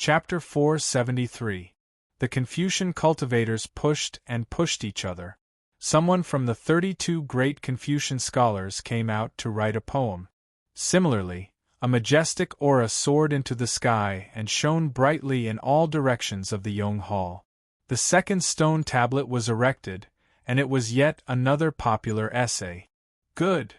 Chapter 473. The Confucian cultivators pushed and pushed each other. Someone from the 32 great Confucian scholars came out to write a poem. Similarly, a majestic aura soared into the sky and shone brightly in all directions of the Yong Hall. The second stone tablet was erected, and it was yet another popular essay. Good!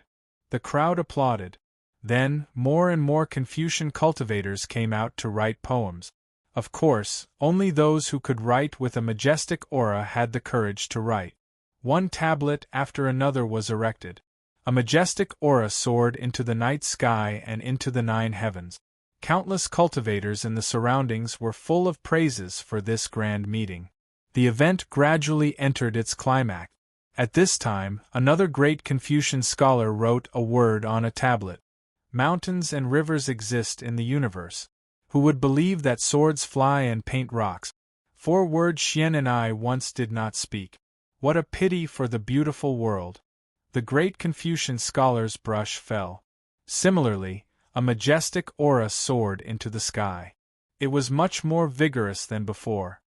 The crowd applauded. Then, more and more Confucian cultivators came out to write poems. Of course, only those who could write with a majestic aura had the courage to write. One tablet after another was erected. A majestic aura soared into the night sky and into the 9 heavens. Countless cultivators in the surroundings were full of praises for this grand meeting. The event gradually entered its climax. At this time, another great Confucian scholar wrote a word on a tablet. Mountains and rivers exist in the universe. Who would believe that swords fly and paint rocks? 4 words Xian and I once did not speak. What a pity for the beautiful world. The great Confucian scholar's brush fell. Similarly, a majestic aura soared into the sky. It was much more vigorous than before.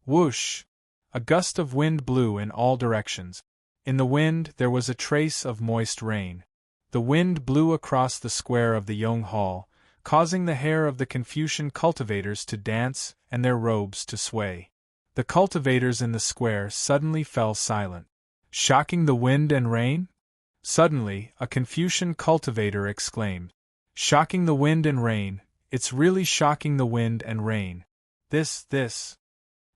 Whoosh! A gust of wind blew in all directions. In the wind there was a trace of moist rain. The wind blew across the square of the Yong Hall, causing the hair of the Confucian cultivators to dance and their robes to sway. The cultivators in the square suddenly fell silent. Shocking the wind and rain? Suddenly, a Confucian cultivator exclaimed, "Shocking the wind and rain, it's really shocking the wind and rain. This.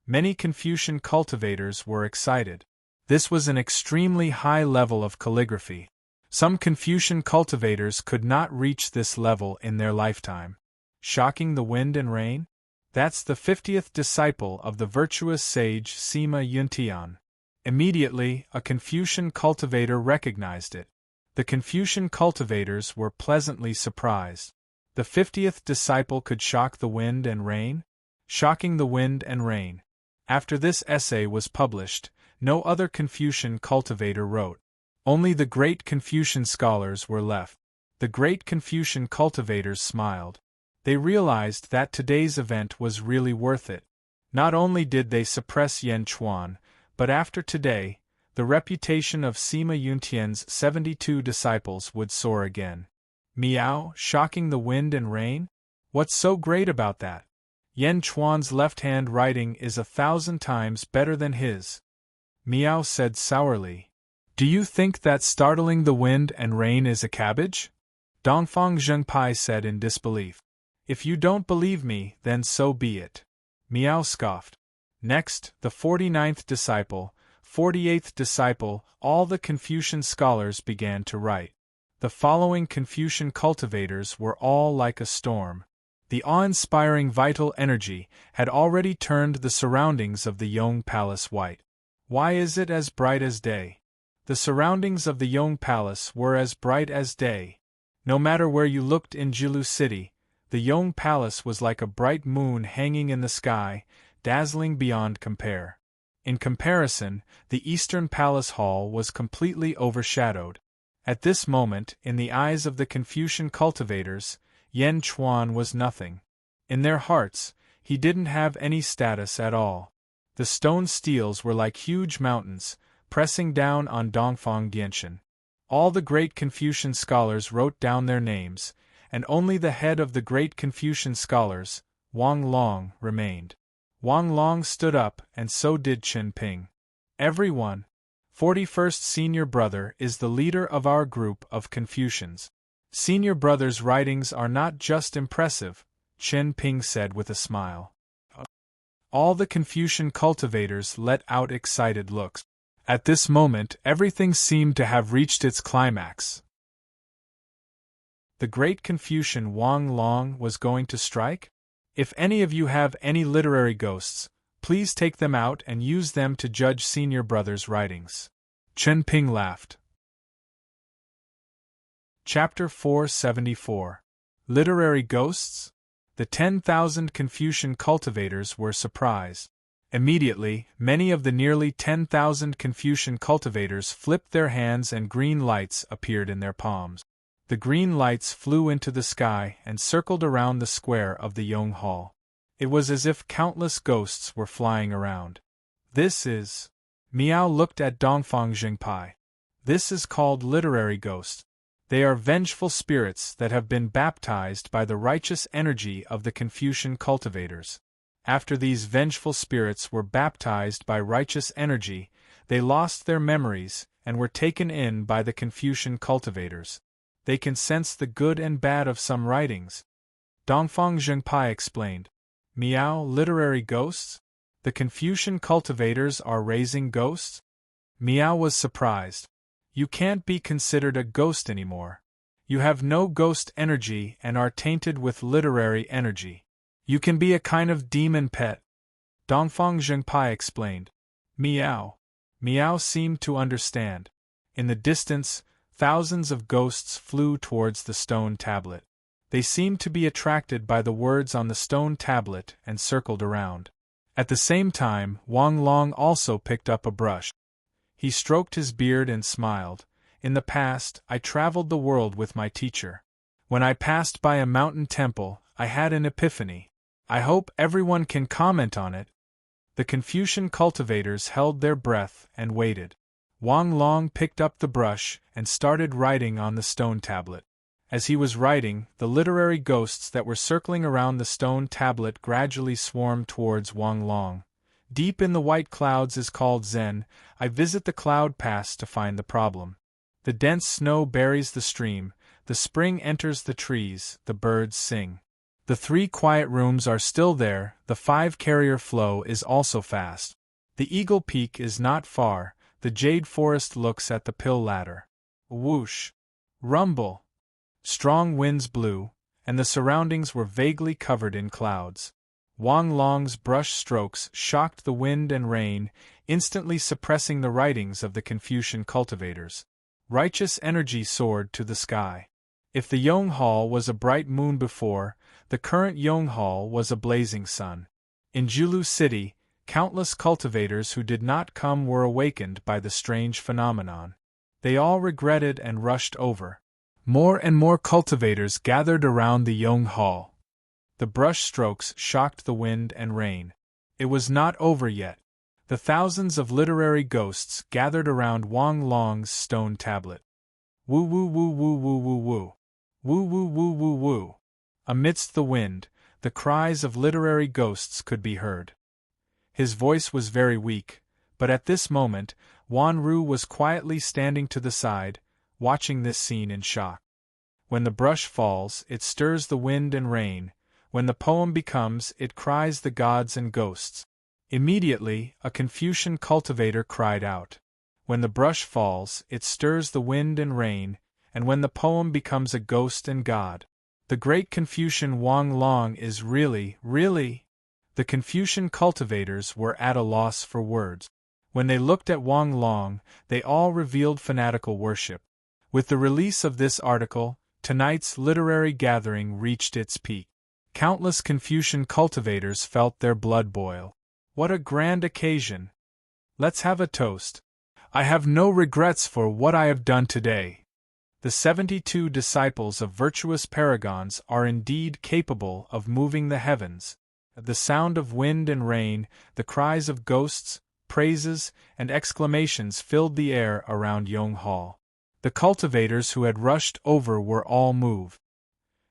Many Confucian cultivators were excited. This was an extremely high level of calligraphy. Some Confucian cultivators could not reach this level in their lifetime. Shocking the wind and rain? That's the 50th disciple of the virtuous sage Sima Yuntian. Immediately, a Confucian cultivator recognized it. The Confucian cultivators were pleasantly surprised. The 50th disciple could shock the wind and rain? Shocking the wind and rain. After this essay was published, no other Confucian cultivator wrote. Only the great Confucian scholars were left. The great Confucian cultivators smiled. They realized that today's event was really worth it. Not only did they suppress Yan Chuan, but after today, the reputation of Sima Yuntian's 72 disciples would soar again. Meow, shocking the wind and rain? What's so great about that? Yan Chuan's left-hand writing is 1,000 times better than his. Meow said sourly. Do you think that startling the wind and rain is a cabbage? Dongfang Zhengpai said in disbelief. If you don't believe me, then so be it. Meow scoffed. Next, the 49th disciple, 48th disciple, all the Confucian scholars began to write. The following Confucian cultivators were all like a storm. The awe-inspiring vital energy had already turned the surroundings of the Yong Palace white. Why is it as bright as day? The surroundings of the Yong Palace were as bright as day. No matter where you looked in Jilu City, the Yong Palace was like a bright moon hanging in the sky, dazzling beyond compare. In comparison, the Eastern Palace Hall was completely overshadowed. At this moment, in the eyes of the Confucian cultivators, Yan Chuan was nothing. In their hearts, he didn't have any status at all. The stone steels were like huge mountains, pressing down on Dongfang Genshin. All the great Confucian scholars wrote down their names, and only the head of the great Confucian scholars, Wang Long, remained. Wang Long stood up, and so did Chen Ping. Everyone, 41st Senior Brother is the leader of our group of Confucians. Senior Brother's writings are not just impressive, Chen Ping said with a smile. All the Confucian cultivators let out excited looks. At this moment, everything seemed to have reached its climax. The great Confucian Wang Long was going to strike? If any of you have any literary ghosts, please take them out and use them to judge Senior Brother's writings. Chen Ping laughed. Chapter 474. Literary Ghosts? The 10,000 Confucian cultivators were surprised. Immediately, many of the nearly 10,000 Confucian cultivators flipped their hands and green lights appeared in their palms. The green lights flew into the sky and circled around the square of the Yong Hall. It was as if countless ghosts were flying around. This is... Miao looked at Dongfang Jingpai. This is called literary ghosts. They are vengeful spirits that have been baptized by the righteous energy of the Confucian cultivators. After these vengeful spirits were baptized by righteous energy, they lost their memories and were taken in by the Confucian cultivators. They can sense the good and bad of some writings. Dongfang Zhengpai explained. Miao, literary ghosts? The Confucian cultivators are raising ghosts? Miao was surprised. You can't be considered a ghost anymore. You have no ghost energy and are tainted with literary energy. You can be a kind of demon pet. Dongfang Zhengpai explained. Miao. Miao seemed to understand. In the distance, thousands of ghosts flew towards the stone tablet. They seemed to be attracted by the words on the stone tablet and circled around. At the same time, Wang Long also picked up a brush. He stroked his beard and smiled. In the past, I traveled the world with my teacher. When I passed by a mountain temple, I had an epiphany. I hope everyone can comment on it. The Confucian cultivators held their breath and waited. Wang Long picked up the brush and started writing on the stone tablet. As he was writing, the literary ghosts that were circling around the stone tablet gradually swarmed towards Wang Long. Deep in the white clouds is called Zen. I visit the cloud pass to find the problem. The dense snow buries the stream, the spring enters the trees, the birds sing. The 3 quiet rooms are still there, the 5 carrier flow is also fast. The eagle peak is not far, the jade forest looks at the pill ladder. Whoosh! Rumble! Strong winds blew, and the surroundings were vaguely covered in clouds. Wang Long's brush strokes shocked the wind and rain, instantly suppressing the writings of the Confucian cultivators. Righteous energy soared to the sky. If the Yong Hall was a bright moon before, the current Yong Hall was a blazing sun. In Julu City, countless cultivators who did not come were awakened by the strange phenomenon. They all regretted and rushed over. More and more cultivators gathered around the Yong Hall. The brush strokes shocked the wind and rain. It was not over yet. The thousands of literary ghosts gathered around Wang Long's stone tablet. Woo woo woo woo woo woo woo. Woo woo woo woo woo. Amidst the wind, the cries of literary ghosts could be heard. His voice was very weak, but at this moment, Wan Ru was quietly standing to the side, watching this scene in shock. When the brush falls, it stirs the wind and rain. When the poem becomes, it cries the gods and ghosts. Immediately, a Confucian cultivator cried out. When the brush falls, it stirs the wind and rain, and when the poem becomes a ghost and god. The great Confucian Wang Long is really. The Confucian cultivators were at a loss for words. When they looked at Wang Long, they all revealed fanatical worship. With the release of this article, tonight's literary gathering reached its peak. Countless Confucian cultivators felt their blood boil. What a grand occasion! Let's have a toast. I have no regrets for what I have done today. The 72 disciples of virtuous paragons are indeed capable of moving the heavens. The sound of wind and rain, the cries of ghosts, praises, and exclamations filled the air around Yong Hall. The cultivators who had rushed over were all moved.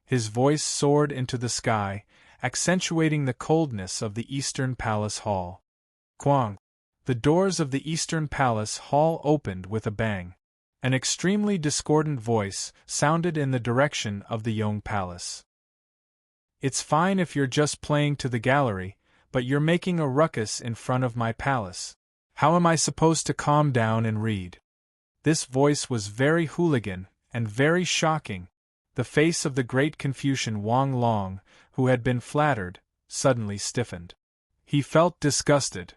His voice soared into the sky, accentuating the coldness of the Eastern Palace Hall. Quang! The doors of the Eastern Palace Hall opened with a bang. An extremely discordant voice sounded in the direction of the Yong Palace. It's fine if you're just playing to the gallery, but you're making a ruckus in front of my palace. How am I supposed to calm down and read? This voice was very hooligan, and very shocking. The face of the great Confucian Wang Long, who had been flattered, suddenly stiffened. He felt disgusted.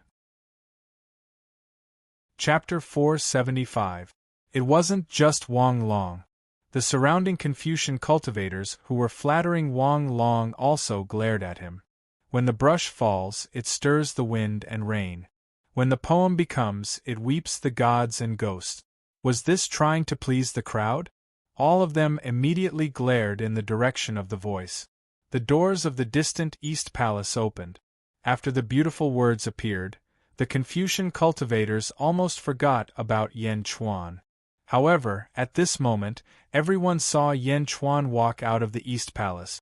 Chapter 475. It wasn't just Wang Long. The surrounding Confucian cultivators who were flattering Wang Long also glared at him. When the brush falls, it stirs the wind and rain. When the poem becomes, it weeps the gods and ghosts. Was this trying to please the crowd? All of them immediately glared in the direction of the voice. The doors of the distant East Palace opened. After the beautiful words appeared, the Confucian cultivators almost forgot about Yan Chuan. However, at this moment, everyone saw Yan Chuan walk out of the East Palace.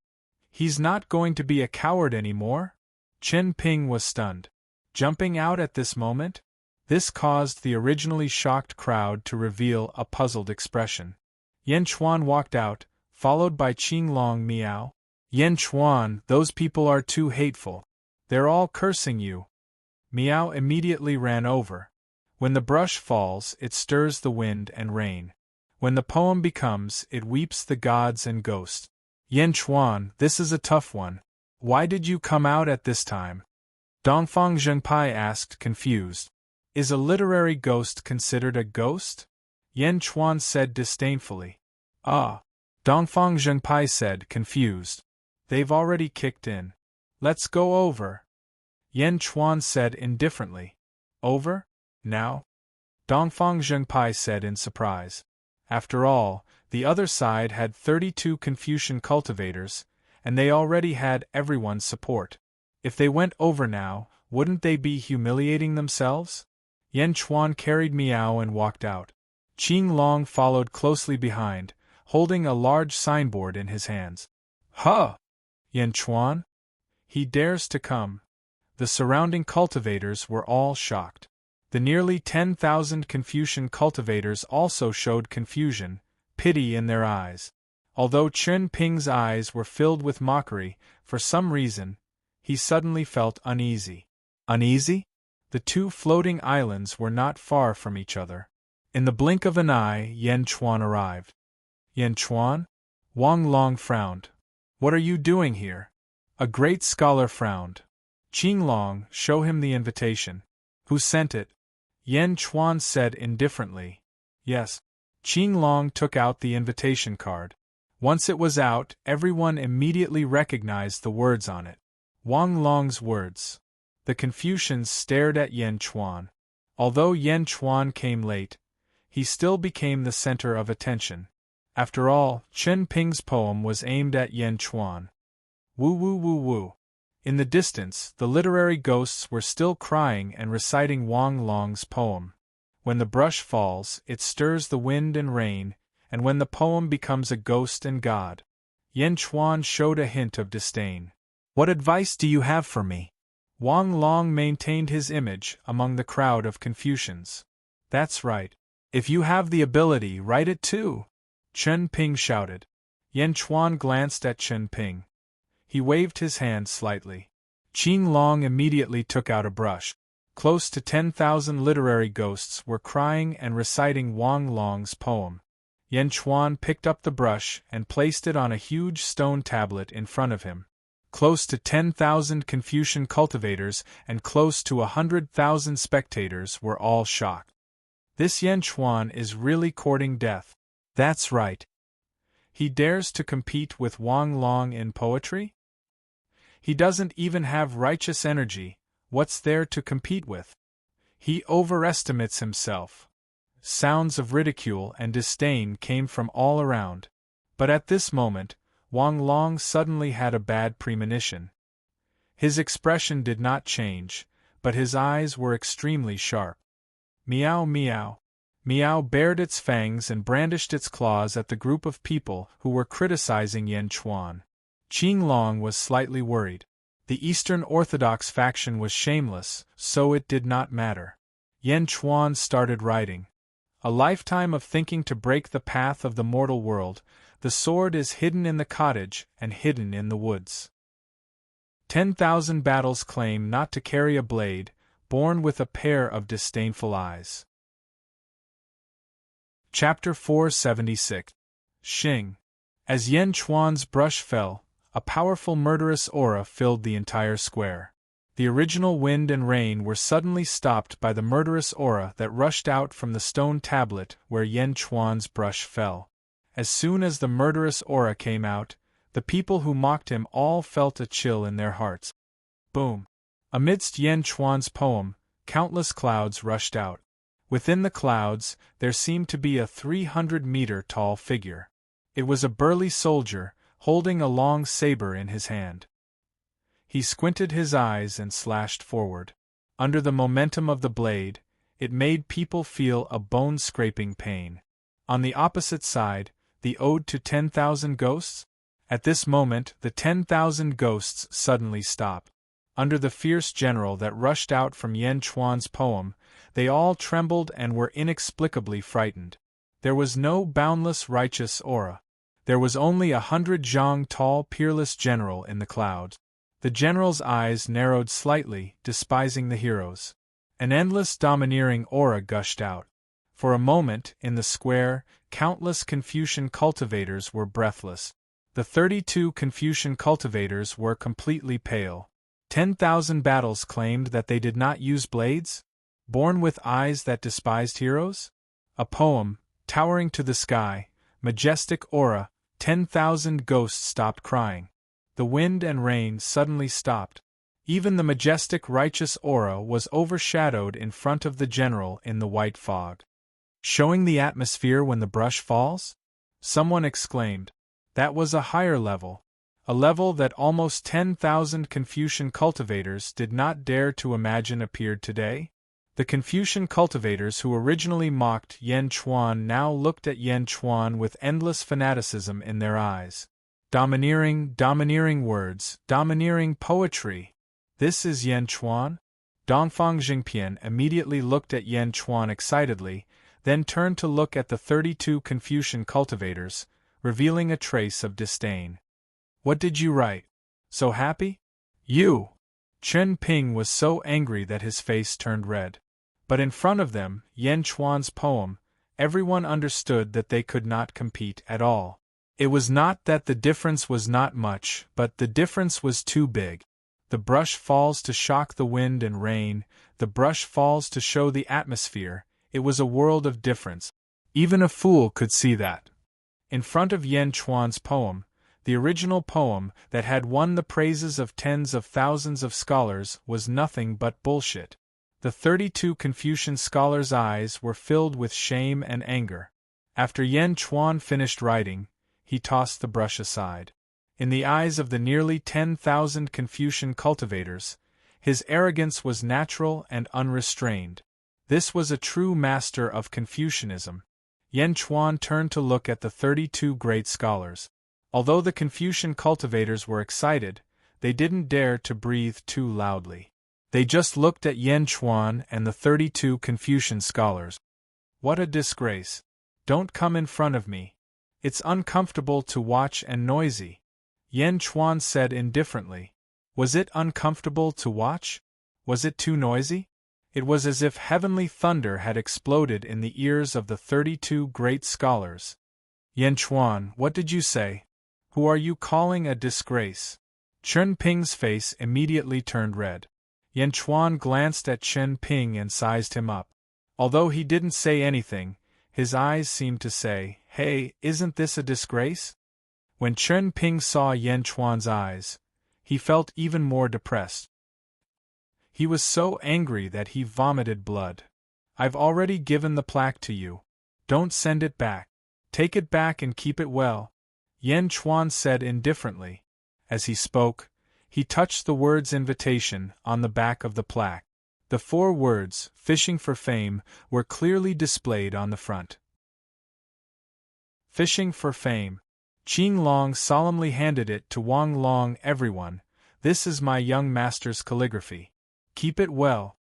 He's not going to be a coward anymore? Chen Ping was stunned. Jumping out at this moment? This caused the originally shocked crowd to reveal a puzzled expression. Yan Chuan walked out, followed by Qinglong Miao. Yan Chuan, those people are too hateful. They're all cursing you. Miao immediately ran over. When the brush falls, it stirs the wind and rain. When the poem becomes, it weeps the gods and ghosts. Yan Chuan, this is a tough one. Why did you come out at this time? Dongfang Zhengpai asked, confused. Is a literary ghost considered a ghost? Yan Chuan said disdainfully. Ah. Dongfang Zhengpai said, confused. They've already kicked in. Let's go over. Yan Chuan said indifferently. Over? Now? Dongfang Zhengpai said in surprise. After all, the other side had 32 Confucian cultivators, and they already had everyone's support. If they went over now, wouldn't they be humiliating themselves? Yan Chuan carried Miao and walked out. Qinglong followed closely behind, holding a large signboard in his hands. Huh! Yan Chuan? He dares to come. The surrounding cultivators were all shocked. The nearly 10,000 Confucian cultivators also showed confusion, pity in their eyes. Although Chen Ping's eyes were filled with mockery, for some reason, he suddenly felt uneasy. Uneasy? The two floating islands were not far from each other. In the blink of an eye, Yan Chuan arrived. Yan Chuan? Wang Long frowned. What are you doing here? A great scholar frowned. Qinglong, show him the invitation. Who sent it? Yan Chuan said indifferently. Yes. Qinglong took out the invitation card. Once it was out, everyone immediately recognized the words on it. Wang Long's words. The Confucians stared at Yan Chuan. Although Yan Chuan came late, he still became the center of attention. After all, Chen Ping's poem was aimed at Yan Chuan. Woo woo woo woo. In the distance, the literary ghosts were still crying and reciting Wang Long's poem. When the brush falls, it stirs the wind and rain, and when the poem becomes a ghost and god. Yan Chuan showed a hint of disdain. What advice do you have for me? Wang Long maintained his image among the crowd of Confucians. That's right. If you have the ability, write it too. Chen Ping shouted. Yan Chuan glanced at Chen Ping. He waved his hand slightly. Qinglong immediately took out a brush. Close to 10,000 literary ghosts were crying and reciting Wang Long's poem. Yan Chuan picked up the brush and placed it on a huge stone tablet in front of him. Close to 10,000 Confucian cultivators and close to 100,000 spectators were all shocked. This Yan Chuan is really courting death. That's right. He dares to compete with Wang Long in poetry? He doesn't even have righteous energy. What's there to compete with? He overestimates himself. Sounds of ridicule and disdain came from all around. But at this moment, Wang Long suddenly had a bad premonition. His expression did not change, but his eyes were extremely sharp. Meow meow. Miao bared its fangs and brandished its claws at the group of people who were criticizing Yan Chuan. Qinglong was slightly worried. The Eastern Orthodox faction was shameless, so it did not matter. Yan Chuan started writing. A lifetime of thinking to break the path of the mortal world. The sword is hidden in the cottage and hidden in the woods. 10,000 battles claim not to carry a blade, born with a pair of disdainful eyes. Chapter 476. Xing. As Yan Chuan's brush fell, a powerful murderous aura filled the entire square. The original wind and rain were suddenly stopped by the murderous aura that rushed out from the stone tablet where Yan Chuan's brush fell. As soon as the murderous aura came out, the people who mocked him all felt a chill in their hearts. Boom! Amidst Yan Chuan's poem, countless clouds rushed out. Within the clouds, there seemed to be a 300-meter tall figure. It was a burly soldier, holding a long saber in his hand. He squinted his eyes and slashed forward. Under the momentum of the blade, it made people feel a bone-scraping pain. On the opposite side, the Ode to 10,000 Ghosts? At this moment, the 10,000 ghosts suddenly stop. Under the fierce general that rushed out from Yen Chuan's poem, they all trembled and were inexplicably frightened. There was no boundless righteous aura. There was only 100 zhang tall peerless general in the clouds. The general's eyes narrowed slightly, despising the heroes. An endless domineering aura gushed out. For a moment, in the square, countless Confucian cultivators were breathless. The 32 Confucian cultivators were completely pale. 10,000 battles claimed that they did not use blades? Born with eyes that despised heroes? A poem, towering to the sky, majestic aura, 10,000 ghosts stopped crying. The wind and rain suddenly stopped. Even the majestic righteous aura was overshadowed in front of the general in the white fog. Showing the atmosphere when the brush falls? Someone exclaimed. That was a higher level. A level that almost 10,000 Confucian cultivators did not dare to imagine appeared today? The Confucian cultivators who originally mocked Yen Chuan now looked at Yen Chuan with endless fanaticism in their eyes. Domineering words, domineering poetry. This is Yen Chuan? Dongfang Jingpian immediately looked at Yen Chuan excitedly, then turned to look at the 32 Confucian cultivators, revealing a trace of disdain. What did you write? So happy? You! Chen Ping was so angry that his face turned red. But in front of them, Yen Chuan's poem, everyone understood that they could not compete at all. It was not that the difference was not much, but the difference was too big. The brush falls to shock the wind and rain, the brush falls to show the atmosphere. It was a world of difference. Even a fool could see that. In front of Yen Chuan's poem, the original poem that had won the praises of tens of thousands of scholars was nothing but bullshit. The 32 Confucian scholars' eyes were filled with shame and anger. After Yen Chuan finished writing, he tossed the brush aside. In the eyes of the nearly 10,000 Confucian cultivators, his arrogance was natural and unrestrained. This was a true master of Confucianism. Yen Chuan turned to look at the 32 great scholars. Although the Confucian cultivators were excited, they didn't dare to breathe too loudly. They just looked at Yen Chuan and the 32 Confucian scholars. What a disgrace! Don't come in front of me. It's uncomfortable to watch and noisy. Yen Chuan said indifferently. Was it uncomfortable to watch? Was it too noisy? It was as if heavenly thunder had exploded in the ears of the 32 great scholars. Yen Chuan, what did you say? Who are you calling a disgrace? Chen Ping's face immediately turned red. Yen Chuan glanced at Chen Ping and sized him up. Although he didn't say anything, his eyes seemed to say, "Hey, isn't this a disgrace?" When Chen Ping saw Yen Chuan's eyes, he felt even more depressed. He was so angry that he vomited blood. I've already given the plaque to you. Don't send it back. Take it back and keep it well, Yen Chuan said indifferently. As he spoke, he touched the words invitation on the back of the plaque. The 4 words, fishing for fame, were clearly displayed on the front. Fishing for fame. Qing Long solemnly handed it to Wang Long. Everyone, this is my young master's calligraphy. Keep it well.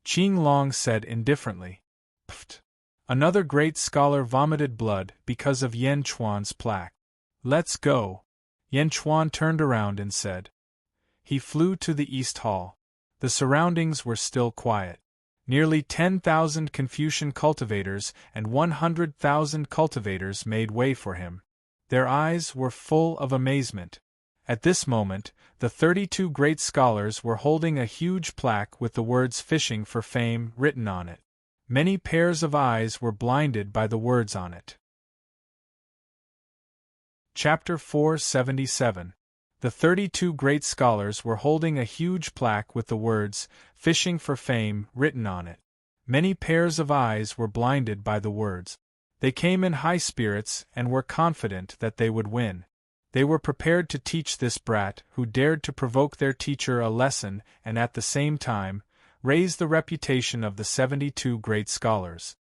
Qing Long said indifferently. Pft. Another great scholar vomited blood because of Yen Chuan's plaque. Let's go. Yen Chuan turned around and said. He flew to the East Hall. The surroundings were still quiet. Nearly 10,000 Confucian cultivators and 100,000 cultivators made way for him. Their eyes were full of amazement. At this moment, the 32 great scholars were holding a huge plaque with the words fishing for fame written on it. Many pairs of eyes were blinded by the words on it. Chapter 477. The 32 great scholars were holding a huge plaque with the words, fishing for fame, written on it. Many pairs of eyes were blinded by the words. They came in high spirits and were confident that they would win. They were prepared to teach this brat who dared to provoke their teacher a lesson and at the same time raise the reputation of the 72 great scholars.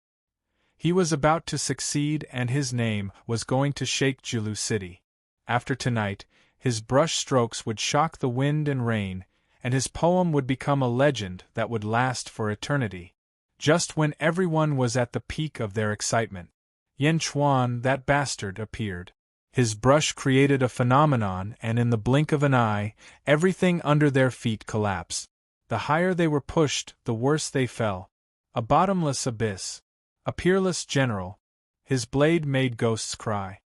He was about to succeed and his name was going to shake Julu City. After tonight, his brush strokes would shock the wind and rain, and his poem would become a legend that would last for eternity. Just when everyone was at the peak of their excitement, Yen Chuan, that bastard, appeared. His brush created a phenomenon and in the blink of an eye, everything under their feet collapsed. The higher they were pushed, the worse they fell. A bottomless abyss. A peerless general. His blade made ghosts cry.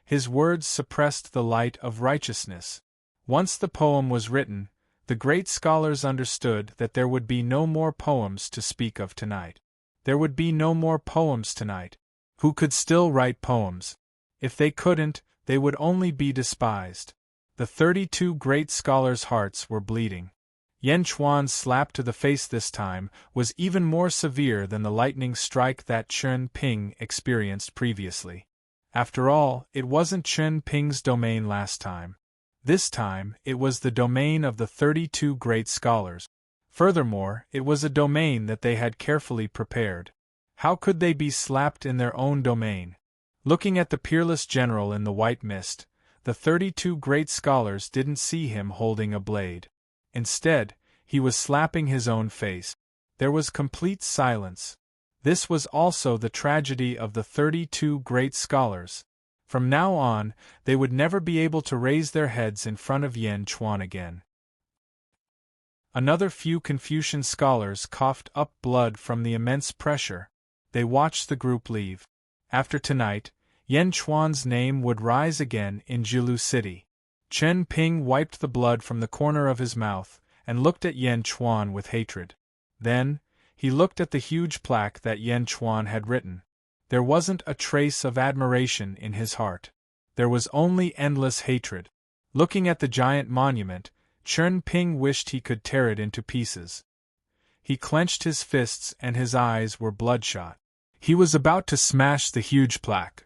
His words suppressed the light of righteousness. Once the poem was written, the great scholars understood that there would be no more poems to speak of tonight. There would be no more poems tonight. Who could still write poems? If they couldn't, they would only be despised. The 32 great scholars' hearts were bleeding. Yen Chuan's slap to the face this time was even more severe than the lightning strike that Chen Ping experienced previously. After all, it wasn't Chen Ping's domain last time. This time, it was the domain of the 32 great scholars. Furthermore, it was a domain that they had carefully prepared. How could they be slapped in their own domain? Looking at the peerless general in the white mist, the 32 great scholars didn't see him holding a blade. Instead, he was slapping his own face. There was complete silence. This was also the tragedy of the 32 great scholars. From now on, they would never be able to raise their heads in front of Yen Chuan again. Another few Confucian scholars coughed up blood from the immense pressure. They watched the group leave. After tonight, Yen Chuan's name would rise again in Julu City. Chen Ping wiped the blood from the corner of his mouth and looked at Yen Chuan with hatred. Then, he looked at the huge plaque that Yen Chuan had written. There wasn't a trace of admiration in his heart. There was only endless hatred. Looking at the giant monument, Chen Ping wished he could tear it into pieces. He clenched his fists and his eyes were bloodshot. He was about to smash the huge plaque.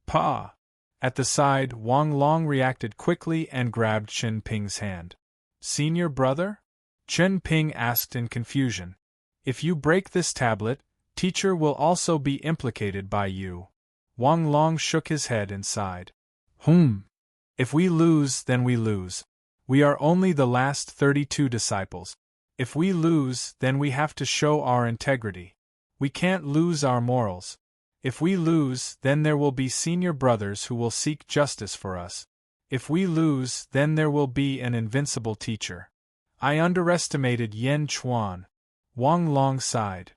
Pa! At the side, Wang Long reacted quickly and grabbed Chen Ping's hand. Senior brother? Chen Ping asked in confusion. If you break this tablet, teacher will also be implicated by you. Wang Long shook his head and sighed. If we lose, then we lose. We are only the last 32 disciples. If we lose, then we have to show our integrity. We can't lose our morals. If we lose, then there will be senior brothers who will seek justice for us. If we lose, then there will be an invincible teacher. I underestimated Yen Chuan. Wang Long sighed.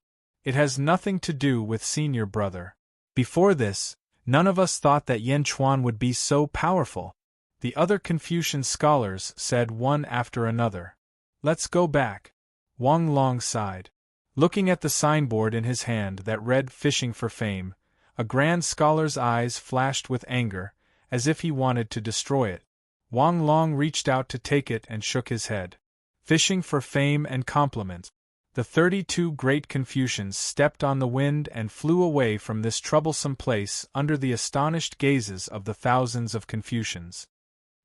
It has nothing to do with senior brother. Before this, none of us thought that Yen Chuan would be so powerful. The other Confucian scholars said one after another. Let's go back. Wang Long sighed. Looking at the signboard in his hand that read Fishing for Fame, a grand scholar's eyes flashed with anger, as if he wanted to destroy it. Wang Long reached out to take it and shook his head. Fishing for fame and compliments. The 32 great Confucians stepped on the wind and flew away from this troublesome place under the astonished gazes of the thousands of Confucians.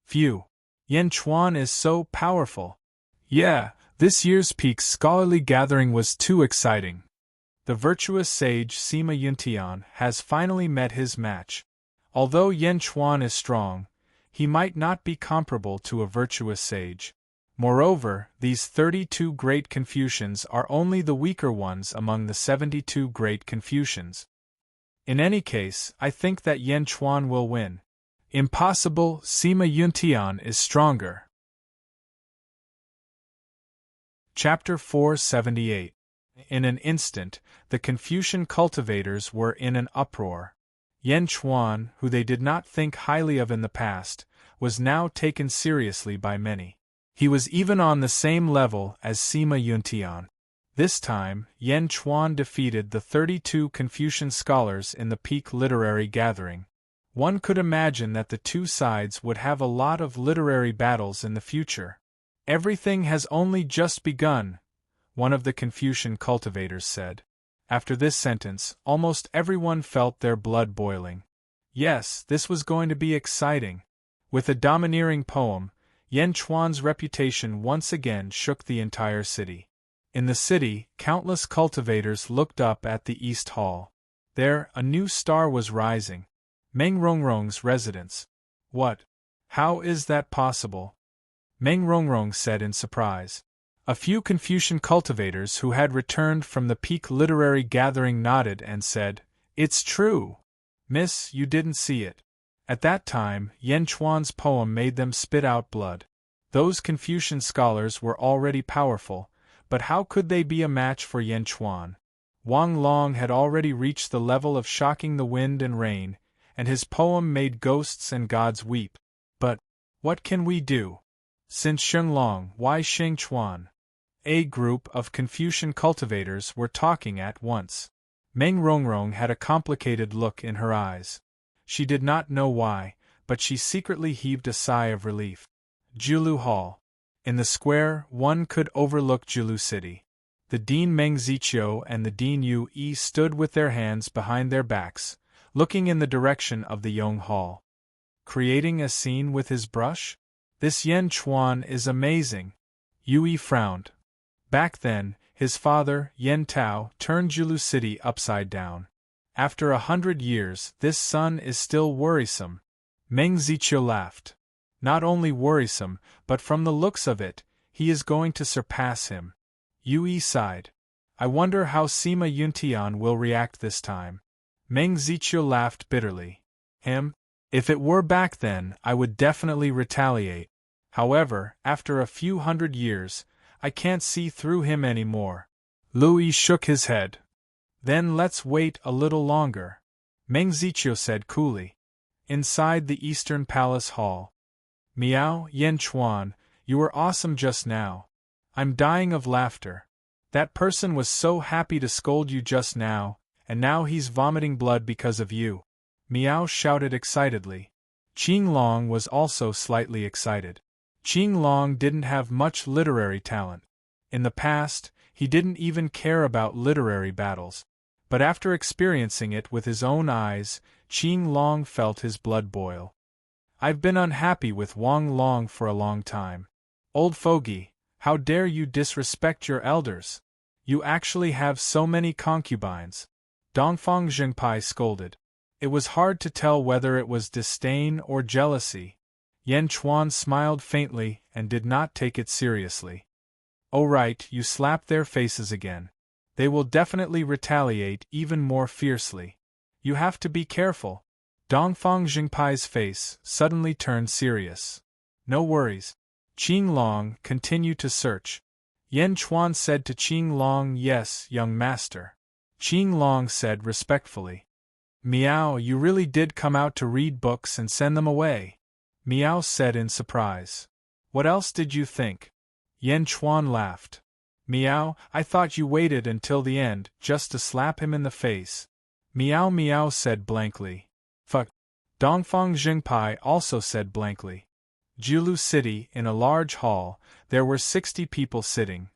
Phew! Yen Chuan is so powerful. Yeah, this year's peak scholarly gathering was too exciting. The virtuous sage Sima Yuntian has finally met his match. Although Yen Chuan is strong, he might not be comparable to a virtuous sage. Moreover, these 32 great Confucians are only the weaker ones among the 72 great Confucians. In any case, I think that Yen Chuan will win. Impossible, Sima Yuntian is stronger. Chapter 478. In an instant, the Confucian cultivators were in an uproar. Yen Chuan, who they did not think highly of in the past, was now taken seriously by many. He was even on the same level as Sima Yuntian. This time, Yen Chuan defeated the 32 Confucian scholars in the peak literary gathering. One could imagine that the two sides would have a lot of literary battles in the future. Everything has only just begun, one of the Confucian cultivators said. After this sentence, almost everyone felt their blood boiling. Yes, this was going to be exciting. With a domineering poem, Yan Chuan's reputation once again shook the entire city. In the city, countless cultivators looked up at the East Hall. There, a new star was rising. Meng Rongrong's residence. What? How is that possible? Meng Rongrong said in surprise. A few Confucian cultivators who had returned from the peak literary gathering nodded and said, "It's true. Miss, you didn't see it." At that time, Yan Chuan's poem made them spit out blood. Those Confucian scholars were already powerful, but how could they be a match for Yan Chuan? Wang Long had already reached the level of shocking the wind and rain, and his poem made ghosts and gods weep. But what can we do? Since Shenlong, why Sheng Chuan? A group of Confucian cultivators were talking at once. Meng Rongrong had a complicated look in her eyes. She did not know why, but she secretly heaved a sigh of relief. Julu Hall. In the square, one could overlook Julu City. The Dean Meng Ziqiu and the Dean Yu Yi stood with their hands behind their backs, looking in the direction of the Yong Hall. Creating a scene with his brush? This Yan Chuan is amazing. Yu Yi frowned. Back then, his father, Yen Tao, turned Julu City upside down. After 100 years, this son is still worrisome. Meng Ziqiu laughed. Not only worrisome, but from the looks of it, he is going to surpass him. Yu Yi sighed. I wonder how Sima Yuntian will react this time. Meng Ziqiu laughed bitterly. Him? If it were back then, I would definitely retaliate. However, after a few 100 years, I can't see through him anymore. Louis shook his head. Then let's wait a little longer, Meng Ziqiu said coolly. Inside the Eastern Palace Hall. Miao, Yan Chuan, you were awesome just now. I'm dying of laughter. That person was so happy to scold you just now, and now he's vomiting blood because of you. Miao shouted excitedly. Qing Long was also slightly excited. Qing Long didn't have much literary talent. In the past, he didn't even care about literary battles. But after experiencing it with his own eyes, Qing Long felt his blood boil. I've been unhappy with Wang Long for a long time. Old fogey, how dare you disrespect your elders? You actually have so many concubines. Dongfang Zhengpai scolded. It was hard to tell whether it was disdain or jealousy. Yan Chuan smiled faintly and did not take it seriously. Oh right, you slapped their faces again. They will definitely retaliate even more fiercely. You have to be careful. Dongfang Zhengpai's face suddenly turned serious. No worries. Qing Long, continue to search. Yan Chuan said to Qing Long, yes, young master. Qing Long said respectfully. Miao, you really did come out to read books and send them away. Miao said in surprise. What else did you think? Yan Chuan laughed. Miao, I thought you waited until the end, just to slap him in the face. Miao Miao said blankly. Fuck. Dongfang Zhengpai also said blankly. Julu City, in a large hall, there were 60 people sitting.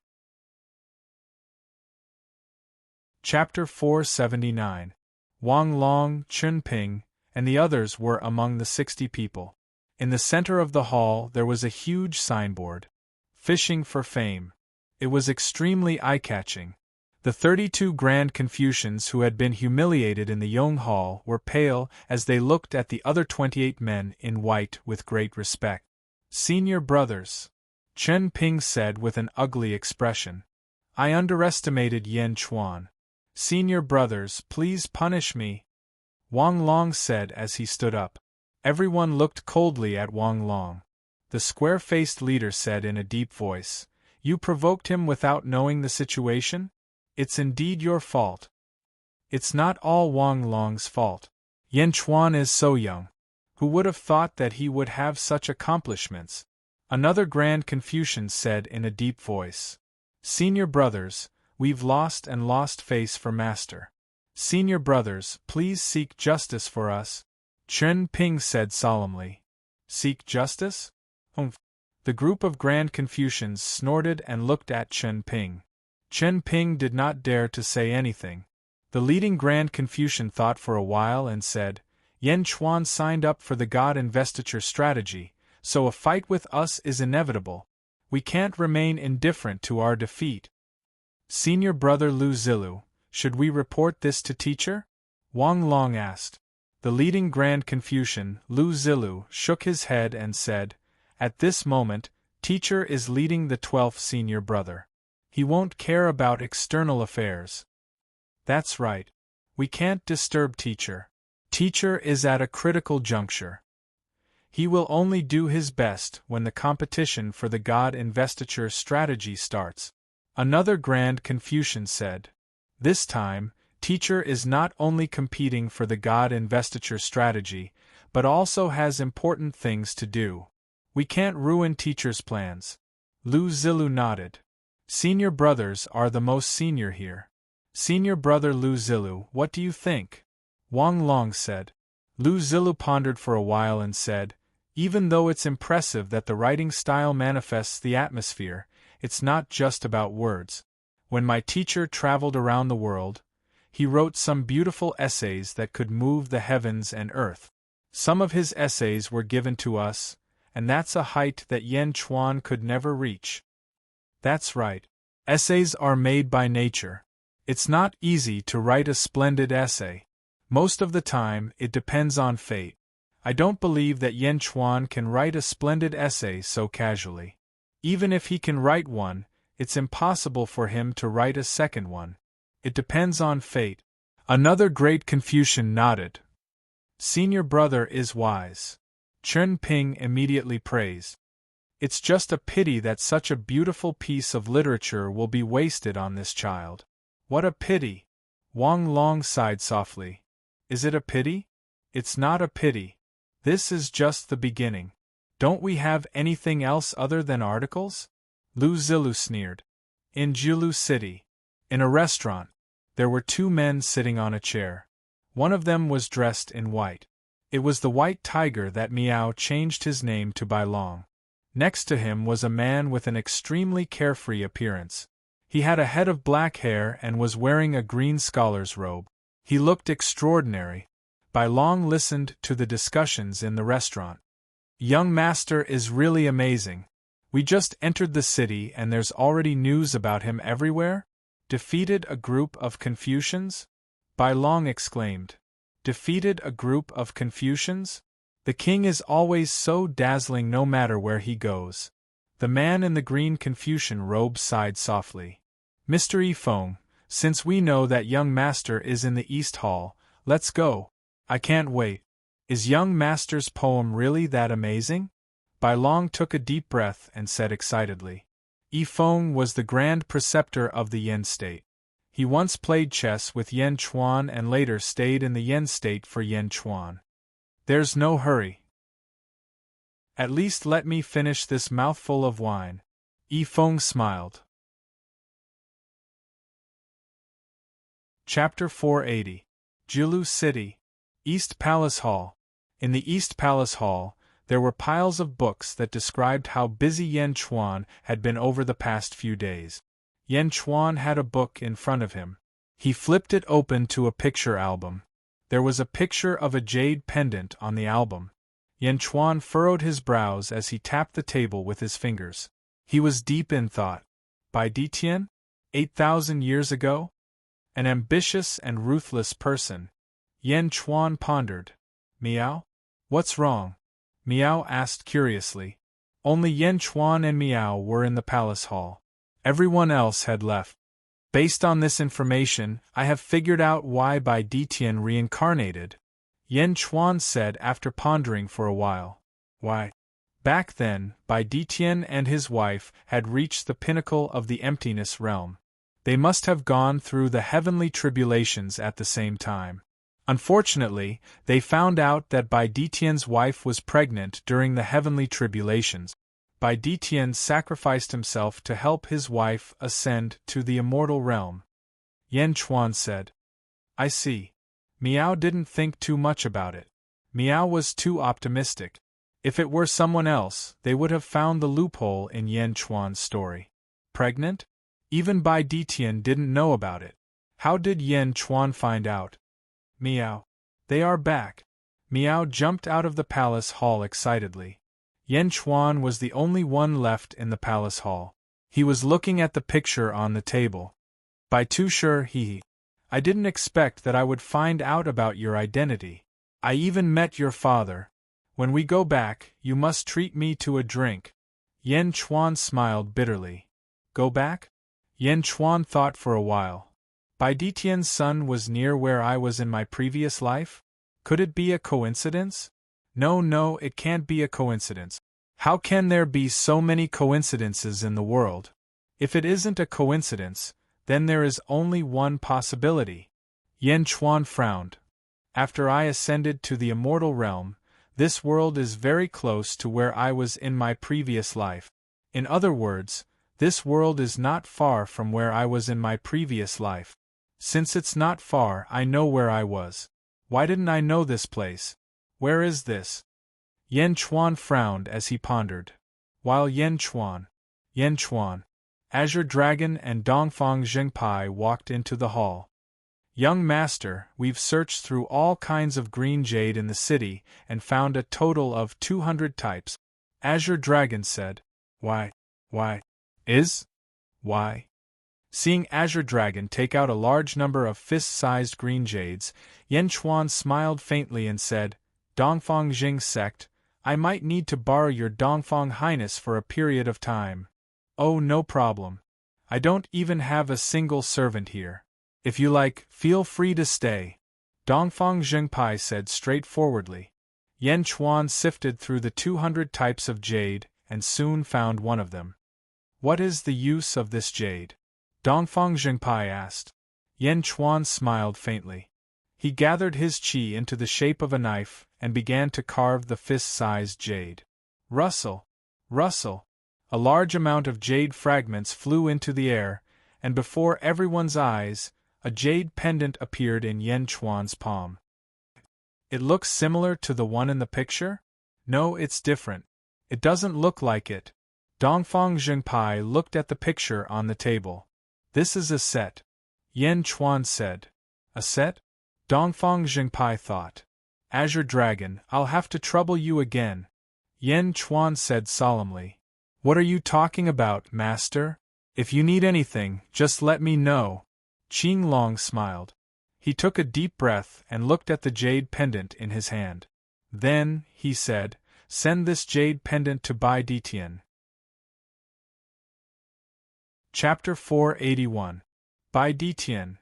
Chapter 479. Wang Long, Chun Ping, and the others were among the 60 people. In the center of the hall there was a huge signboard. Fishing for fame. It was extremely eye-catching. The 32 Grand Confucians who had been humiliated in the Yong Hall were pale as they looked at the other 28 men in white with great respect. Senior brothers, Chen Ping said with an ugly expression. I underestimated Yan Chuan. Senior brothers, please punish me. Wang Long said as he stood up. Everyone looked coldly at Wang Long. The square-faced leader said in a deep voice, You provoked him without knowing the situation? It's indeed your fault. It's not all Wang Long's fault. Yan Chuan is so young. Who would have thought that he would have such accomplishments? Another Grand Confucian said in a deep voice. Senior brothers, we've lost and lost face for master. Senior brothers, please seek justice for us. Chen Ping said solemnly. Seek justice? Humph. The group of Grand Confucians snorted and looked at Chen Ping. Chen Ping did not dare to say anything. The leading Grand Confucian thought for a while and said, Yan Chuan signed up for the God investiture strategy, so a fight with us is inevitable. We can't remain indifferent to our defeat. Senior brother Lu Zilu, should we report this to teacher? Wang Long asked. The leading Grand Confucian, Lu Zilu, shook his head and said, "At this moment, teacher is leading the 12th senior brother. He won't care about external affairs." That's right. We can't disturb teacher. Teacher is at a critical juncture. He will only do his best when the competition for the God investiture strategy starts. Another Grand Confucian said. This time, teacher is not only competing for the God investiture strategy, but also has important things to do. We can't ruin teacher's plans. Lu Zilu nodded. Senior brothers are the most senior here. Senior brother Lu Zilu, what do you think? Wang Long said. Lu Zilu pondered for a while and said, even though it's impressive that the writing style manifests the atmosphere, it's not just about words. When my teacher traveled around the world, he wrote some beautiful essays that could move the heavens and earth. Some of his essays were given to us, and that's a height that Yan Chuan could never reach. That's right. Essays are made by nature. It's not easy to write a splendid essay. Most of the time, it depends on fate. I don't believe that Yan Chuan can write a splendid essay so casually. Even if he can write one, it's impossible for him to write a second one. It depends on fate. Another great Confucian nodded. Senior brother is wise. Chen Ping immediately praised. It's just a pity that such a beautiful piece of literature will be wasted on this child. What a pity! Wang Long sighed softly. Is it a pity? It's not a pity. This is just the beginning. Don't we have anything else other than articles? Lu Zilu sneered. In Jiulu City, in a restaurant, there were two men sitting on a chair. One of them was dressed in white. It was the white tiger that Miao changed his name to Bai Long. Next to him was a man with an extremely carefree appearance. He had a head of black hair and was wearing a green scholar's robe. He looked extraordinary. Bai Long listened to the discussions in the restaurant. Young master is really amazing. We just entered the city and there's already news about him everywhere? Defeated a group of Confucians? Bai Long exclaimed. Defeated a group of Confucians? The king is always so dazzling no matter where he goes. The man in the green Confucian robe sighed softly. Mr. Yifeng, since we know that young master is in the East Hall, let's go. I can't wait. Is young master's poem really that amazing? Bai Long took a deep breath and said excitedly. Yifeng was the grand preceptor of the Yen state. He once played chess with Yan Chuan and later stayed in the Yen state for Yan Chuan. There's no hurry. At least let me finish this mouthful of wine. Yifeng smiled. Chapter 480. Jiulu City, East Palace Hall. In the East Palace Hall, there were piles of books that described how busy Yan Chuan had been over the past few days. Yan Chuan had a book in front of him. He flipped it open to a picture album. There was a picture of a jade pendant on the album. Yan Chuan furrowed his brows as he tapped the table with his fingers. He was deep in thought. Bai Ditian? 8,000 years ago? An ambitious and ruthless person. Yan Chuan pondered. Miao? What's wrong? Miao asked curiously. Only Yan Chuan and Miao were in the palace hall. Everyone else had left. Based on this information, I have figured out why Bai Ditian reincarnated, Yan Chuan said after pondering for a while. Why? Back then, Bai Ditian and his wife had reached the pinnacle of the emptiness realm. They must have gone through the heavenly tribulations at the same time. Unfortunately, they found out that Bai Ditian's wife was pregnant during the heavenly tribulations. Bai Ditian sacrificed himself to help his wife ascend to the immortal realm. Yan Chuan said. I see. Miao didn't think too much about it. Miao was too optimistic. If it were someone else, they would have found the loophole in Yan Chuan's story. Pregnant? Even Bai Ditian didn't know about it. How did Yan Chuan find out? Miao. They are back. Miao jumped out of the palace hall excitedly. Yan Chuan was the only one left in the palace hall. He was looking at the picture on the table. By too sure I didn't expect that I would find out about your identity. I even met your father. When we go back, you must treat me to a drink. Yan Chuan smiled bitterly. Go back? Yan Chuan thought for a while. Bai Ditian's son was near where I was in my previous life? Could it be a coincidence? No, it can't be a coincidence. How can there be so many coincidences in the world? If it isn't a coincidence, then there is only one possibility. Yan Chuan frowned. After I ascended to the immortal realm, this world is very close to where I was in my previous life. In other words, this world is not far from where I was in my previous life. Since it's not far, I know where I was. Why didn't I know this place? Where is this? Yan Chuan frowned as he pondered. While Yan Chuan, Azure Dragon and Dongfang Zhengpai walked into the hall. Young master, we've searched through all kinds of green jade in the city and found a total of 200 types. Azure Dragon said. Why? Seeing Azure Dragon take out a large number of fist-sized green jades, Yan Chuan smiled faintly and said, Dongfang Jing sect, I might need to borrow your Dongfang Highness for a period of time. Oh, no problem. I don't even have a single servant here. If you like, feel free to stay. Dongfang Zhengpai said straightforwardly. Yan Chuan sifted through the 200 types of jade and soon found one of them. What is the use of this jade? Dongfang Zhengpai asked. Yan Chuan smiled faintly. He gathered his qi into the shape of a knife and began to carve the fist-sized jade. Rustle! A large amount of jade fragments flew into the air, and before everyone's eyes, a jade pendant appeared in Yan Chuan's palm. It looks similar to the one in the picture? No, it's different. It doesn't look like it. Dongfang Zhengpai looked at the picture on the table. This is a set. Yan Chuan said. A set? Dongfang Zhengpai thought. Azure Dragon, I'll have to trouble you again. Yan Chuan said solemnly. What are you talking about, master? If you need anything, just let me know. Qing Long smiled. He took a deep breath and looked at the jade pendant in his hand. Then, he said, send this jade pendant to Bai Ditian. Chapter 481. Bai Ditian.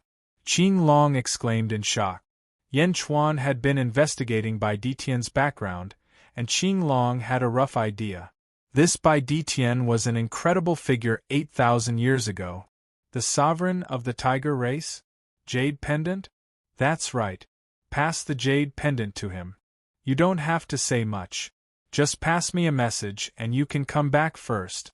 Qing Long exclaimed in shock. Yan Chuan had been investigating Bai Ditian's background, and Qing Long had a rough idea. This Bai Ditian was an incredible figure 8,000 years ago. The sovereign of the tiger race? Jade pendant? That's right. Pass the jade pendant to him. You don't have to say much. Just pass me a message and you can come back first.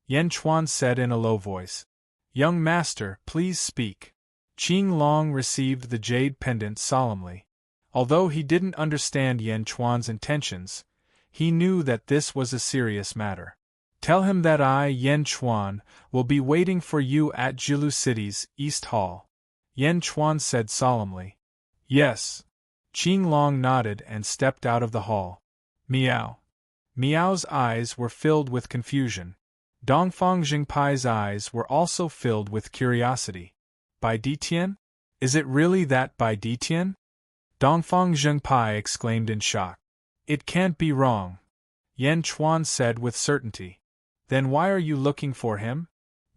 Yan Chuan said in a low voice. Young master, please speak. Qing Long received the jade pendant solemnly. Although he didn't understand Yan Chuan's intentions, he knew that this was a serious matter. Tell him that I, Yan Chuan, will be waiting for you at Jilu City's East Hall. Yan Chuan said solemnly. Yes. Qing Long nodded and stepped out of the hall. Miao. Miao's eyes were filled with confusion. Dongfang Zhengpai's eyes were also filled with curiosity. Bai Ditian? Is it really that Bai Ditian? Dongfang Zhengpai exclaimed in shock. It can't be wrong. Yan Chuan said with certainty. Then why are you looking for him?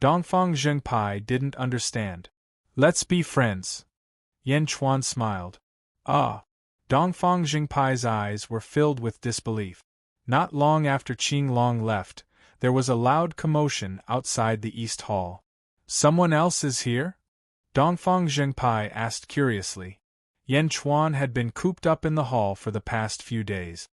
Dongfang Zhengpai didn't understand. Let's be friends. Yan Chuan smiled. Ah. Dongfang Zhengpai's eyes were filled with disbelief. Not long after Qing Long left, there was a loud commotion outside the East Hall. Someone else is here? Dongfang Zhengpai asked curiously. Yan Chuan had been cooped up in the hall for the past few days.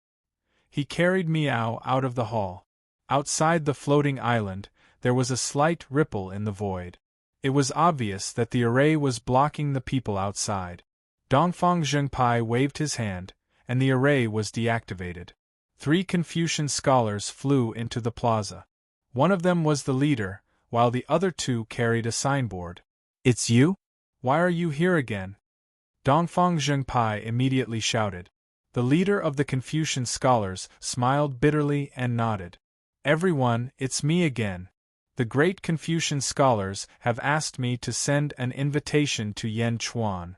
He carried Miao out of the hall. Outside the floating island, there was a slight ripple in the void. It was obvious that the array was blocking the people outside. Dongfang Zhengpai waved his hand, and the array was deactivated. 3 Confucian scholars flew into the plaza. One of them was the leader, while the other 2 carried a signboard. It's you? Why are you here again? Dongfang Zhengpai immediately shouted. The leader of the Confucian scholars smiled bitterly and nodded. Everyone, it's me again. The great Confucian scholars have asked me to send an invitation to Yen Chuan.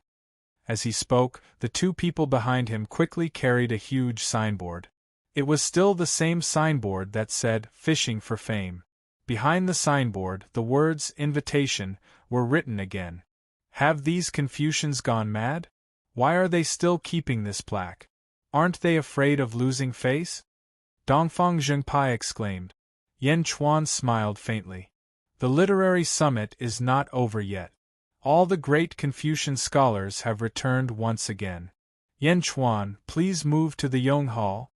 As he spoke, the two people behind him quickly carried a huge signboard. It was still the same signboard that said, "Fishing for Fame." Behind the signboard, the words, "Invitation," were written again. Have these Confucians gone mad? Why are they still keeping this plaque? Aren't they afraid of losing face? Dongfang Zhengpai exclaimed. Yen Chuan smiled faintly. The literary summit is not over yet. All the great Confucian scholars have returned once again. Yen Chuan, please move to the Yong Hall.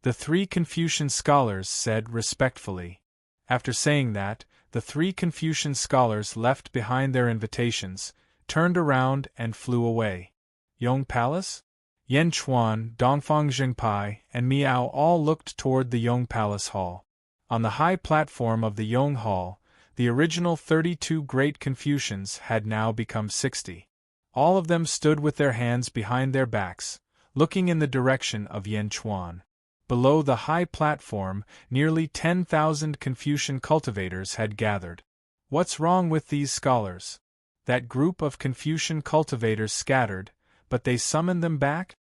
The three Confucian scholars said respectfully. After saying that, the three Confucian scholars left behind their invitations, turned around and flew away. Yong Palace? Yen Chuan, Dongfang Zhengpai, and Miao all looked toward the Yong Palace Hall. On the high platform of the Yong Hall, the original 32 great Confucians had now become 60. All of them stood with their hands behind their backs, looking in the direction of Yen Chuan. Below the high platform, nearly 10,000 Confucian cultivators had gathered. What's wrong with these scholars? That group of Confucian cultivators scattered, but they summoned them back?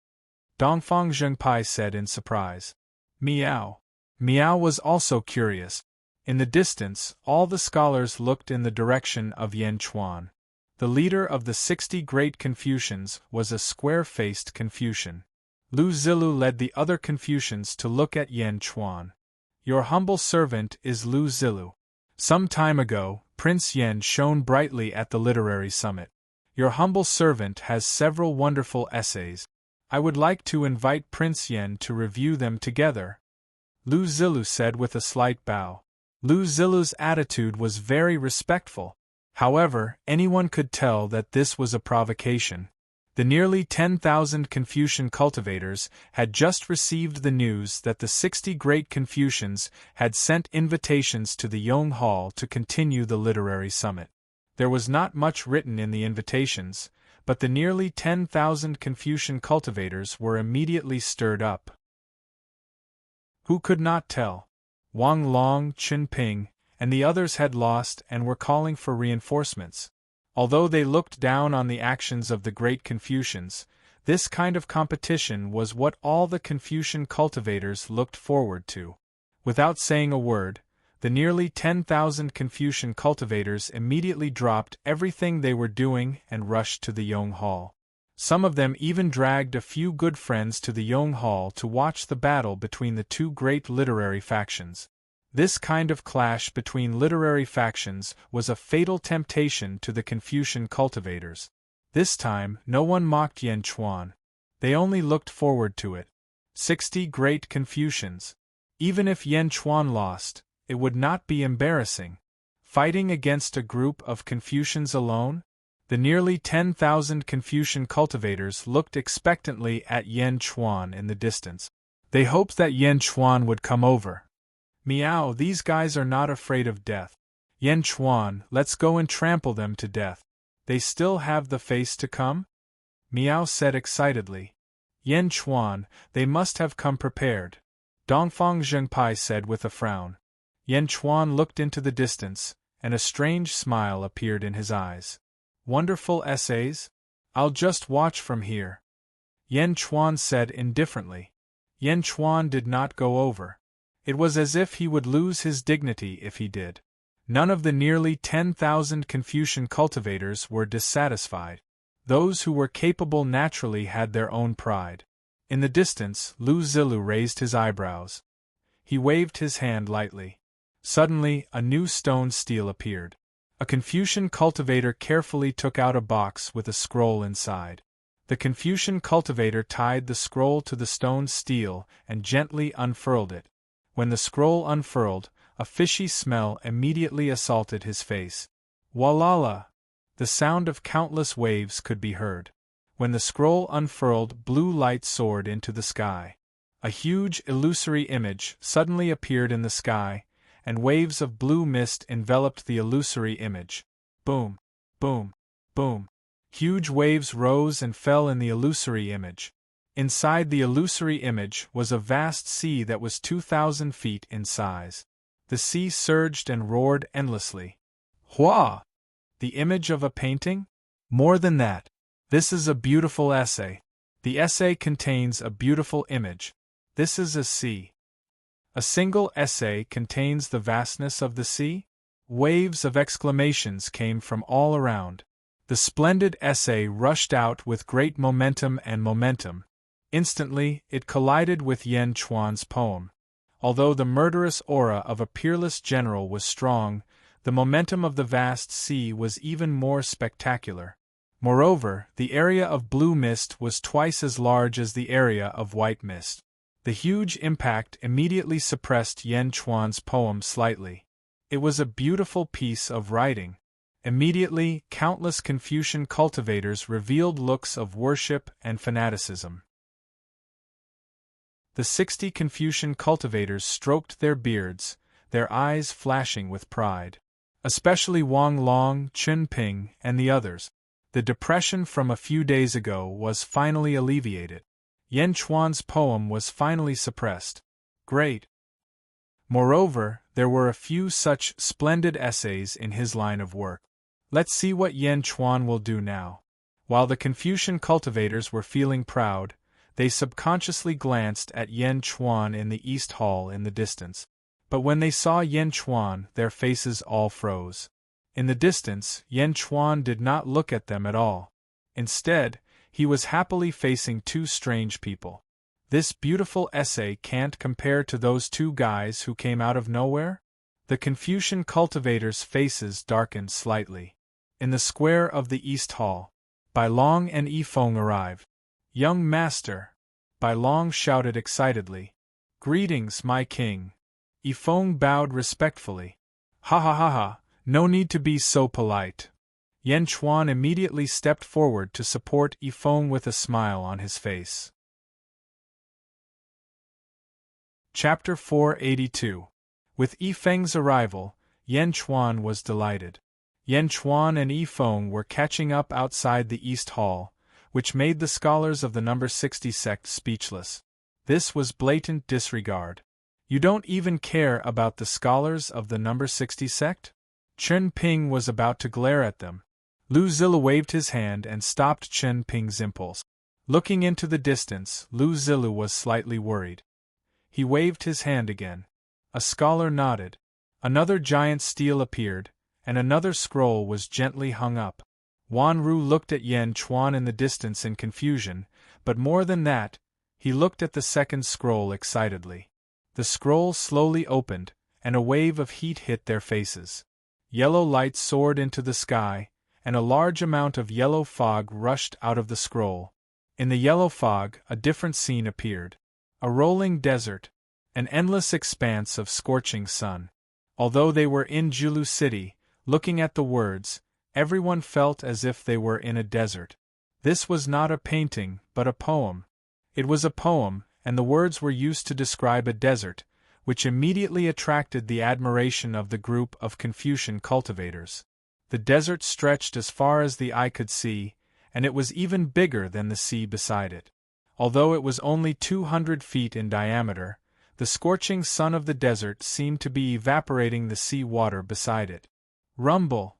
Dongfang Zhengpai said in surprise. Miao. Miao was also curious. In the distance, all the scholars looked in the direction of Yen Chuan. The leader of the 60 great Confucians was a square-faced Confucian. Lu Zilu led the other Confucians to look at Yen Chuan. Your humble servant is Lu Zilu. Some time ago, Prince Yen shone brightly at the literary summit. Your humble servant has several wonderful essays. I would like to invite Prince Yen to review them together. Lu Zilu said with a slight bow. Lu Zilu's attitude was very respectful. However, anyone could tell that this was a provocation. The nearly 10,000 Confucian cultivators had just received the news that the 60 great Confucians had sent invitations to the Yong Hall to continue the literary summit. There was not much written in the invitations, but the nearly 10,000 Confucian cultivators were immediately stirred up. Who could not tell? Wang Long, Chen Ping, and the others had lost and were calling for reinforcements. Although they looked down on the actions of the great Confucians, this kind of competition was what all the Confucian cultivators looked forward to. Without saying a word, the nearly 10,000 Confucian cultivators immediately dropped everything they were doing and rushed to the Yong Hall. Some of them even dragged a few good friends to the Yong Hall to watch the battle between the two great literary factions. This kind of clash between literary factions was a fatal temptation to the Confucian cultivators. This time, no one mocked Yen Chuan. They only looked forward to it. 60 great Confucians. Even if Yen Chuan lost, it would not be embarrassing. Fighting against a group of Confucians alone? The nearly 10,000 Confucian cultivators looked expectantly at Yen Chuan in the distance. They hoped that Yen Chuan would come over. Miao, these guys are not afraid of death. Yen Chuan, let's go and trample them to death. They still have the face to come? Miao said excitedly. Yen Chuan, they must have come prepared. Dongfang Zhengpai said with a frown. Yen Chuan looked into the distance, and a strange smile appeared in his eyes. Wonderful essays? I'll just watch from here. Yen Chuan said indifferently. Yen Chuan did not go over. It was as if he would lose his dignity if he did. None of the nearly 10,000 Confucian cultivators were dissatisfied. Those who were capable naturally had their own pride. In the distance, Lu Zilu raised his eyebrows. He waved his hand lightly. Suddenly, a new stone stele appeared. A Confucian cultivator carefully took out a box with a scroll inside. The Confucian cultivator tied the scroll to the stone stele and gently unfurled it. When the scroll unfurled, a fishy smell immediately assaulted his face. Walala! The sound of countless waves could be heard. When the scroll unfurled, blue light soared into the sky. A huge, illusory image suddenly appeared in the sky, and waves of blue mist enveloped the illusory image. Boom! Boom! Boom! Huge waves rose and fell in the illusory image. Inside the illusory image was a vast sea that was 2,000 feet in size. The sea surged and roared endlessly. Hua! The image of a painting? More than that. This is a beautiful essay. The essay contains a beautiful image. This is a sea. A single essay contains the vastness of the sea? Waves of exclamations came from all around. The splendid essay rushed out with great momentum and momentum. Instantly, it collided with Yen Chuan's poem. Although the murderous aura of a peerless general was strong, the momentum of the vast sea was even more spectacular. Moreover, the area of blue mist was twice as large as the area of white mist. The huge impact immediately suppressed Yen Chuan's poem slightly. It was a beautiful piece of writing. Immediately, countless Confucian cultivators revealed looks of worship and fanaticism. The 60 Confucian cultivators stroked their beards, their eyes flashing with pride. Especially Wang Long, Chun Ping, and the others. The depression from a few days ago was finally alleviated. Yen Chuan's poem was finally suppressed. Great! Moreover, there were a few such splendid essays in his line of work. Let's see what Yen Chuan will do now. While the Confucian cultivators were feeling proud, they subconsciously glanced at Yen Chuan in the East Hall in the distance. But when they saw Yen Chuan, their faces all froze. In the distance, Yen Chuan did not look at them at all. Instead, he was happily facing two strange people. This beautiful essay can't compare to those two guys who came out of nowhere? The Confucian cultivators' faces darkened slightly. In the square of the East Hall, Bai Long and Yi Feng arrived. "Young master!" Bai Long shouted excitedly. "Greetings, my king!" Yi Feng bowed respectfully. "Ha ha ha ha, no need to be so polite." Yen Chuan immediately stepped forward to support Yi Feng with a smile on his face. Chapter 482. With Yi Feng's arrival, Yen Chuan was delighted. Yen Chuan and Yi Feng were catching up outside the East Hall, which made the scholars of the number 60 sect speechless. This was blatant disregard. You don't even care about the scholars of the number 60 sect? Chun Ping was about to glare at them. Lu Zilu waved his hand and stopped Chun Ping's impulse. Looking into the distance, Lu Zilu was slightly worried. He waved his hand again. A scholar nodded. Another giant stele appeared, and another scroll was gently hung up. Wan Ru looked at Yen Chuan in the distance in confusion, but more than that, he looked at the second scroll excitedly. The scroll slowly opened, and a wave of heat hit their faces. Yellow light soared into the sky, and a large amount of yellow fog rushed out of the scroll. In the yellow fog, a different scene appeared. A rolling desert, an endless expanse of scorching sun. Although they were in Julu City, looking at the words, everyone felt as if they were in a desert. This was not a painting, but a poem. It was a poem, and the words were used to describe a desert, which immediately attracted the admiration of the group of Confucian cultivators. The desert stretched as far as the eye could see, and it was even bigger than the sea beside it. Although it was only 200 feet in diameter, the scorching sun of the desert seemed to be evaporating the sea water beside it. Rumble!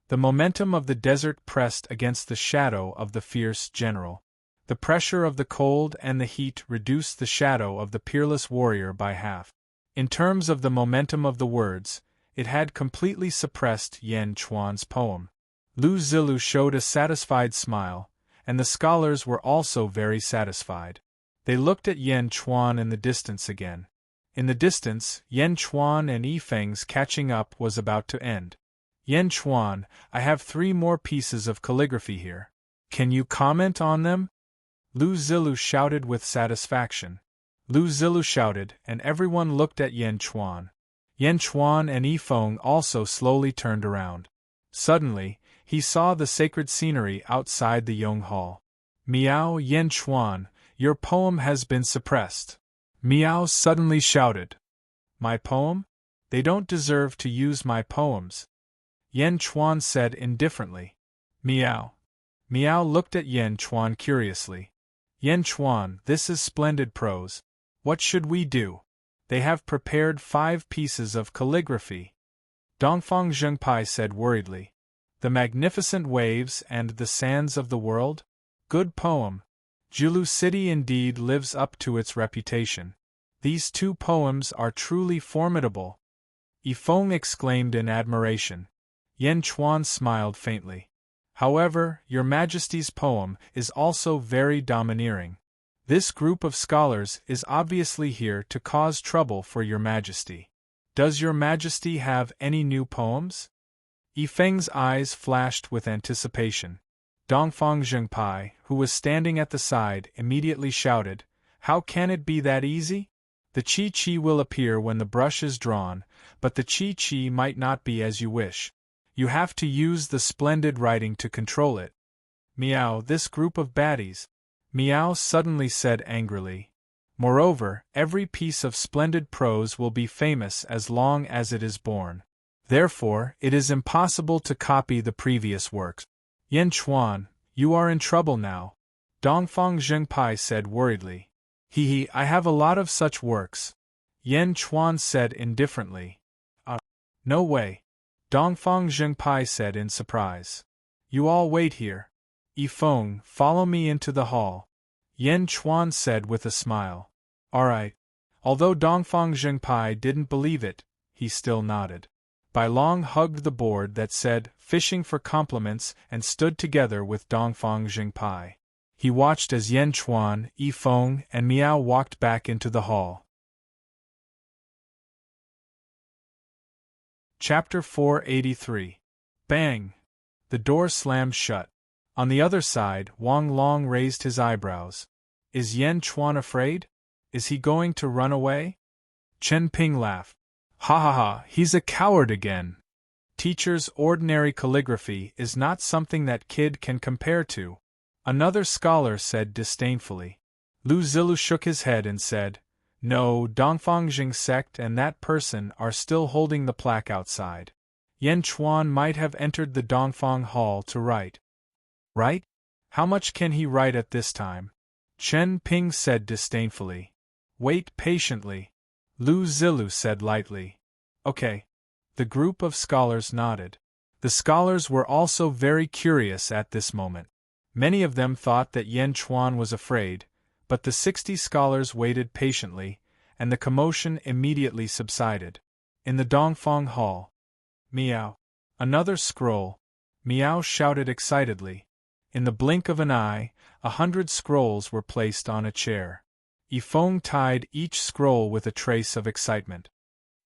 The momentum of the desert pressed against the shadow of the fierce general. The pressure of the cold and the heat reduced the shadow of the peerless warrior by half. In terms of the momentum of the words, it had completely suppressed Yen Chuan's poem. Lu Zilu showed a satisfied smile, and the scholars were also very satisfied. They looked at Yen Chuan in the distance again. In the distance, Yen Chuan and Yi Feng's catching up was about to end. "Yen Chuan, I have 3 more pieces of calligraphy here. Can you comment on them?" Lu Zilu shouted with satisfaction. Lu Zilu shouted, and everyone looked at Yen Chuan. Yen Chuan and Yi Feng also slowly turned around. Suddenly, he saw the sacred scenery outside the Yong Hall. "Miao, Yen Chuan, your poem has been suppressed." Miao suddenly shouted. "My poem? They don't deserve to use my poems," Yen Chuan said indifferently. "Miao." Miao looked at Yen Chuan curiously. Yan Chuan, this is splendid prose. What should we do? They have prepared 5 pieces of calligraphy. Dongfang Zhengpai said worriedly. The magnificent waves and the sands of the world? Good poem. Julu City indeed lives up to its reputation. These 2 poems are truly formidable. Yifeng exclaimed in admiration. Yan Chuan smiled faintly. However, Your Majesty's poem is also very domineering. This group of scholars is obviously here to cause trouble for Your Majesty. Does Your Majesty have any new poems? Yifeng's eyes flashed with anticipation. Dongfang Zhengpai, who was standing at the side, immediately shouted, How can it be that easy? The Qi will appear when the brush is drawn, but the Qi might not be as you wish. You have to use the splendid writing to control it. Meow, this group of baddies. Meow suddenly said angrily. Moreover, every piece of splendid prose will be famous as long as it is born. Therefore, it is impossible to copy the previous works. Yan Chuan, you are in trouble now. Dongfang Zhengpai said worriedly. He, I have a lot of such works. Yan Chuan said indifferently. No way. Dongfang Zhengpai said in surprise. You all wait here. Yifeng, follow me into the hall. Yan Chuan said with a smile. All right. Although Dongfang Zhengpai didn't believe it, he still nodded. Bai Long hugged the board that said, Fishing for compliments, and stood together with Dongfang Zhengpai. He watched as Yan Chuan, Yifeng, and Miao walked back into the hall. Chapter 483. Bang! The door slammed shut. On the other side, Wang Long raised his eyebrows. Is Yan Chuan afraid? Is he going to run away? Chen Ping laughed. Ha ha ha, he's a coward again. Teacher's ordinary calligraphy is not something that kid can compare to. Another scholar said disdainfully. Lu Zilu shook his head and said, No, Dongfang Jing sect and that person are still holding the plaque outside. Yan Chuan might have entered the Dongfang Hall to write. Right? How much can he write at this time? Chen Ping said disdainfully. Wait patiently. Lu Zilu said lightly. Okay. The group of scholars nodded. The scholars were also very curious at this moment. Many of them thought that Yan Chuan was afraid, but the 60 scholars waited patiently, and the commotion immediately subsided. In the Dongfang Hall. Meow. Another scroll. Meow shouted excitedly. In the blink of an eye, 100 scrolls were placed on a chair. Yifeng tied each scroll with a trace of excitement.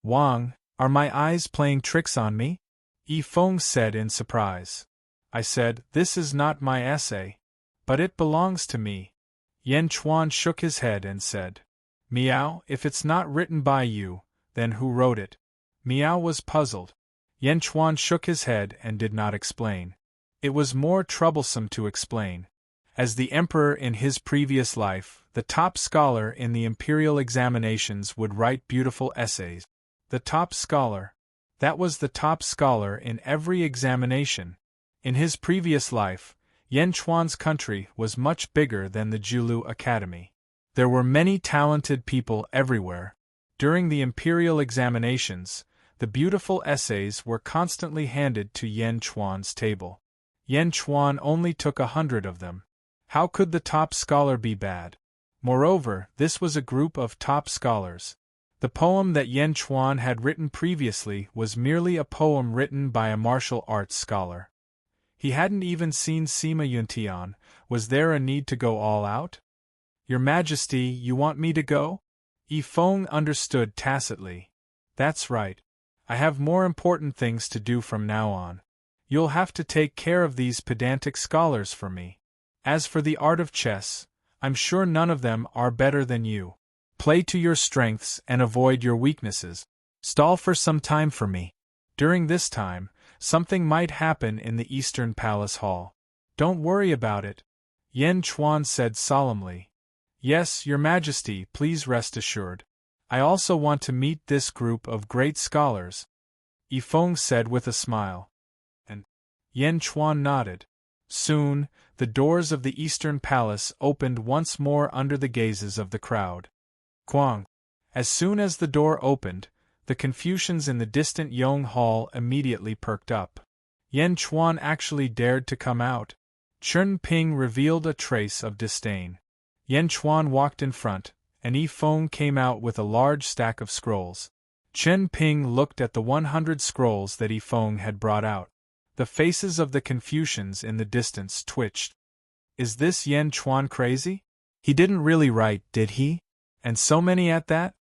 Wang, are my eyes playing tricks on me? Yifeng said in surprise. I said, this is not my essay. But it belongs to me. Yan Chuan shook his head and said, Meow, if it's not written by you, then who wrote it? Meow was puzzled. Yan Chuan shook his head and did not explain. It was more troublesome to explain. As the emperor in his previous life, the top scholar in the imperial examinations would write beautiful essays. The top scholar. That was the top scholar in every examination. In his previous life, Yan Chuan's country was much bigger than the Julu Academy. There were many talented people everywhere. During the imperial examinations, the beautiful essays were constantly handed to Yan Chuan's table. Yan Chuan only took 100 of them. How could the top scholar be bad? Moreover, this was a group of top scholars. The poem that Yan Chuan had written previously was merely a poem written by a martial arts scholar. He hadn't even seen Sima Yuntian. Was there a need to go all out? Your Majesty, you want me to go? Yifeng understood tacitly. That's right. I have more important things to do from now on. You'll have to take care of these pedantic scholars for me. As for the art of chess, I'm sure none of them are better than you. Play to your strengths and avoid your weaknesses. Stall for some time for me. During this time, something might happen in the Eastern Palace Hall. Don't worry about it. Yan Chuan said solemnly. Yes, Your Majesty, please rest assured. I also want to meet this group of great scholars. Yifeng said with a smile. And Yan Chuan nodded. Soon, the doors of the Eastern Palace opened once more under the gazes of the crowd. Quang! As soon as the door opened, the Confucians in the distant Yong Hall immediately perked up. Yan Chuan actually dared to come out. Chen Ping revealed a trace of disdain. Yan Chuan walked in front, and Yi Feng came out with a large stack of scrolls. Chen Ping looked at the 100 scrolls that Yi Feng had brought out. The faces of the Confucians in the distance twitched. Is this Yan Chuan crazy? He didn't really write, did he? And so many at that?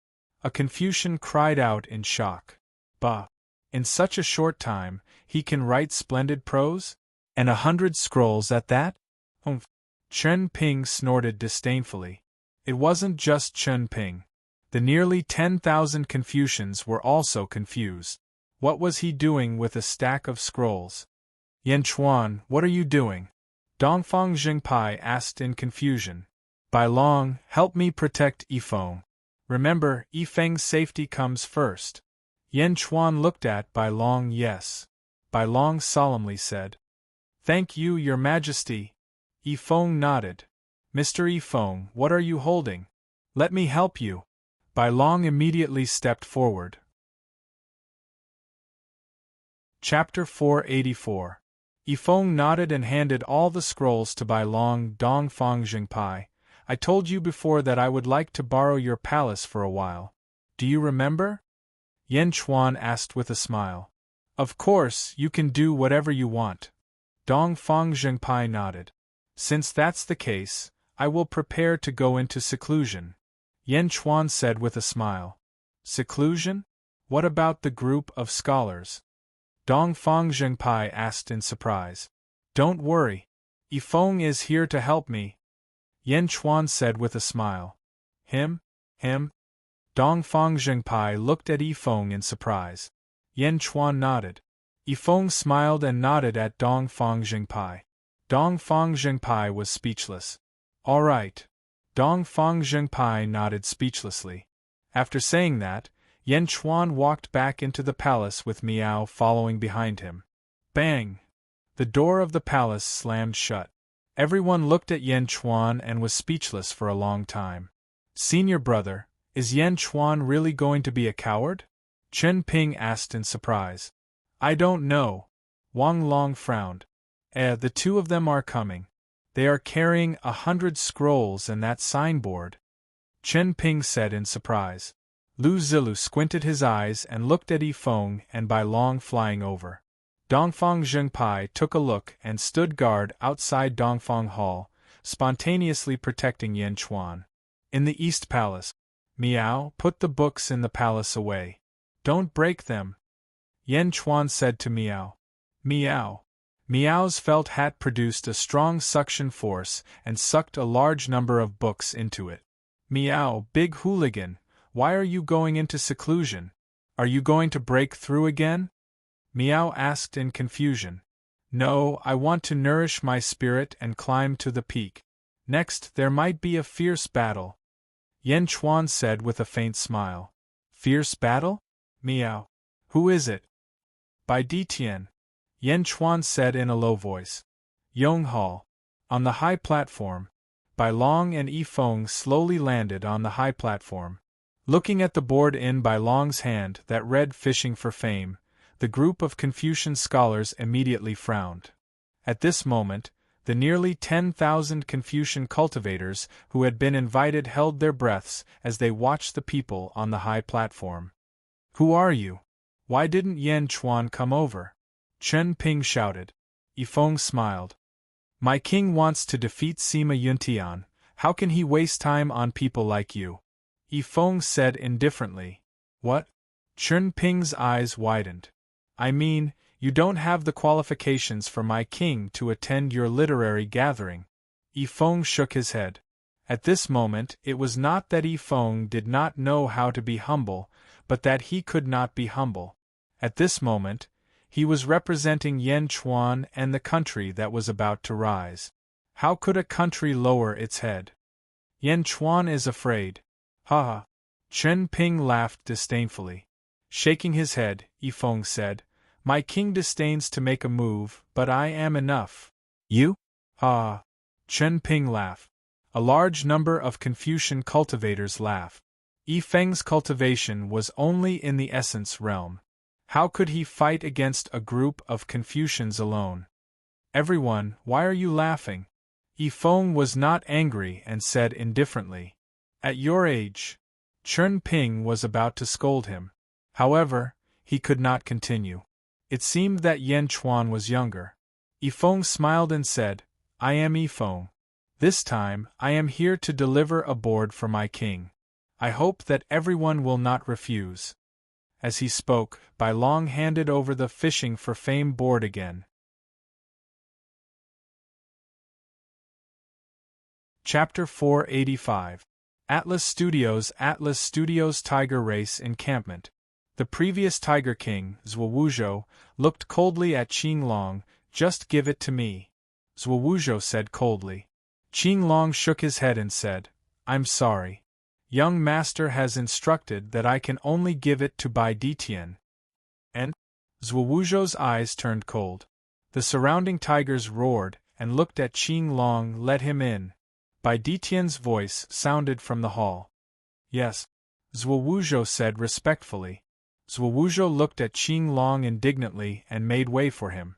A Confucian cried out in shock. Bah! In such a short time, he can write splendid prose? And 100 scrolls at that? Humph! Chen Ping snorted disdainfully. It wasn't just Chen Ping. The nearly 10,000 Confucians were also confused. What was he doing with a stack of scrolls? Yan Chuan, what are you doing? Dongfang Jingpai asked in confusion. Bai Long, help me protect Yi Feng. Remember, Yi Feng's safety comes first. Yan Chuan looked at Bai Long. Yes. Bai Long solemnly said. Thank you, Your Majesty. Yi Feng nodded. Mr. Yi Feng, what are you holding? Let me help you. Bai Long immediately stepped forward. Chapter 484. Yi Feng nodded and handed all the scrolls to Bai Long. Dongfang Jingpai, I told you before that I would like to borrow your palace for a while. Do you remember? Yan Chuan asked with a smile. Of course, you can do whatever you want. Dongfang Jingpai nodded. Since that's the case, I will prepare to go into seclusion. Yan Chuan said with a smile. Seclusion? What about the group of scholars? Dongfang Jingpai asked in surprise. Don't worry. Yi Feng is here to help me. Yan Chuan said with a smile. Him? Dongfang Jingpai looked at Yi Feng in surprise. Yan Chuan nodded. Yi Feng smiled and nodded at Dongfang Jingpai. Dongfang Jingpai was speechless. All right. Dongfang Jingpai nodded speechlessly. After saying that, Yan Chuan walked back into the palace with Miao following behind him. Bang! The door of the palace slammed shut. Everyone looked at Yan Chuan and was speechless for a long time. Senior brother, is Yan Chuan really going to be a coward? Chen Ping asked in surprise. I don't know. Wang Long frowned. The two of them are coming. They are carrying 100 scrolls and that signboard. Chen Ping said in surprise. Lu Zilu squinted his eyes and looked at Yi Feng and Bai Long flying over. Dongfang Jingpai took a look and stood guard outside Dongfang Hall, spontaneously protecting Yan Chuan. In the East Palace. Miao, put the books in the palace away. Don't break them. Yan Chuan said to Miao. Miao. Miao's felt hat produced a strong suction force and sucked a large number of books into it. Miao, big hooligan, why are you going into seclusion? Are you going to break through again? Miao asked in confusion. No, I want to nourish my spirit and climb to the peak. Next, there might be a fierce battle. Yan Chuan said with a faint smile. Fierce battle? Miao. Who is it? Bai Ditian. Yan Chuan said in a low voice. Yong Hall. On the high platform. Bai Long and Yi Feng slowly landed on the high platform. Looking at the board in Bai Long's hand that read Fishing for Fame, the group of Confucian scholars immediately frowned. At this moment, the nearly 10,000 Confucian cultivators who had been invited held their breaths as they watched the people on the high platform. Who are you? Why didn't Yan Chuan come over? Chen Ping shouted. Yi Feng smiled. My king wants to defeat Sima Yuntian. How can he waste time on people like you? Yi Feng said indifferently. What? Chen Ping's eyes widened. I mean, you don't have the qualifications for my king to attend your literary gathering. Yi Feng shook his head. At this moment, it was not that Yi Feng did not know how to be humble, but that he could not be humble. At this moment, he was representing Yan Chuan and the country that was about to rise. How could a country lower its head? Yan Chuan is afraid. Ha ha. Chen Ping laughed disdainfully. Shaking his head, Yi Feng said, My king disdains to make a move, but I am enough. You? Ah! Chen Ping laughed. A large number of Confucian cultivators laughed. Yi Feng's cultivation was only in the essence realm. How could he fight against a group of Confucians alone? Everyone, why are you laughing? Yi Feng was not angry and said indifferently. At your age. Chen Ping was about to scold him. However, he could not continue. It seemed that Yan Chuan was younger. Yi Feng smiled and said, I am Yi Feng. This time, I am here to deliver a board for my king. I hope that everyone will not refuse. As he spoke, Bai Long handed over the fishing for fame board again. Chapter 485. Atlas Studios Tiger Race Encampment. The previous Tiger King, Zhuozhou, looked coldly at Qing Long. Just give it to me. Zhuozhou said coldly. Qing Long shook his head and said, I'm sorry. Young master has instructed that I can only give it to Bai Ditian. And? Zhuozhou's eyes turned cold. The surrounding tigers roared and looked at Qing Long. Let him in. Bai Ditian's voice sounded from the hall. Yes. Zhuozhou said respectfully. Zhuozhou looked at Qing Long indignantly and made way for him.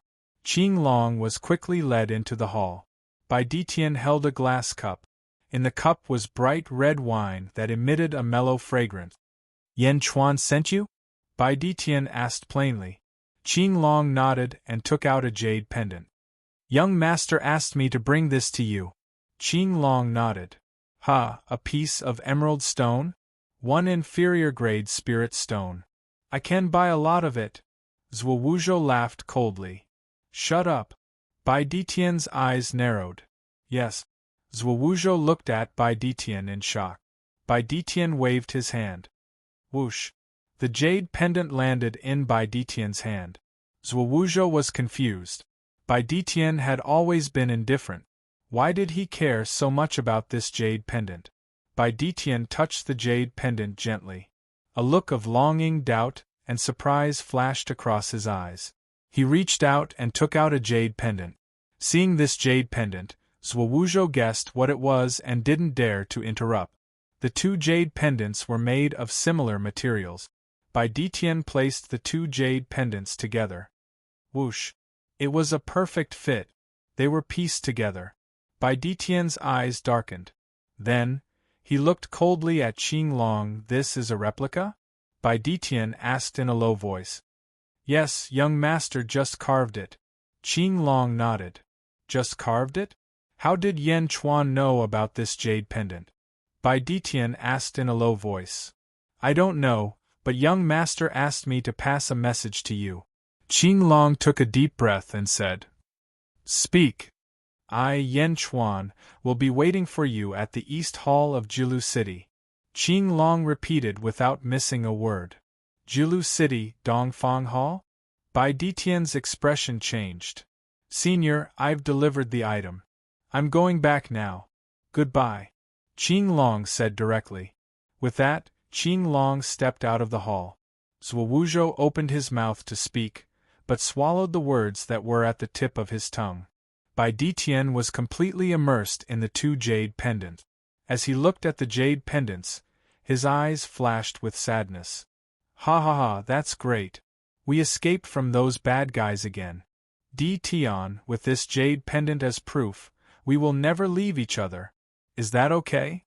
Qing Long was quickly led into the hall. Bai Ditian held a glass cup. In the cup was bright red wine that emitted a mellow fragrance. Yan Chuan sent you? Bai Ditian asked plainly. Qing Long nodded and took out a jade pendant. Young master asked me to bring this to you. Qing Long nodded. Ha, a piece of emerald stone? One inferior grade spirit stone. I can buy a lot of it. Zhuozhou laughed coldly. Shut up. Bai Ditian's eyes narrowed. Yes. Zhuozhou looked at Bai Ditian in shock. Bai Ditian waved his hand. Whoosh. The jade pendant landed in Bai Ditian's hand. Zhuozhou was confused. Bai Ditian had always been indifferent. Why did he care so much about this jade pendant? Bai Ditian touched the jade pendant gently. A look of longing, doubt, and surprise flashed across his eyes. He reached out and took out a jade pendant. Seeing this jade pendant, Zhuozhou guessed what it was and didn't dare to interrupt. The two jade pendants were made of similar materials. Bai Ditian placed the two jade pendants together. Whoosh! It was a perfect fit. They were pieced together. Bai Ditian's eyes darkened. Then, he looked coldly at Qing Long. This is a replica? Bai Ditian asked in a low voice. Yes, young master just carved it. Qing Long nodded. Just carved it? How did Yan Chuan know about this jade pendant? Bai Ditian asked in a low voice. I don't know, but young master asked me to pass a message to you. Qing Long took a deep breath and said, Speak. I, Yan Chuan, will be waiting for you at the East Hall of Jilu City. Qing Long repeated without missing a word. Jilu City, Dongfang Hall? Bai Ditian's expression changed. Senior, I've delivered the item. I'm going back now. Goodbye. Qing Long said directly. With that, Qing Long stepped out of the hall. Zhuozhou opened his mouth to speak, but swallowed the words that were at the tip of his tongue. Bai Ditian was completely immersed in the two jade pendants. As he looked at the jade pendants, his eyes flashed with sadness. Ha ha ha, that's great. We escaped from those bad guys again. Tian, with this jade pendant as proof, we will never leave each other. Is that okay?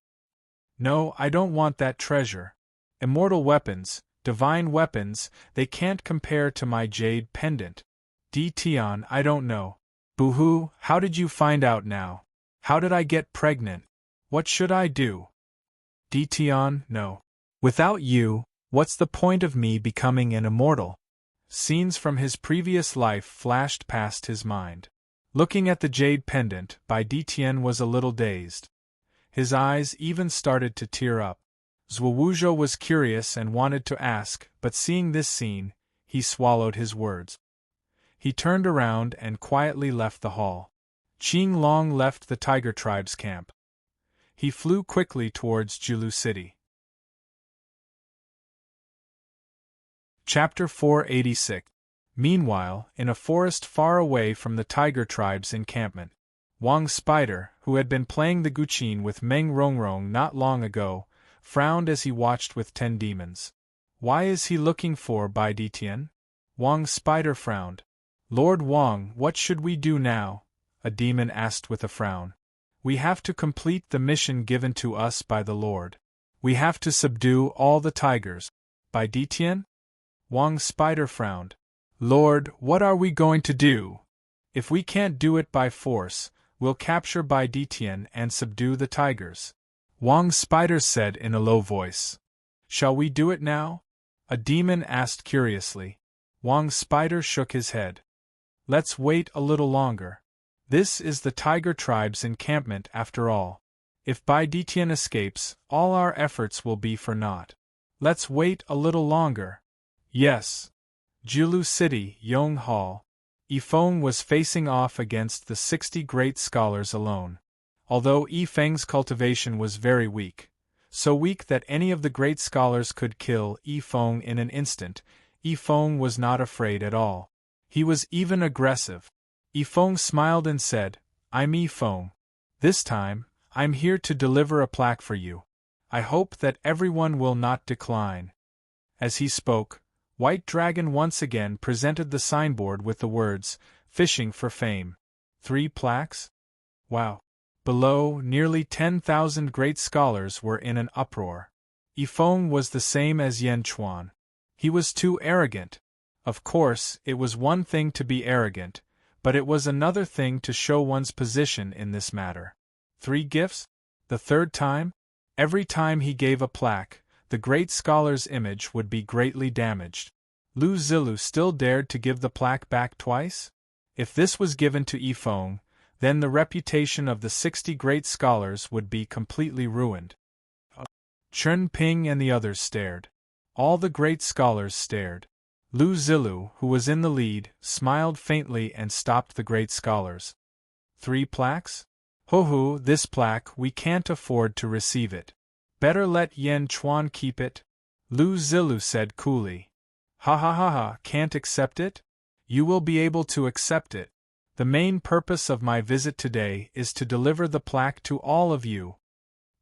No, I don't want that treasure. Immortal weapons, divine weapons, they can't compare to my jade pendant. Tian, I don't know. Boo-hoo, how did you find out now? How did I get pregnant? What should I do? Tian, no. Without you, what's the point of me becoming an immortal? Scenes from his previous life flashed past his mind. Looking at the jade pendant, Bai Ditian was a little dazed. His eyes even started to tear up. Zhuozhou was curious and wanted to ask, but seeing this scene, he swallowed his words. He turned around and quietly left the hall. Qing Long left the Tiger Tribe's camp. He flew quickly towards Jilu City. Chapter 486. Meanwhile, in a forest far away from the Tiger Tribe's encampment, Wang Spider, who had been playing the guqin with Meng Rongrong not long ago, frowned as he watched with 10 demons. Why is he looking for Bai Ditian? Wang Spider frowned. Lord Wang, what should we do now? A demon asked with a frown. We have to complete the mission given to us by the Lord. We have to subdue all the tigers. Bai Ditian? Wang Spider frowned. Lord, what are we going to do? If we can't do it by force, we'll capture Bai Ditian and subdue the tigers. Wang Spider said in a low voice. Shall we do it now? A demon asked curiously. Wang Spider shook his head. Let's wait a little longer. This is the tiger tribe's encampment after all. If Bai Ditian escapes, all our efforts will be for naught. Let's wait a little longer. Yes. Jiulu City, Yong Hall. Yifeng was facing off against the 60 great scholars alone. Although Yifeng's cultivation was very weak, so weak that any of the great scholars could kill Yifeng in an instant, Yifeng was not afraid at all. He was even aggressive. Yifeng smiled and said, I'm Yifeng. This time, I'm here to deliver a plaque for you. I hope that everyone will not decline. As he spoke, White Dragon once again presented the signboard with the words, Fishing for Fame. 3 plaques? Wow. Below, nearly 10,000 great scholars were in an uproar. Yifeng was the same as Yan Chuan. He was too arrogant. Of course, it was one thing to be arrogant, but it was another thing to show one's position in this matter. 3 gifts? The third time? Every time he gave a plaque, the great scholar's image would be greatly damaged. Lu Zilu still dared to give the plaque back twice? If this was given to Yifeng, then the reputation of the 60 great scholars would be completely ruined. Chen Ping and the others stared. All the great scholars stared. Lu Zilu, who was in the lead, smiled faintly and stopped the great scholars. 3 plaques? Ho, this plaque, we can't afford to receive it. Better let Yan Chuan keep it. Lu Zilu said coolly. Ha, can't accept it? You will be able to accept it. The main purpose of my visit today is to deliver the plaque to all of you.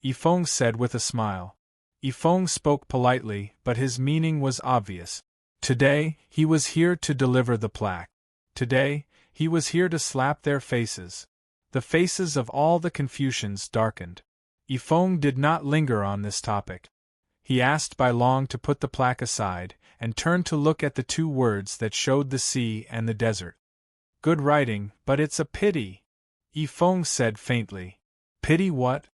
Yifeng said with a smile. Yifeng spoke politely, but his meaning was obvious. Today, he was here to deliver the plaque. Today, he was here to slap their faces. The faces of all the Confucians darkened. Yifeng did not linger on this topic. He asked Bai Long to put the plaque aside, and turned to look at the 2 words that showed the sea and the desert. Good writing, but it's a pity, Yifeng said faintly. Pity what?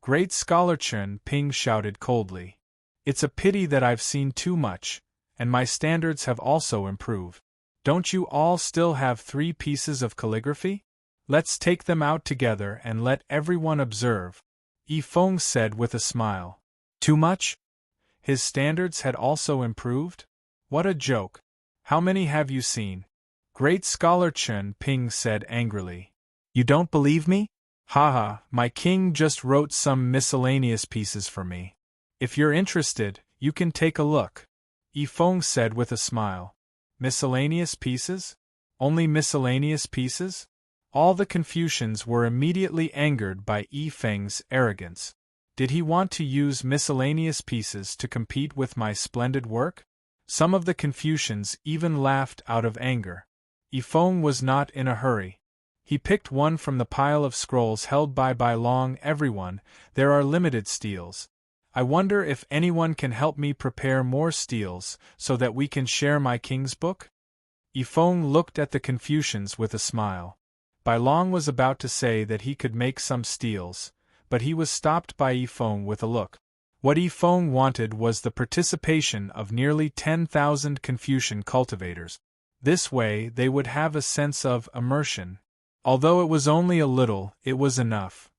Great Scholar Chen Ping shouted coldly. It's a pity that I've seen too much, and my standards have also improved. Don't you all still have 3 pieces of calligraphy? Let's take them out together and let everyone observe, Yifeng said with a smile. Too much? His standards had also improved? What a joke. How many have you seen? Great Scholar Chen Ping said angrily. You don't believe me? Haha, my king just wrote some miscellaneous pieces for me. If you're interested, you can take a look, Yifeng said with a smile. Miscellaneous pieces? Only miscellaneous pieces? All the Confucians were immediately angered by Yifeng's arrogance. Did he want to use miscellaneous pieces to compete with my splendid work? Some of the Confucians even laughed out of anger. Yifeng was not in a hurry. He picked one from the pile of scrolls held by Bai Long. Everyone, there are limited steels. I wonder if anyone can help me prepare more steels so that we can share my king's book? Yifeng looked at the Confucians with a smile. Bai Long was about to say that he could make some steels, but he was stopped by Yifeng with a look. What Yifeng wanted was the participation of nearly 10,000 Confucian cultivators. This way they would have a sense of immersion. Although it was only a little, it was enough.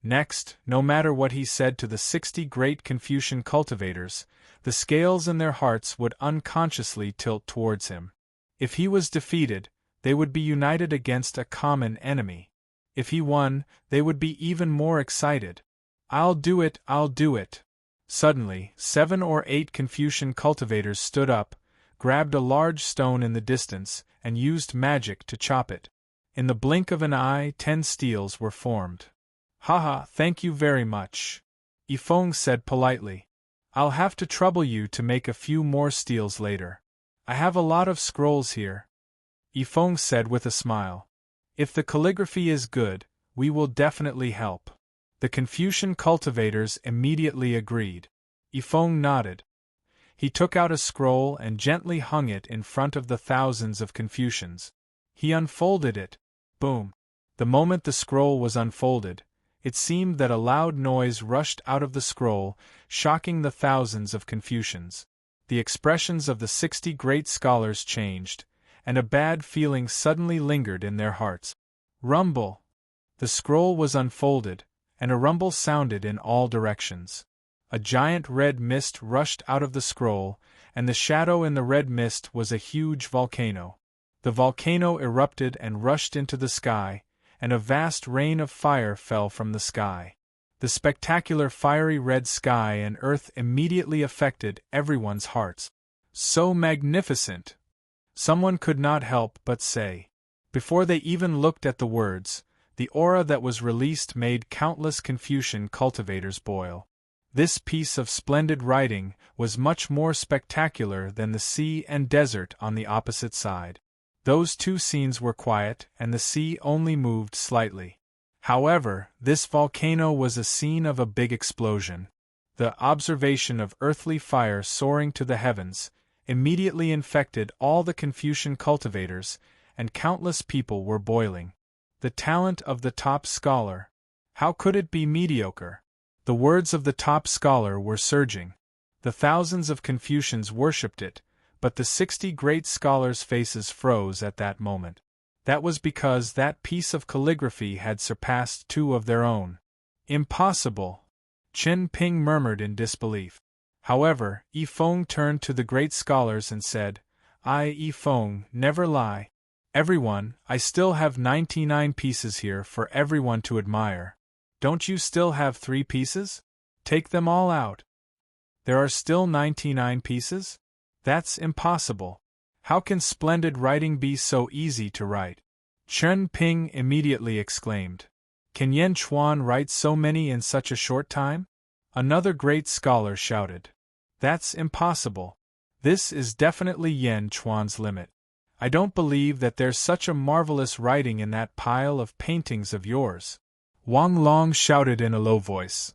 Next, no matter what he said to the 60 great Confucian cultivators, the scales in their hearts would unconsciously tilt towards him. If he was defeated, they would be united against a common enemy. If he won, they would be even more excited. I'll do it, I'll do it. Suddenly, 7 or 8 Confucian cultivators stood up, grabbed a large stone in the distance, and used magic to chop it. In the blink of an eye, 10 steels were formed. Haha, thank you very much, Yifeng said politely. I'll have to trouble you to make a few more steels later. I have a lot of scrolls here, Yifeng said with a smile. If the calligraphy is good, we will definitely help. The Confucian cultivators immediately agreed. Yifeng nodded. He took out a scroll and gently hung it in front of the thousands of Confucians. He unfolded it. Boom! The moment the scroll was unfolded, it seemed that a loud noise rushed out of the scroll, shocking the thousands of Confucians. The expressions of the 60 great scholars changed, and a bad feeling suddenly lingered in their hearts. Rumble! The scroll was unfolded, and a rumble sounded in all directions. A giant red mist rushed out of the scroll, and the shadow in the red mist was a huge volcano. The volcano erupted and rushed into the sky, and a vast rain of fire fell from the sky. The spectacular fiery red sky and earth immediately affected everyone's hearts. So magnificent! Someone could not help but say. Before they even looked at the words, the aura that was released made countless Confucian cultivators boil. This piece of splendid writing was much more spectacular than the sea and desert on the opposite side. Those two scenes were quiet, and the sea only moved slightly. However, this volcano was a scene of a big explosion. The observation of earthly fire soaring to the heavens immediately infected all the Confucian cultivators, and countless people were boiling. The talent of the top scholar. How could it be mediocre? The words of the top scholar were surging. The thousands of Confucians worshipped it, but the 60 great scholars' faces froze at that moment. That was because that piece of calligraphy had surpassed 2 of their own. Impossible! Chen Ping murmured in disbelief. However, Yifeng turned to the great scholars and said, I, Yifeng, never lie. Everyone, I still have 99 pieces here for everyone to admire. Don't you still have 3 pieces? Take them all out. There are still 99 pieces? That's impossible. How can splendid writing be so easy to write? Chen Ping immediately exclaimed. Can Yen Chuan write so many in such a short time? Another great scholar shouted. That's impossible. This is definitely Yen Chuan's limit. I don't believe that there's such a marvelous writing in that pile of paintings of yours. Wang Long shouted in a low voice.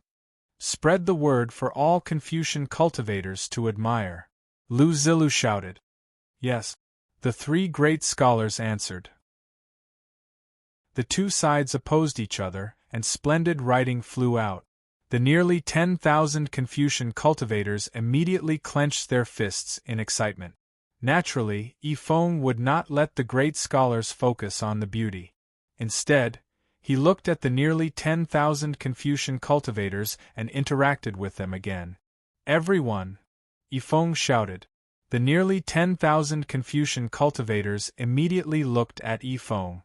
Spread the word for all Confucian cultivators to admire. Lu Zilu shouted. Yes, the 3 great scholars answered. The 2 sides opposed each other, and splendid writing flew out. The nearly 10,000 Confucian cultivators immediately clenched their fists in excitement. Naturally, Yifeng would not let the great scholars focus on the beauty. Instead, he looked at the nearly 10,000 Confucian cultivators and interacted with them again. Everyone! Yifeng shouted. The nearly 10,000 Confucian cultivators immediately looked at Yifeng.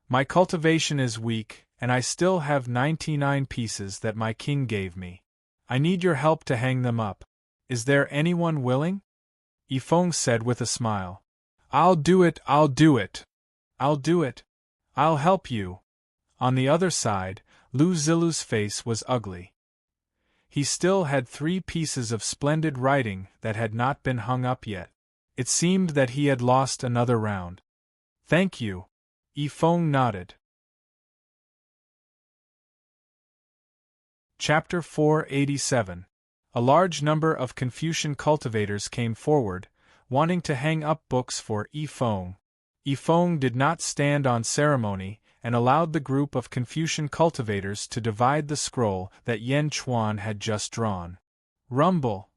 My cultivation is weak, and I still have 99 pieces that my king gave me. I need your help to hang them up. Is there anyone willing? Yifeng said with a smile. I'll do it, I'll do it. I'll do it. I'll help you. On the other side, Lu Zilu's face was ugly. He still had 3 pieces of splendid writing that had not been hung up yet. It seemed that he had lost another round. Thank you. Yifeng nodded. Chapter 487. A large number of Confucian cultivators came forward, wanting to hang up books for Yifeng. Yifeng did not stand on ceremony and allowed the group of Confucian cultivators to divide the scroll that Yen Chuan had just drawn. Rumble!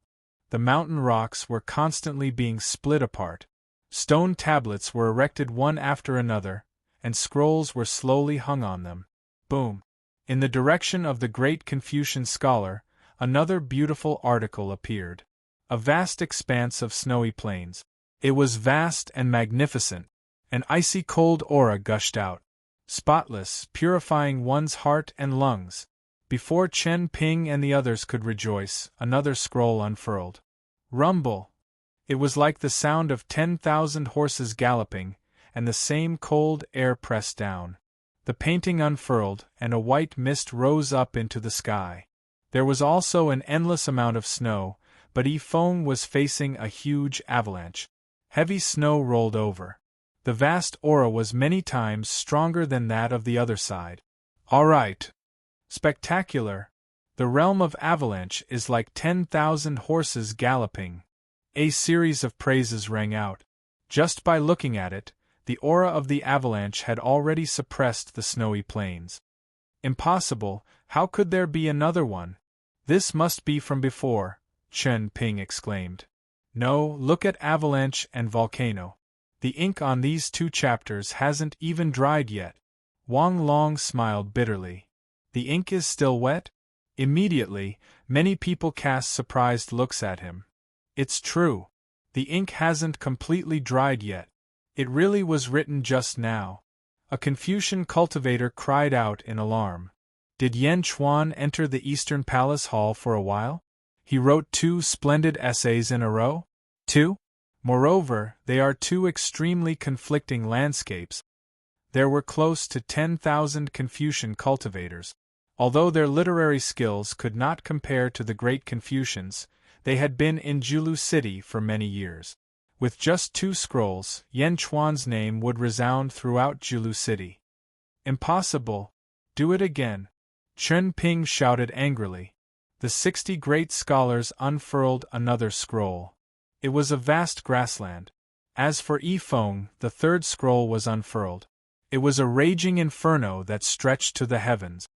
The mountain rocks were constantly being split apart. Stone tablets were erected one after another, and scrolls were slowly hung on them. Boom! In the direction of the great Confucian scholar, another beautiful article appeared. A vast expanse of snowy plains. It was vast and magnificent. An icy cold aura gushed out. Spotless, purifying one's heart and lungs. Before Chen Ping and the others could rejoice, another scroll unfurled. Rumble! It was like the sound of 10,000 horses galloping, and the same cold air pressed down. The painting unfurled, and a white mist rose up into the sky. There was also an endless amount of snow, but Yifeng was facing a huge avalanche. Heavy snow rolled over. The vast aura was many times stronger than that of the other side. All right. Spectacular. The realm of avalanche is like 10,000 horses galloping. A series of praises rang out. Just by looking at it, the aura of the avalanche had already suppressed the snowy plains. Impossible, how could there be another one? This must be from before, Chen Ping exclaimed. No, look at avalanche and volcano. The ink on these 2 chapters hasn't even dried yet. Wang Long smiled bitterly. The ink is still wet? Immediately, many people cast surprised looks at him. It's true. The ink hasn't completely dried yet. It really was written just now. A Confucian cultivator cried out in alarm. Did Yan Chuan enter the Eastern Palace Hall for a while? He wrote 2 splendid essays in a row? 2? Moreover, they are 2 extremely conflicting landscapes. There were close to 10,000 Confucian cultivators. Although their literary skills could not compare to the great Confucians, they had been in Julu City for many years. With just 2 scrolls, Yan Chuan's name would resound throughout Julu City. Impossible! Do it again! Chen Ping shouted angrily. The 60 great scholars unfurled another scroll. It was a vast grassland. As for Yifeng, the 3rd scroll was unfurled. It was a raging inferno that stretched to the heavens.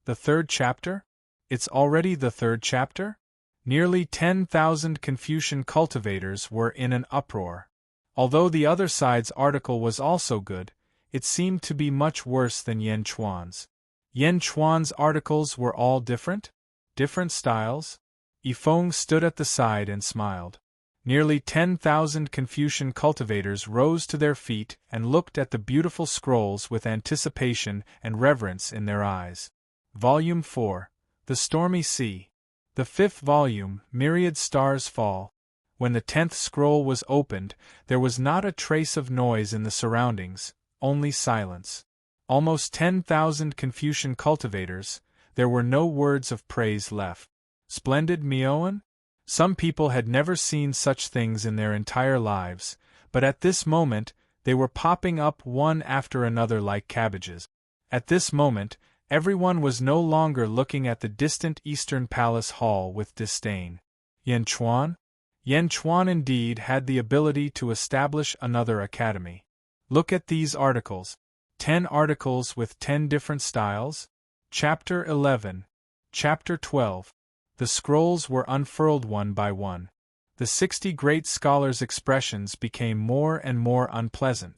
The 3rd chapter? It's already the 3rd chapter? Nearly 10,000 Confucian cultivators were in an uproar. Although the other side's article was also good, it seemed to be much worse than Yan Chuan's. Yan Chuan's articles were all different? Different styles? Yifeng stood at the side and smiled. Nearly 10,000 Confucian cultivators rose to their feet and looked at the beautiful scrolls with anticipation and reverence in their eyes. Volume 4. The Stormy Sea. The 5th volume, Myriad Stars Fall. When the 10th scroll was opened, there was not a trace of noise in the surroundings, only silence. Almost 10,000 Confucian cultivators, there were no words of praise left. Splendid Miaoan? Some people had never seen such things in their entire lives, but at this moment, they were popping up one after another like cabbages. At this moment, everyone was no longer looking at the distant Eastern Palace Hall with disdain. Yan Chuan? Yan Chuan indeed had the ability to establish another academy. Look at these articles. 10 articles with 10 different styles? Chapter 11. Chapter 12. The scrolls were unfurled one by one. The 60 great scholars' expressions became more and more unpleasant.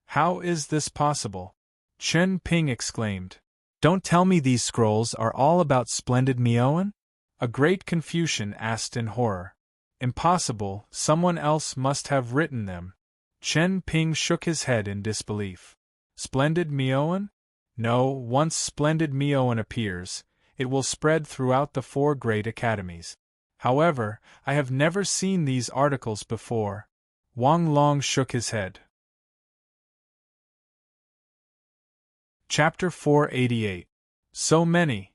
How is this possible? Chen Ping exclaimed. Don't tell me these scrolls are all about splendid Miaoan? A great Confucian asked in horror. Impossible, someone else must have written them. Chen Ping shook his head in disbelief. Splendid Miaoan? No, once splendid Miaoan appears, it will spread throughout the 4 great academies. However, I have never seen these articles before. Wang Long shook his head. Chapter 488. So many.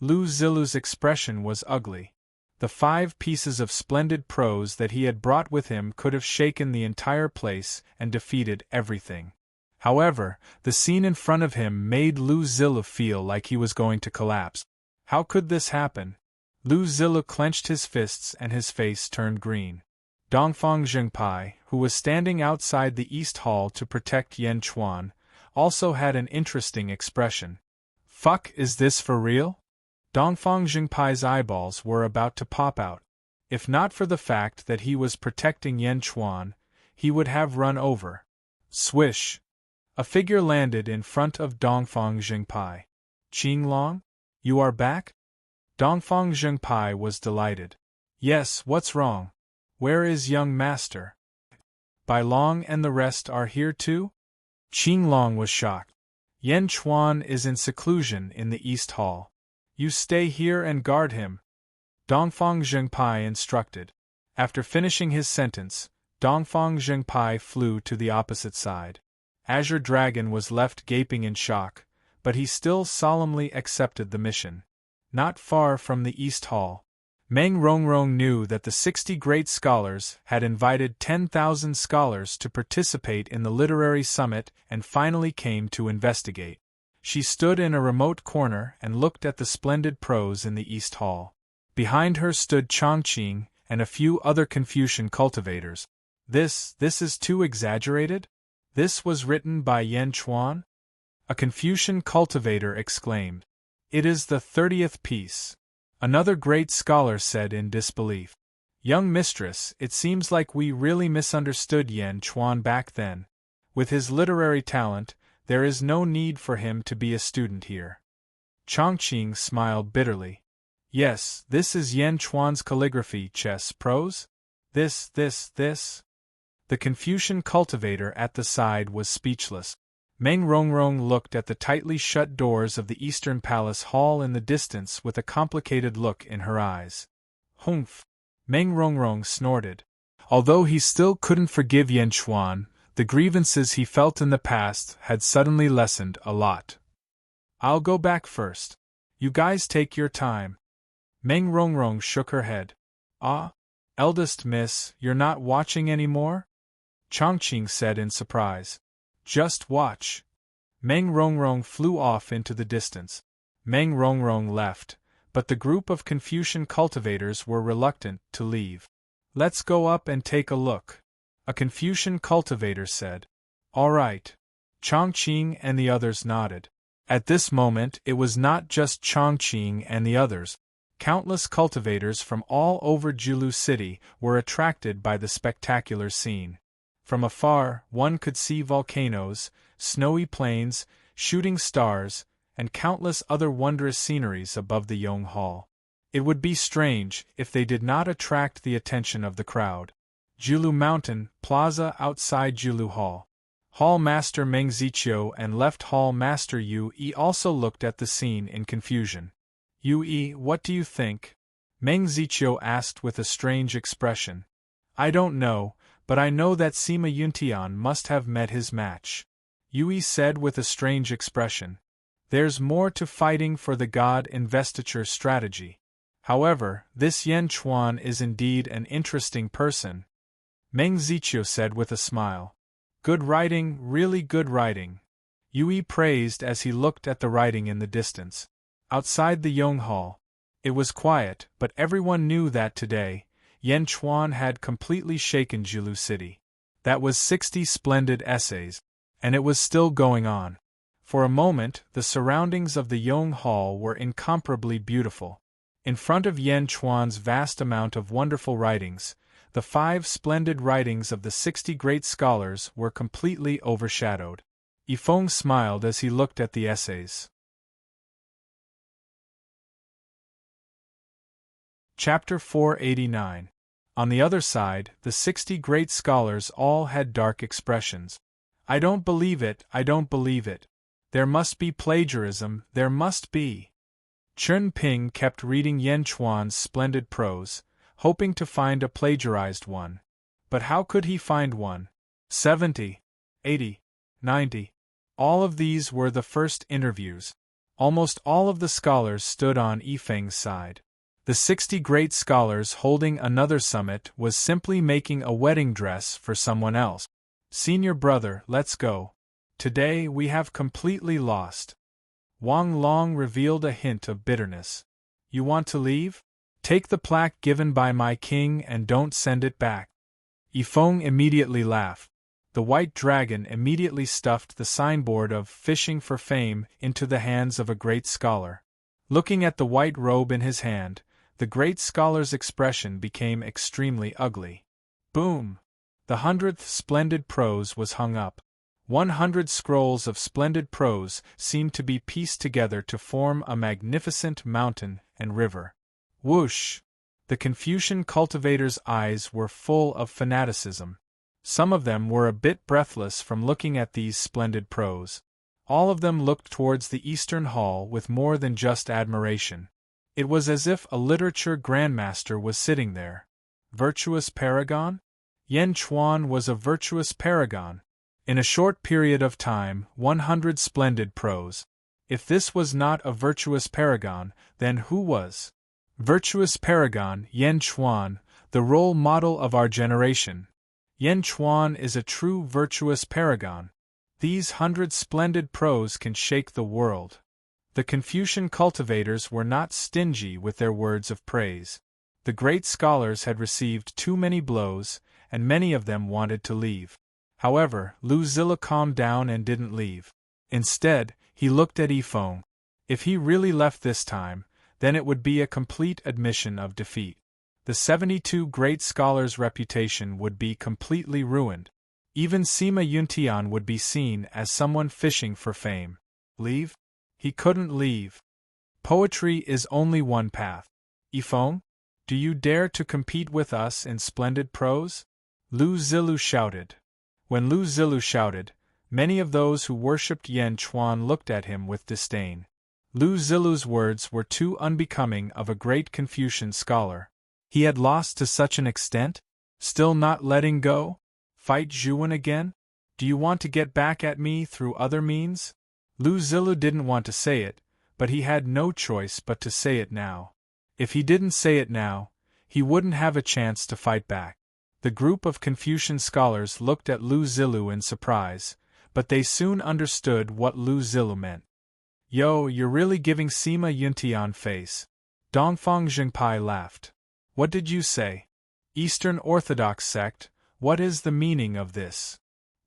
Lu Zilu's expression was ugly. The 5 pieces of splendid prose that he had brought with him could have shaken the entire place and defeated everything. However, the scene in front of him made Lu Zilu feel like he was going to collapse. How could this happen? Lu Zilu clenched his fists and his face turned green. Dongfang Zhengpai, who was standing outside the East Hall to protect Yan Chuan, also had an interesting expression. Fuck, is this for real? Dongfang Zhengpai's eyeballs were about to pop out. If not for the fact that he was protecting Yan Chuan, he would have run over. Swish! A figure landed in front of Dongfang Zhengpai. Qinglong? You are back? Dongfang Zhengpai was delighted. Yes, what's wrong? Where is young master? Bai Long and the rest are here too? Qinglong was shocked. Yan Chuan is in seclusion in the East Hall. You stay here and guard him. Dongfang Zhengpai instructed. After finishing his sentence, Dongfang Zhengpai flew to the opposite side. Azure Dragon was left gaping in shock, but he still solemnly accepted the mission. Not far from the East Hall, Meng Rongrong knew that the 60 great scholars had invited 10,000 scholars to participate in the literary summit and finally came to investigate. She stood in a remote corner and looked at the splendid prose in the East Hall. Behind her stood Chongqing and a few other Confucian cultivators. This is too exaggerated? This was written by Yan Chuan? A Confucian cultivator exclaimed. It is the 30th piece. Another great scholar said in disbelief. Young mistress, it seems like we really misunderstood Yan Chuan back then. With his literary talent, there is no need for him to be a student here. Chongqing smiled bitterly. Yes, this is Yan Chuan's calligraphy chess prose? This. The Confucian cultivator at the side was speechless. Meng Rongrong looked at the tightly shut doors of the Eastern Palace Hall in the distance with a complicated look in her eyes. Humph! Meng Rongrong snorted. Although he still couldn't forgive Yan Chuan, the grievances he felt in the past had suddenly lessened a lot. I'll go back first. You guys take your time. Meng Rongrong shook her head. Ah? Eldest miss, you're not watching anymore? Chongqing said in surprise. Just watch. Meng Rongrong flew off into the distance. Meng Rongrong left, but the group of Confucian cultivators were reluctant to leave. Let's go up and take a look. A Confucian cultivator said. All right. Chongqing and the others nodded. At this moment it was not just Chongqing and the others. Countless cultivators from all over Julu City were attracted by the spectacular scene. From afar, one could see volcanoes, snowy plains, shooting stars, and countless other wondrous sceneries above the Yong Hall. It would be strange if they did not attract the attention of the crowd. Julu Mountain, plaza outside Julu Hall. Hall Master Meng Ziqiu and Left Hall Master Yu Yi also looked at the scene in confusion. Yu Yi, what do you think? Meng Ziqiu asked with a strange expression. I don't know, but I know that Sima Yuntian must have met his match. Yui said with a strange expression. There's more to fighting for the god investiture strategy. However, this Yan Chuan is indeed an interesting person. Meng Ziqiu said with a smile. Good writing, really good writing. Yui praised as he looked at the writing in the distance. Outside the Yong Hall. It was quiet, but everyone knew that today, Yan Chuan had completely shaken Julu City. That was 60 splendid essays. And it was still going on. For a moment, the surroundings of the Yong Hall were incomparably beautiful. In front of Yan Chuan's vast amount of wonderful writings, the 5 splendid writings of the 60 great scholars were completely overshadowed. Yifeng smiled as he looked at the essays. Chapter 489. On the other side, the 60 great scholars all had dark expressions. I don't believe it, I don't believe it. There must be plagiarism, there must be. Chun Ping kept reading Yan Chuan's splendid prose, hoping to find a plagiarized one. But how could he find one? 70, 80, 90. All of these were the first interviews. Almost all of the scholars stood on Yifeng's side. The 60 great scholars holding another summit was simply making a wedding dress for someone else. Senior brother, let's go. Today we have completely lost. Wang Long revealed a hint of bitterness. You want to leave? Take the plaque given by my king and don't send it back. Yifeng immediately laughed. The white dragon immediately stuffed the signboard of Fishing for Fame into the hands of a great scholar. Looking at the white robe in his hand, the great scholar's expression became extremely ugly. Boom! The 100th splendid prose was hung up. 100 scrolls of splendid prose seemed to be pieced together to form a magnificent mountain and river. Whoosh! The Confucian cultivators' eyes were full of fanaticism. Some of them were a bit breathless from looking at these splendid prose. All of them looked towards the Eastern Hall with more than just admiration. It was as if a literature grandmaster was sitting there. Virtuous paragon? Yan Chuan was a virtuous paragon. In a short period of time, 100 splendid pros. If this was not a virtuous paragon, then who was? Virtuous paragon Yan Chuan, the role model of our generation. Yan Chuan is a true virtuous paragon. These 100 splendid pros can shake the world. The Confucian cultivators were not stingy with their words of praise. The great scholars had received too many blows, and many of them wanted to leave. However, Lu Zila calmed down and didn't leave. Instead, he looked at Yifeng. If he really left this time, then it would be a complete admission of defeat. The 72 great scholars' reputation would be completely ruined. Even Sima Yuntian would be seen as someone fishing for fame. Leave? He couldn't leave. Poetry is only one path. Yifeng, do you dare to compete with us in splendid prose? Lu Zilu shouted. When Lu Zilu shouted, many of those who worshipped Yan Chuan looked at him with disdain. Lu Zilu's words were too unbecoming of a great Confucian scholar. He had lost to such an extent? Still not letting go? Fight Zhuan again? Do you want to get back at me through other means? Lu Zilu didn't want to say it, but he had no choice but to say it now. If he didn't say it now, he wouldn't have a chance to fight back. The group of Confucian scholars looked at Lu Zilu in surprise, but they soon understood what Lu Zilu meant. Yo, you're really giving Sima Yuntian face. Dongfang Zhengpai laughed. What did you say? Eastern Orthodox sect, what is the meaning of this?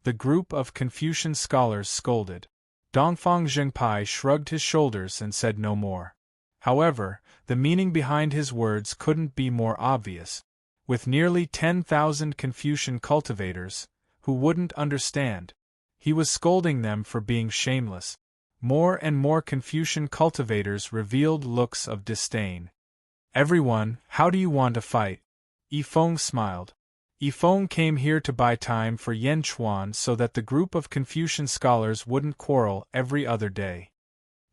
The group of Confucian scholars scolded. Dongfang Zhengpai shrugged his shoulders and said no more. However, the meaning behind his words couldn't be more obvious. With nearly 10,000 Confucian cultivators, who wouldn't understand, he was scolding them for being shameless. More and more Confucian cultivators revealed looks of disdain. Everyone, how do you want to fight? Yifeng smiled. Yifeng came here to buy time for Yan Chuan so that the group of Confucian scholars wouldn't quarrel every other day.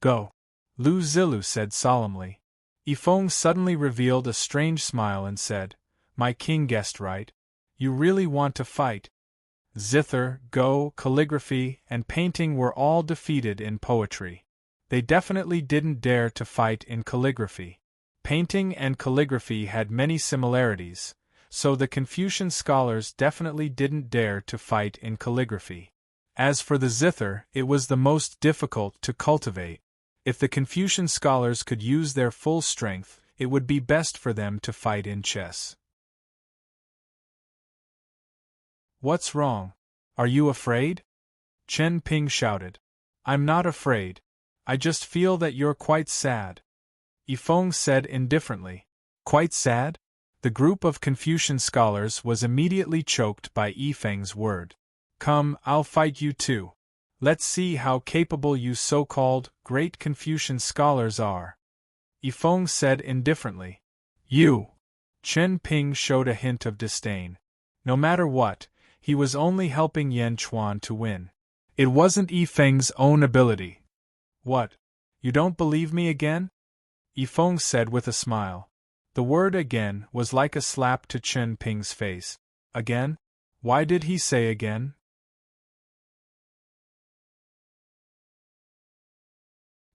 Go. Lu Zilu said solemnly. Yifeng suddenly revealed a strange smile and said, My king guessed right. You really want to fight? Zither, Go, calligraphy, and painting were all defeated in poetry. They definitely didn't dare to fight in calligraphy. Painting and calligraphy had many similarities, so the Confucian scholars definitely didn't dare to fight in calligraphy. As for the zither, it was the most difficult to cultivate. If the Confucian scholars could use their full strength, it would be best for them to fight in chess. What's wrong? Are you afraid? Chen Ping shouted. I'm not afraid. I just feel that you're quite sad. Yifeng said indifferently. Quite sad? The group of Confucian scholars was immediately choked by Yifeng's word. Come, I'll fight you too. Let's see how capable you so-called great Confucian scholars are. Yifeng said indifferently. You! Chen Ping showed a hint of disdain. No matter what, he was only helping Yan Chuan to win. It wasn't Yifeng's own ability. What? You don't believe me again? Yifeng said with a smile. The word again was like a slap to Chen Ping's face. Again? Why did he say again?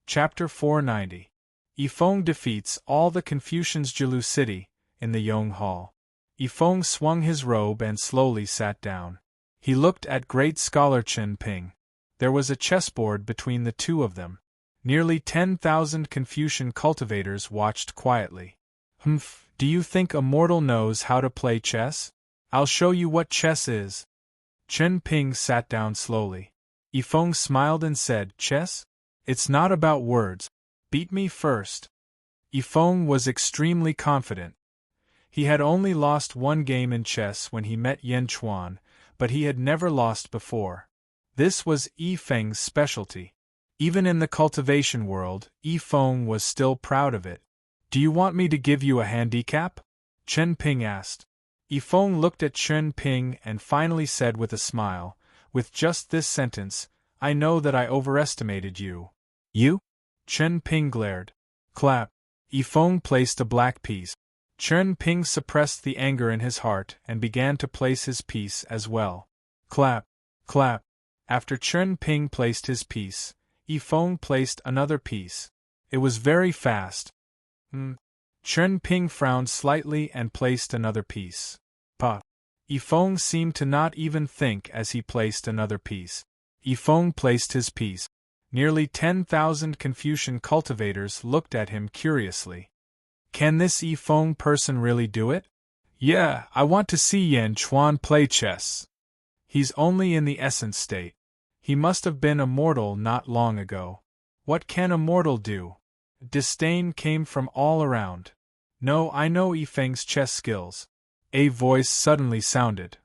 Chapter 490. Yifeng defeats all the Confucians Jilu City, in the Yong Hall. Yifeng swung his robe and slowly sat down. He looked at great scholar Chen Ping. There was a chessboard between the two of them. Nearly 10,000 Confucian cultivators watched quietly. Humph, do you think Immortal knows how to play chess? I'll show you what chess is. Chen Ping sat down slowly. Yifeng smiled and said, Chess? It's not about words. Beat me first. Yifeng was extremely confident. He had only lost one game in chess when he met Yan Chuan, but he had never lost before. This was Yifeng's specialty. Even in the cultivation world, Yifeng was still proud of it. Do you want me to give you a handicap? Chen Ping asked. Yifeng looked at Chen Ping and finally said with a smile, with just this sentence, I know that I overestimated you. You? Chen Ping glared. Clap. Yifeng placed a black piece. Chen Ping suppressed the anger in his heart and began to place his piece as well. Clap. Clap. After Chen Ping placed his piece, Yifeng placed another piece. It was very fast. Chen Ping frowned slightly and placed another piece. Pa. Yifeng seemed to not even think as he placed another piece. Yifeng placed his piece. Nearly 10,000 Confucian cultivators looked at him curiously. Can this Yifeng person really do it? Yeah, I want to see Yan Chuan play chess. He's only in the essence state. He must have been a mortal not long ago. What can a mortal do? Disdain came from all around. No, I know Yifeng's chess skills. A voice suddenly sounded.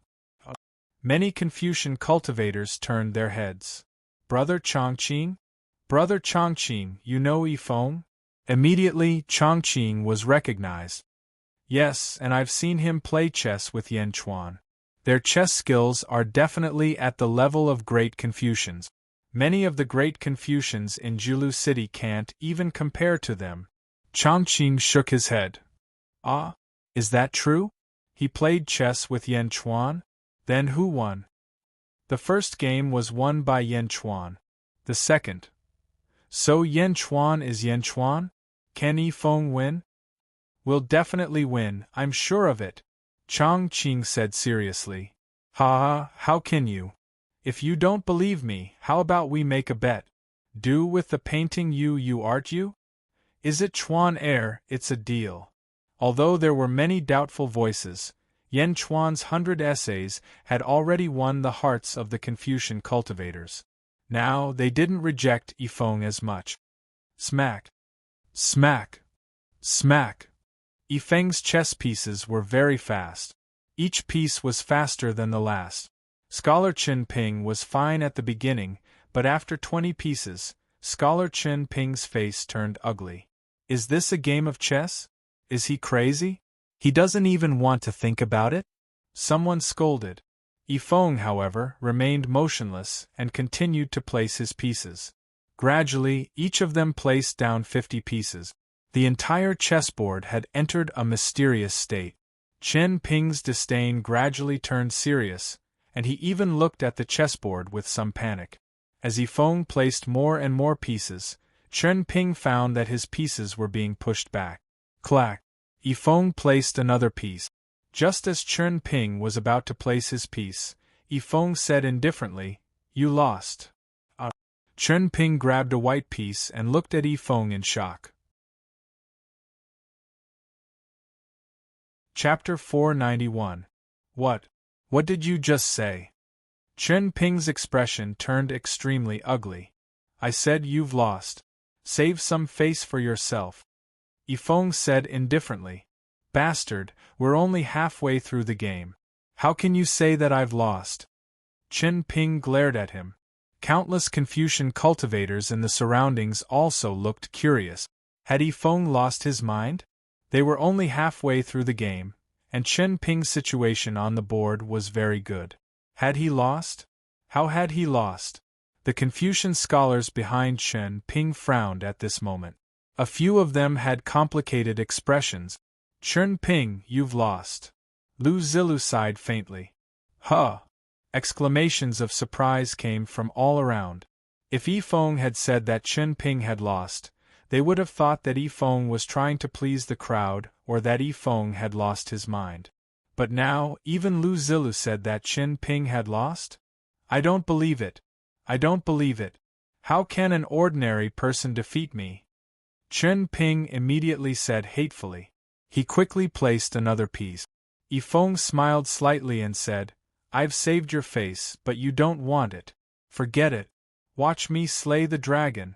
Many Confucian cultivators turned their heads. Brother Chongqing? Brother Chongqing, you know Yifeng? Immediately, Chongqing was recognized. Yes, and I've seen him play chess with Yan Chuan. Their chess skills are definitely at the level of great Confucians. Many of the great Confucians in Julu City can't even compare to them. Chongqing shook his head. Ah, is that true? He played chess with Yan Chuan? Then who won? The first game was won by Yan Chuan. The second. So Yan Chuan is Yan Chuan? Can Yifeng win? Will definitely win, I'm sure of it, Chongqing said seriously. Ha, how can you? If you don't believe me, how about we make a bet? Do with the painting you art you? Is it Chuan heir? It's a deal. Although there were many doubtful voices, Yan Chuan's 100 essays had already won the hearts of the Confucian cultivators. Now they didn't reject Yifeng as much. Smack. Smack. Smack. Yifeng's chess pieces were very fast. Each piece was faster than the last. Scholar Chen Ping was fine at the beginning, but after 20 pieces, Scholar Chen Ping's face turned ugly. Is this a game of chess? Is he crazy? He doesn't even want to think about it? Someone scolded. Yifeng, however, remained motionless and continued to place his pieces. Gradually, each of them placed down 50 pieces. The entire chessboard had entered a mysterious state. Chen Ping's disdain gradually turned serious, and he even looked at the chessboard with some panic. As Yifeng placed more and more pieces, Chen Ping found that his pieces were being pushed back. Clack! Yifeng placed another piece. Just as Chen Ping was about to place his piece, Yifeng said indifferently, "You lost." Chen Ping grabbed a white piece and looked at Yifeng in shock. Chapter 491. What did you just say? Chen Ping's expression turned extremely ugly. I said you've lost. Save some face for yourself. Yifeng said indifferently. Bastard, we're only halfway through the game. How can you say that I've lost? Chen Ping glared at him. Countless Confucian cultivators in the surroundings also looked curious. Had Yifeng lost his mind? They were only halfway through the game, and Chen Ping's situation on the board was very good. Had he lost? How had he lost? The Confucian scholars behind Chen Ping frowned at this moment. A few of them had complicated expressions. Chen Ping, you've lost. Lu Zilu sighed faintly. Huh! Exclamations of surprise came from all around. If Yifeng had said that Chen Ping had lost, they would have thought that Yifeng was trying to please the crowd or that Yifeng had lost his mind. But now, even Lu Zilu said that Chen Ping had lost? I don't believe it. I don't believe it. How can an ordinary person defeat me? Chen Ping immediately said hatefully. He quickly placed another piece. Yifeng smiled slightly and said, I've saved your face, but you don't want it. Forget it. Watch me slay the dragon.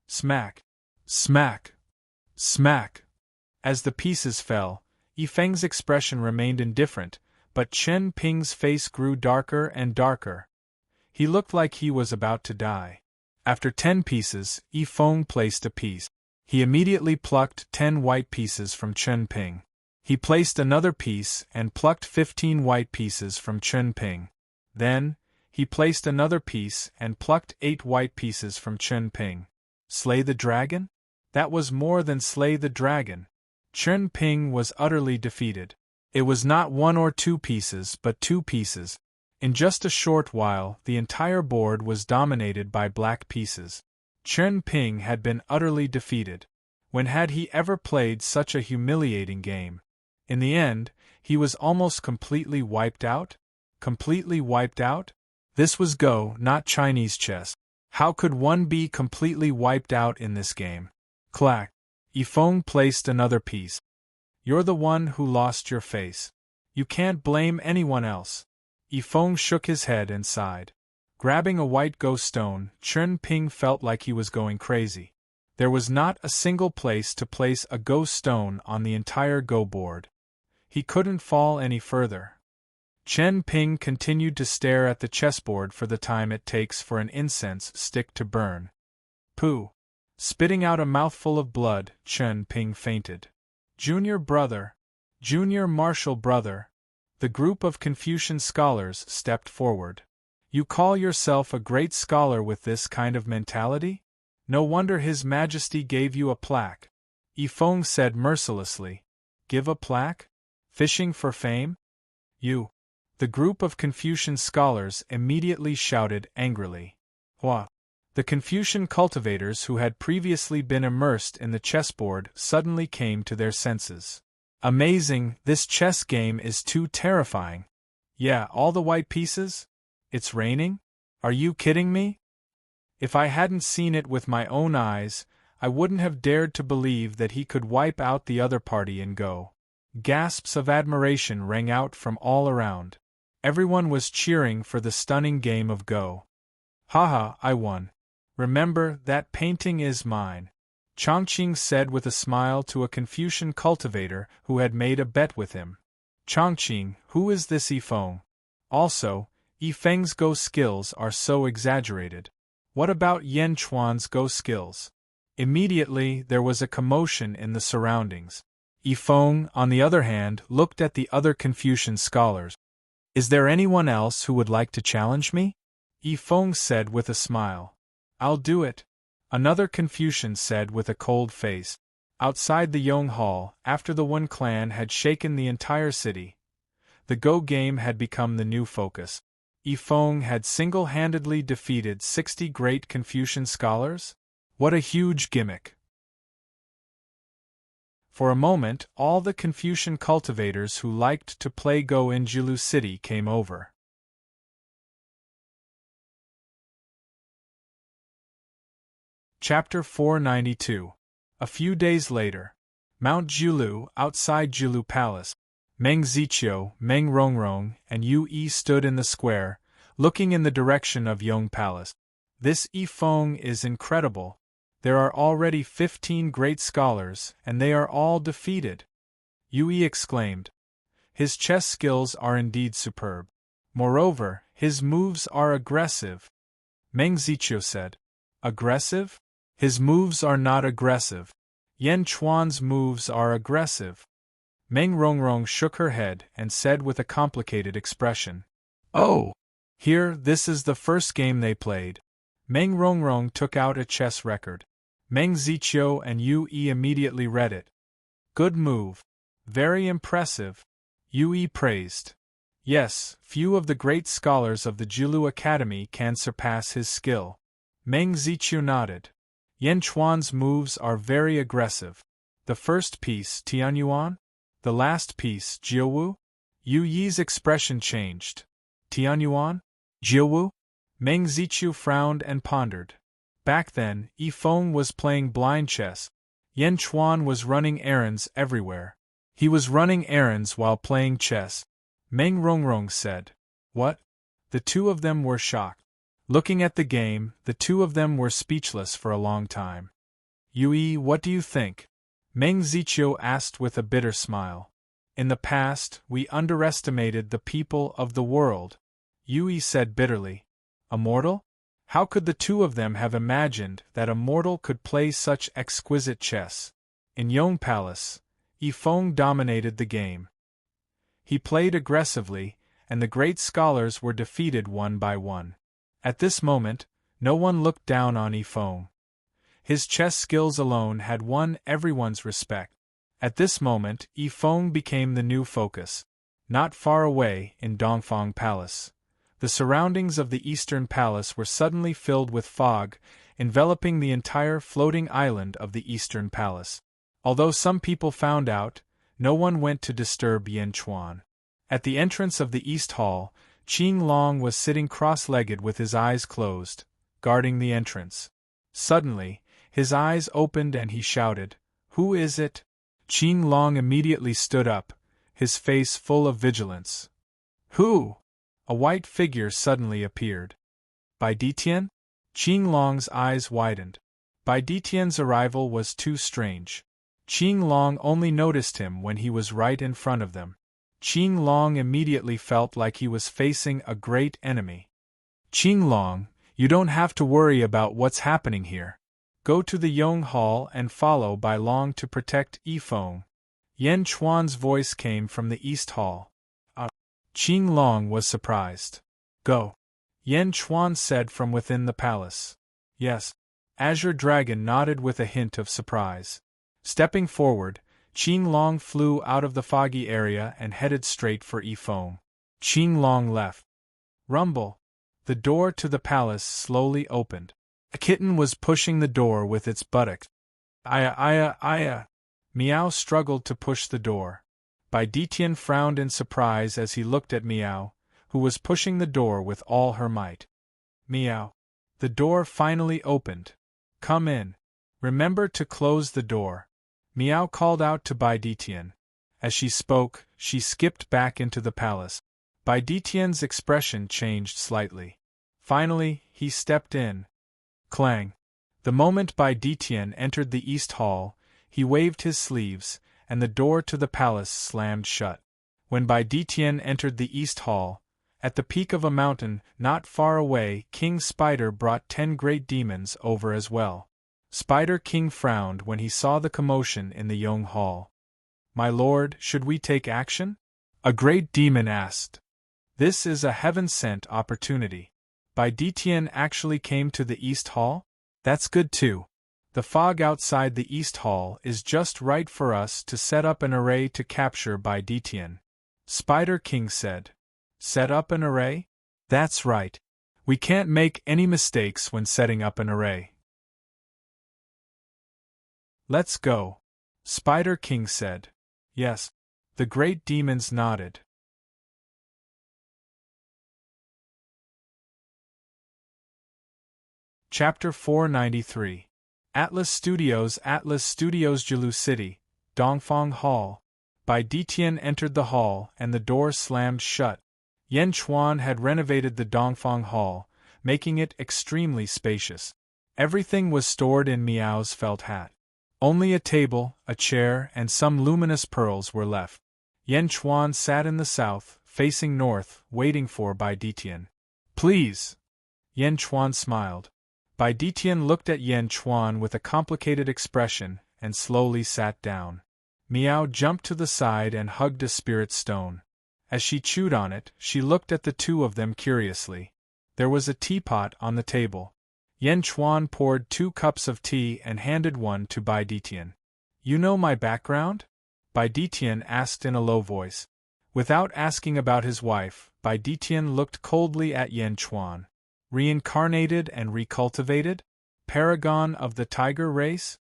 Smack. Smack. Smack. As the pieces fell, Yifeng's expression remained indifferent, but Chen Ping's face grew darker and darker. He looked like he was about to die. After 10 pieces, Yifeng placed a piece. He immediately plucked 10 white pieces from Chen Ping. He placed another piece and plucked 15 white pieces from Chen Ping. Then, he placed another piece and plucked 8 white pieces from Chen Ping. Slay the dragon? That was more than slay the dragon. Chen Ping was utterly defeated. It was not 1 or 2 pieces but 2 pieces. In just a short while, the entire board was dominated by black pieces. Chen Ping had been utterly defeated. When had he ever played such a humiliating game? In the end, he was almost completely wiped out? Completely wiped out? This was Go, not Chinese chess. How could one be completely wiped out in this game? Clack. Yifeng placed another piece. You're the one who lost your face. You can't blame anyone else. Yifeng shook his head and sighed. Grabbing a white Go stone, Chen Ping felt like he was going crazy. There was not a single place to place a Go stone on the entire Go board. He couldn't fall any further. Chen Ping continued to stare at the chessboard for the time it takes for an incense stick to burn. Pooh! Spitting out a mouthful of blood, Chen Ping fainted. Junior brother, junior martial brother. The group of Confucian scholars stepped forward. You call yourself a great scholar with this kind of mentality? No wonder His Majesty gave you a plaque. Yifeng said mercilessly. Give a plaque? Fishing for fame? You. The group of Confucian scholars immediately shouted angrily. Hua! The Confucian cultivators who had previously been immersed in the chessboard suddenly came to their senses. Amazing, this chess game is too terrifying. Yeah, all the white pieces? It's raining? Are you kidding me? If I hadn't seen it with my own eyes, I wouldn't have dared to believe that he could wipe out the other party in Go. Gasps of admiration rang out from all around. Everyone was cheering for the stunning game of Go. Haha, I won. Remember, that painting is mine, Chongqing said with a smile to a Confucian cultivator who had made a bet with him. Chongqing, who is this Yifeng? Also, Yifeng's Go skills are so exaggerated. What about Yan Chuan's Go skills? Immediately, there was a commotion in the surroundings. Yifeng, on the other hand, looked at the other Confucian scholars. Is there anyone else who would like to challenge me? Yifeng said with a smile. I'll do it, another Confucian said with a cold face. Outside the Yong Hall, after the Wen clan had shaken the entire city, the Go game had become the new focus. Yifeng had single-handedly defeated 60 great Confucian scholars? What a huge gimmick! For a moment, all the Confucian cultivators who liked to play Go in Jilu City came over. Chapter 492. A few days later. Mount Jiulu, outside Jiulu Palace. Meng Ziqiu, Meng Rongrong, and Yu Yi stood in the square, looking in the direction of Yong Palace. This Yifeng is incredible. There are already 15 great scholars, and they are all defeated. Yu Yi exclaimed. His chess skills are indeed superb. Moreover, his moves are aggressive. Meng Ziqiu said. Aggressive? His moves are not aggressive. Yan Chuan's moves are aggressive. Meng Rongrong shook her head and said with a complicated expression. Oh! Here, this is the first game they played. Meng Rongrong took out a chess record. Meng Ziqiu and Yu Yi immediately read it. Good move. Very impressive. Yu Yi praised. Yes, few of the great scholars of the Jiulu Academy can surpass his skill. Meng Ziqiu nodded. Yan Chuan's moves are very aggressive. The first piece, Tianyuan? The last piece, Jiuwu? Yu Yi's expression changed. Tianyuan? Jiuwu? Meng Ziqiu frowned and pondered. Back then, Yifeng was playing blind chess. Yan Chuan was running errands everywhere. He was running errands while playing chess. Meng Rongrong said. What? The two of them were shocked. Looking at the game, the two of them were speechless for a long time. Yu Yi, what do you think? Meng Ziqiu asked with a bitter smile. In the past, we underestimated the people of the world, Yu Yi said bitterly. A mortal? How could the two of them have imagined that a mortal could play such exquisite chess? In Yong Palace, Yifeng dominated the game. He played aggressively, and the great scholars were defeated one by one. At this moment, no one looked down on Yifeng. His chess skills alone had won everyone's respect. At this moment, Yifeng became the new focus. Not far away, in Dongfang Palace, The surroundings of the Eastern Palace were suddenly filled with fog, enveloping the entire floating island of the Eastern Palace. Although some people found out, no one went to disturb Yen Chuan. At the entrance of the East Hall, Qing Long was sitting cross-legged with his eyes closed, guarding the entrance. Suddenly, his eyes opened and he shouted, "Who is it?" Qing Long immediately stood up, his face full of vigilance. "Who?" A white figure suddenly appeared. Bai Ditian? Qing Long's eyes widened. Bai Ditian's arrival was too strange. Qing Long only noticed him when he was right in front of them. Qing Long immediately felt like he was facing a great enemy. "Qing Long, you don't have to worry about what's happening here. Go to the Yong Hall and follow Bai Long to protect Yifeng." Yen Chuan's voice came from the East Hall. Qing Long was surprised. "Go," Yen Chuan said from within the palace. "Yes." Azure Dragon nodded with a hint of surprise. Stepping forward, Qing Long flew out of the foggy area and headed straight for Yifeng. Qing Long left. Rumble. The door to the palace slowly opened. A kitten was pushing the door with its buttocks. "Aya, aya, aya." Meow struggled to push the door. Bai Ditian frowned in surprise as he looked at Meow, who was pushing the door with all her might. Meow. The door finally opened. "Come in. Remember to close the door," Meow called out to Bai Ditian. As she spoke, she skipped back into the palace. Bai Ditian's expression changed slightly. Finally, he stepped in. Clang. The moment Bai Ditian entered the East Hall, he waved his sleeves, and the door to the palace slammed shut. When Bai Ditian entered the East Hall, at the peak of a mountain not far away, King Spider brought 10 great demons over as well. Spider King frowned when he saw the commotion in the Yong Hall. "My lord, should we take action?" a great demon asked. "This is a heaven-sent opportunity. Bai Ditian actually came to the East Hall? That's good too. The fog outside the East Hall is just right for us to set up an array to capture Bai Ditian," Spider King said. "Set up an array?" "That's right. We can't make any mistakes when setting up an array." "Let's go," Spider King said. "Yes." The great demons nodded. Chapter 493. Atlas Studios Julu City, Dongfang Hall. Bai Ditian entered the hall and the door slammed shut. Yen Chuan had renovated the Dongfang Hall, making it extremely spacious. Everything was stored in Meow's felt hat. Only a table, a chair, and some luminous pearls were left. Yen Chuan sat in the south, facing north, waiting for Bai Ditian. "Please." Yen Chuan smiled. Bai Ditian looked at Yen Chuan with a complicated expression and slowly sat down. Meow jumped to the side and hugged a spirit stone. As she chewed on it, she looked at the two of them curiously. There was a teapot on the table. Yen Chuan poured 2 cups of tea and handed one to Bai Ditian. "You know my background?" Bai Ditian asked in a low voice. Without asking about his wife, Bai Ditian looked coldly at Yen Chuan. "Reincarnated and recultivated? Paragon of the tiger race?"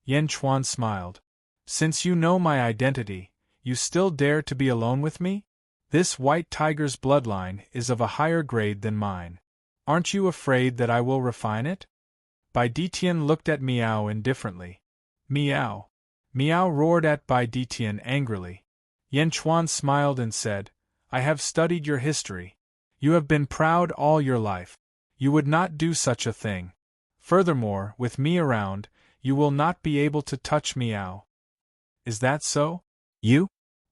Yen Chuan smiled. "Since you know my identity, you still dare to be alone with me? This white tiger's bloodline is of a higher grade than mine. Aren't you afraid that I will refine it?" Bai Ditian looked at Meow indifferently. "Meow!" Meow roared at Bai Ditian angrily. Yen Chuan smiled and said, "I have studied your history. You have been proud all your life. You would not do such a thing. Furthermore, with me around, you will not be able to touch Meow." "Is that so? You?"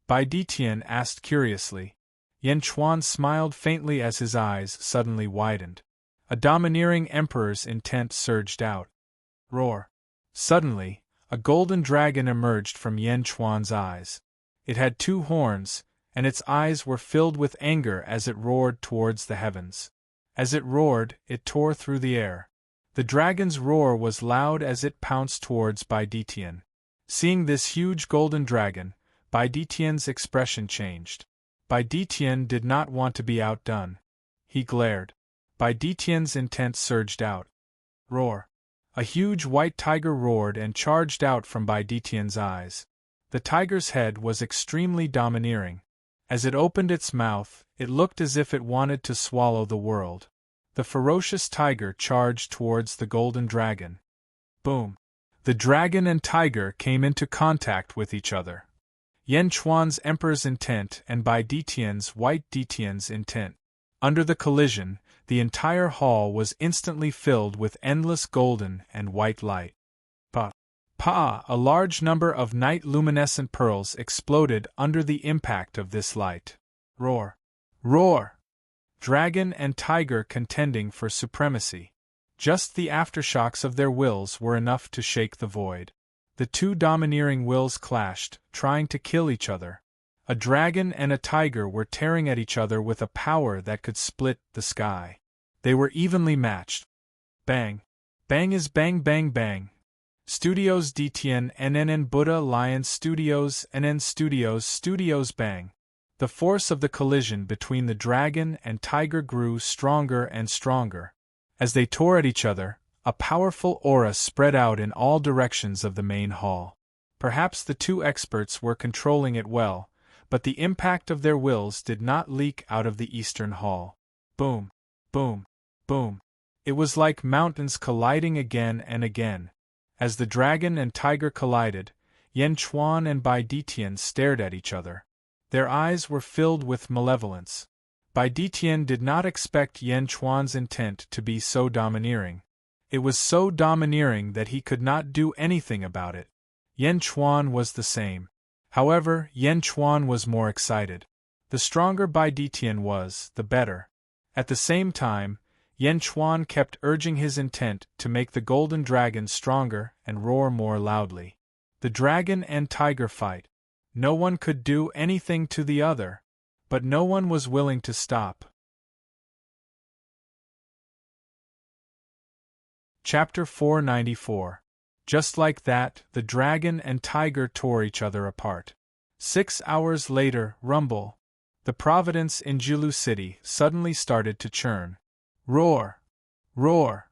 Bai Ditian asked curiously. Yen Chuan smiled faintly as his eyes suddenly widened. A domineering emperor's intent surged out. Roar. Suddenly, a golden dragon emerged from Yen Chuan's eyes. It had 2 horns, and its eyes were filled with anger as it roared towards the heavens. As it roared, it tore through the air. The dragon's roar was loud as it pounced towards Bai Ditian. Seeing this huge golden dragon, Bai Ditian's expression changed. Bai Ditian did not want to be outdone. he glared. Bai Detian's intent surged out. Roar! A huge white tiger roared and charged out from Bai Detian's eyes. The tiger's head was extremely domineering. As it opened its mouth, it looked as if it wanted to swallow the world. The ferocious tiger charged towards the golden dragon. Boom! The dragon and tiger came into contact with each other. Yan Chuan's Emperor's intent and Bai Detian's White Detian's intent. Under the collision, the entire hall was instantly filled with endless golden and white light. Pa! A large number of night luminescent pearls exploded under the impact of this light. Roar! Roar! Dragon and tiger contending for supremacy. Just the aftershocks of their wills were enough to shake the void. The two domineering wills clashed, trying to kill each other. A dragon and a tiger were tearing at each other with a power that could split the sky. They were evenly matched. Bang! Bang is bang bang bang. Studios Detian NNN Buddha Lion Studios NN Studios bang. The force of the collision between the dragon and tiger grew stronger and stronger. As they tore at each other, a powerful aura spread out in all directions of the main hall. Perhaps the two experts were controlling it well, but the impact of their wills did not leak out of the eastern hall. Boom! Boom! Boom! It was like mountains colliding again and again. As the dragon and tiger collided, Yan Chuan and Bai Detian stared at each other. Their eyes were filled with malevolence. Bai Detian did not expect Yan Chuan's intent to be so domineering. It was so domineering that he could not do anything about it. Yan Chuan was the same. However, Yan Chuan was more excited. The stronger Bai Detian was, the better. At the same time, Yan Chuan kept urging his intent to make the golden dragon stronger and roar more loudly. The dragon and tiger fight. No one could do anything to the other, but no one was willing to stop. Chapter 494. Just like that, the dragon and tiger tore each other apart. 6 hours later, rumble. The Providence in Julu City suddenly started to churn. Roar! Roar!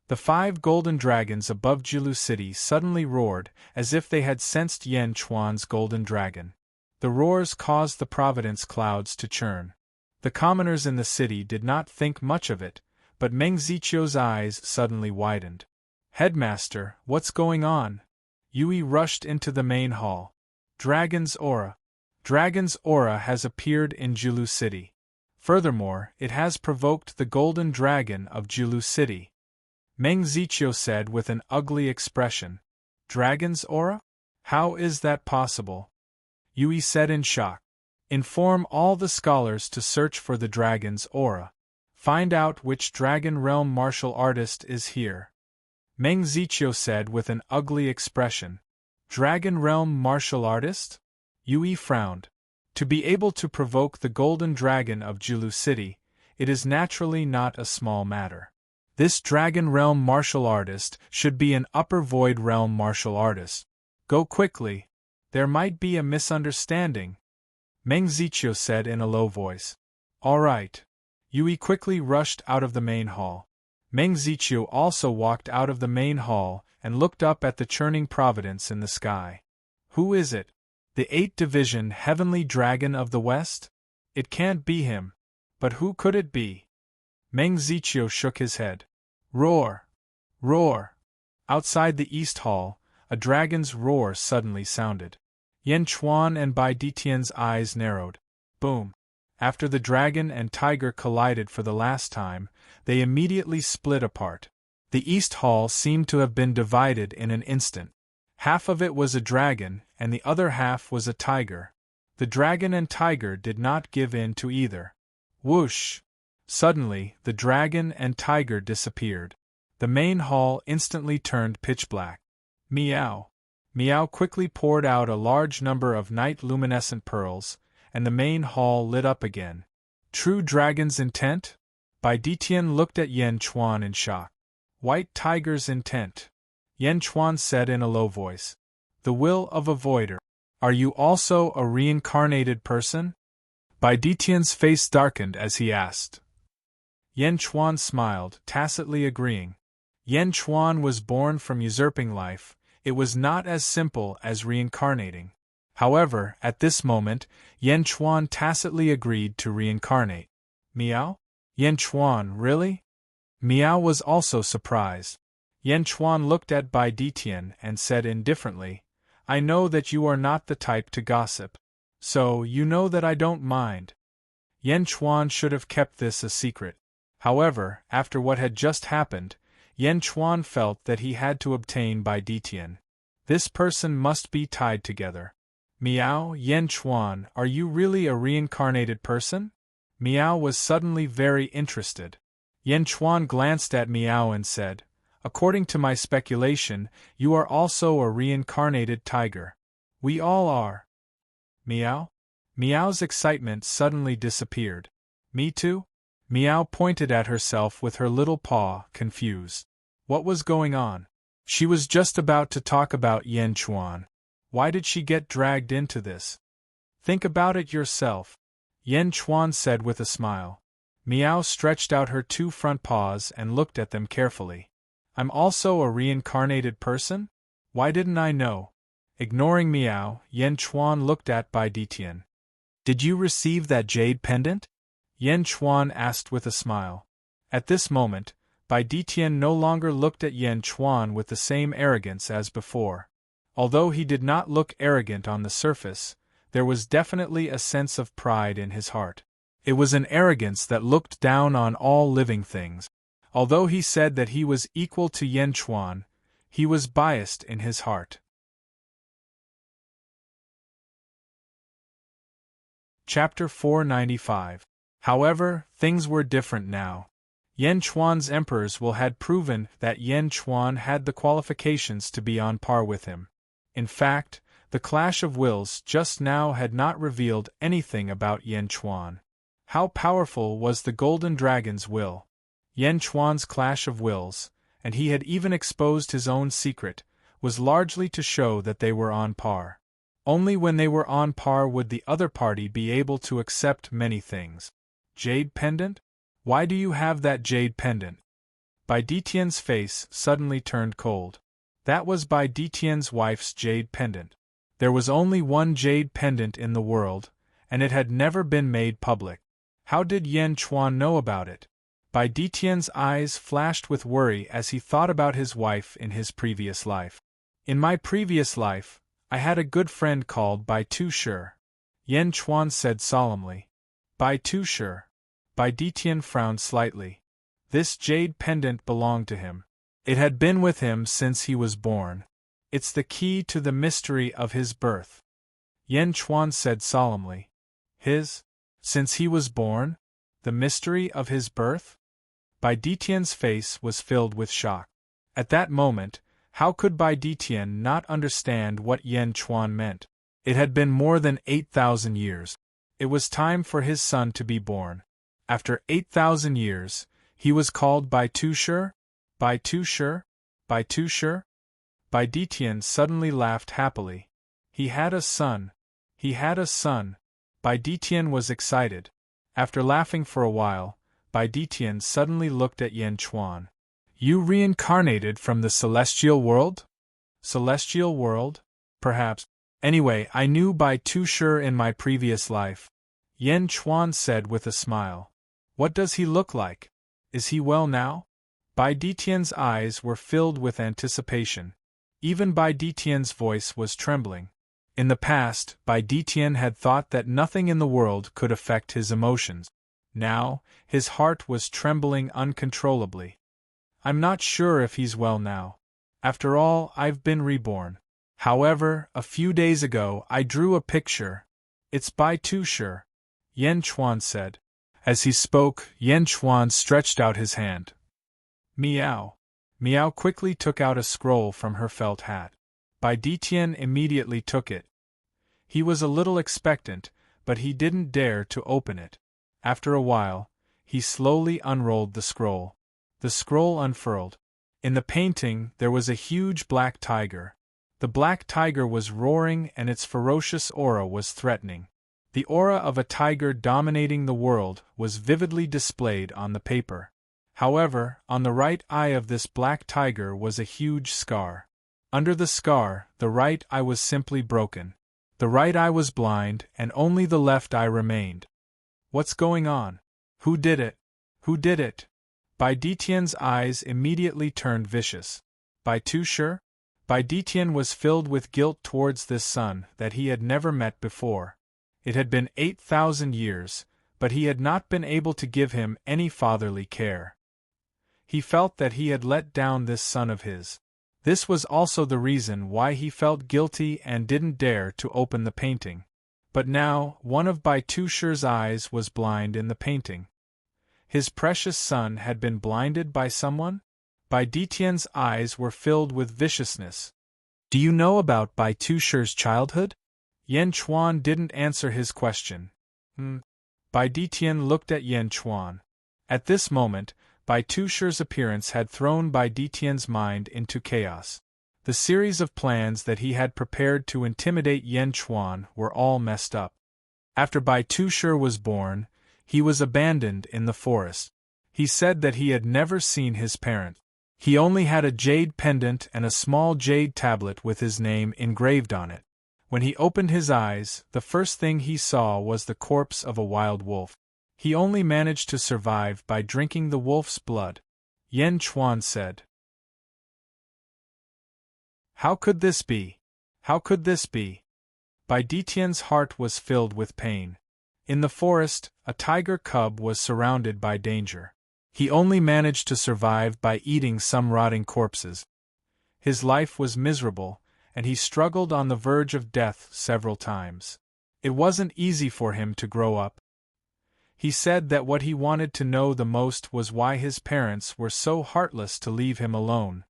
The 5 golden dragons above Julu City suddenly roared, as if they had sensed Yan Chuan's golden dragon. The roars caused the Providence clouds to churn. The commoners in the city did not think much of it, but Meng Zichio's eyes suddenly widened. Headmaster, what's going on? Yui rushed into the main hall. Dragon's aura. Dragon's aura has appeared in Julu City. Furthermore, it has provoked the golden dragon of Julu City. Meng Zichio said with an ugly expression. Dragon's aura? How is that possible? Yui said in shock. Inform all the scholars to search for the dragon's aura. Find out which Dragon Realm martial artist is here. Meng Zichio said with an ugly expression. Dragon Realm martial artist? Yui frowned. To be able to provoke the golden dragon of Julu City, it is naturally not a small matter. This Dragon Realm martial artist should be an Upper Void Realm martial artist. Go quickly. There might be a misunderstanding. Meng Zichio said in a low voice. All right. Yui quickly rushed out of the main hall. Meng Zichio also walked out of the main hall and looked up at the churning Providence in the sky. Who is it? The 8th Division Heavenly Dragon of the West? It can't be him. But who could it be? Meng Zichio shook his head. Roar! Roar! Outside the East Hall, a dragon's roar suddenly sounded. Yan Chuan and Bai Detian's eyes narrowed. Boom! After the dragon and tiger collided for the last time, they immediately split apart. The East Hall seemed to have been divided in an instant. Half of it was a dragon, and the other half was a tiger. The dragon and tiger did not give in to either. Whoosh! Suddenly, the dragon and tiger disappeared. The main hall instantly turned pitch black. Meow! Meow quickly poured out a large number of night luminescent pearls, and the main hall lit up again. True dragon's intent? Bai Detian looked at Yan Chuan in shock. White tiger's intent. Yan Chuan said in a low voice. The will of a voider. Are you also a reincarnated person? Bai Detian's face darkened as he asked. Yan Chuan smiled, tacitly agreeing. Yan Chuan was born from usurping life. It was not as simple as reincarnating. However, at this moment, Yan Chuan tacitly agreed to reincarnate. Miao? Yan Chuan, really? Miao was also surprised. Yan Chuan looked at Bai Ditian and said indifferently, I know that you are not the type to gossip. So, you know that I don't mind. Yan Chuan should have kept this a secret. However, after what had just happened, Yan Chuan felt that he had to obtain Bai Ditian. This person must be tied together. Miao, Yan Chuan, are you really a reincarnated person? Miao was suddenly very interested. Yan Chuan glanced at Miao and said, According to my speculation, you are also a reincarnated tiger. We all are. Miao? Miao's excitement suddenly disappeared. Me too? Miao pointed at herself with her little paw, confused. What was going on? She was just about to talk about Yan Chuan. Why did she get dragged into this? Think about it yourself, Yan Chuan said with a smile. Miao stretched out her two front paws and looked at them carefully. I'm also a reincarnated person? Why didn't I know? Ignoring Miao, Yan Chuan looked at Bai Ditian. Did you receive that jade pendant? Yan Chuan asked with a smile. At this moment, Bai Ditian no longer looked at Yan Chuan with the same arrogance as before. Although he did not look arrogant on the surface, there was definitely a sense of pride in his heart. It was an arrogance that looked down on all living things. Although he said that he was equal to Yan Chuan, he was biased in his heart. Chapter 495. However, things were different now. Yan Chuan's emperor's will had proven that Yan Chuan had the qualifications to be on par with him. In fact, the clash of wills just now had not revealed anything about Yan Chuan. How powerful was the Golden Dragon's will? Yan Chuan's clash of wills, and he had even exposed his own secret, was largely to show that they were on par. Only when they were on par would the other party be able to accept many things. Jade pendant? Why do you have that jade pendant? Bai Ditian's face suddenly turned cold. That was Bai Ditian's wife's jade pendant. There was only one jade pendant in the world, and it had never been made public. How did Yan Chuan know about it? Bai Ditian's eyes flashed with worry as he thought about his wife in his previous life. In my previous life, I had a good friend called Bai Tushur, Yan Chuan said solemnly. Bai Tushur. Bai Ditian frowned slightly. This jade pendant belonged to him. It had been with him since he was born. It's the key to the mystery of his birth. Yan Chuan said solemnly. His? Since he was born? The mystery of his birth? Bai Ditian's face was filled with shock. At that moment, how could Bai Ditian not understand what Yan Chuan meant? It had been more than 8,000 years. It was time for his son to be born. After 8,000 years, he was called Bai Tushur? Bai Tushur? Bai Tushur? Bai Ditian suddenly laughed happily. He had a son. He had a son. Bai Ditian was excited. After laughing for a while, Bai Ditian suddenly looked at Yan Chuan. You reincarnated from the celestial world? Celestial world? Perhaps. Anyway, I knew Bai Tushur in my previous life, Yan Chuan said with a smile. What does he look like? Is he well now? Bai Ditian's eyes were filled with anticipation. Even Bai Ditian's voice was trembling. In the past, Bai Ditian had thought that nothing in the world could affect his emotions. Now, his heart was trembling uncontrollably. I'm not sure if he's well now. After all, I've been reborn. However, a few days ago I drew a picture. It's Bai Tushur, Yan Chuan said. As he spoke, Yan Chuan stretched out his hand. Miao. Miao quickly took out a scroll from her felt hat. Bai Ditian immediately took it. He was a little expectant, but he didn't dare to open it. After a while, he slowly unrolled the scroll. The scroll unfurled. In the painting there was a huge black tiger. The black tiger was roaring and its ferocious aura was threatening. The aura of a tiger dominating the world was vividly displayed on the paper. However, on the right eye of this black tiger was a huge scar. Under the scar, the right eye was simply broken. The right eye was blind, and only the left eye remained. What's going on? Who did it? Who did it? Bai Detian's eyes immediately turned vicious. Bai Tu sure? Bai Detian was filled with guilt towards this son that he had never met before. It had been 8,000 years, but he had not been able to give him any fatherly care. He felt that he had let down this son of his. This was also the reason why he felt guilty and didn't dare to open the painting. But now, one of Bai Tusher's eyes was blind in the painting. His precious son had been blinded by someone? Bai Detian's eyes were filled with viciousness. Do you know about Bai Tusher's childhood? Yan Chuan didn't answer his question. Bai Detian looked at Yan Chuan. At this moment, Bai Tusher's appearance had thrown Bai Detian's mind into chaos. The series of plans that he had prepared to intimidate Yan Chuan were all messed up. After Bai Tusher was born, he was abandoned in the forest. He said that he had never seen his parent. He only had a jade pendant and a small jade tablet with his name engraved on it. When he opened his eyes, the first thing he saw was the corpse of a wild wolf. He only managed to survive by drinking the wolf's blood. Yan Chuan said. How could this be? How could this be? Bai Detian's heart was filled with pain. In the forest, a tiger cub was surrounded by danger. He only managed to survive by eating some rotting corpses. His life was miserable, and he struggled on the verge of death several times. It wasn't easy for him to grow up. He said that what he wanted to know the most was why his parents were so heartless to leave him alone.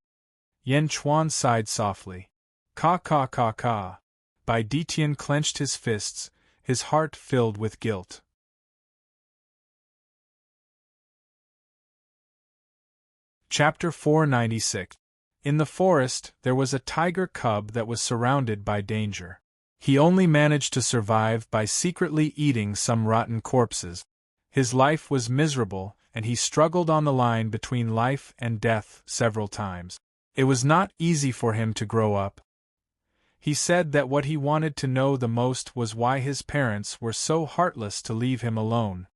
Yan Chuan sighed softly. Ka ka ka ka. Bai Detian clenched his fists, his heart filled with guilt. Chapter 496. In the forest, there was a tiger cub that was surrounded by danger. He only managed to survive by secretly eating some rotten corpses. His life was miserable, and he struggled on the line between life and death several times. It was not easy for him to grow up. He said that what he wanted to know the most was why his parents were so heartless to leave him alone.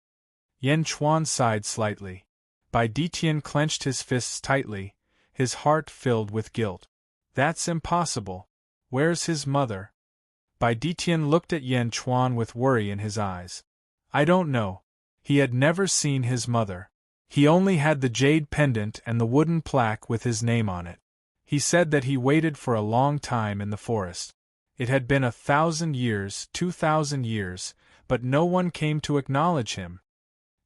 Yan Chuan sighed slightly. Bai Detian clenched his fists tightly, his heart filled with guilt. That's impossible. Where's his mother? Bai Detian looked at Yan Chuan with worry in his eyes. I don't know. He had never seen his mother. He only had the jade pendant and the wooden plaque with his name on it. He said that he waited for a long time in the forest. It had been 1,000 years, 2,000 years, but no one came to acknowledge him.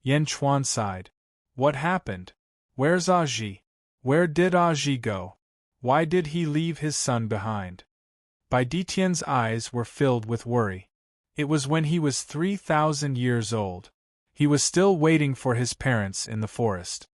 Yan Chuan sighed. What happened? Where's Aji? Where did Aji go? Why did he leave his son behind? Bai Detian's eyes were filled with worry. It was when he was 3,000 years old. He was still waiting for his parents in the forest.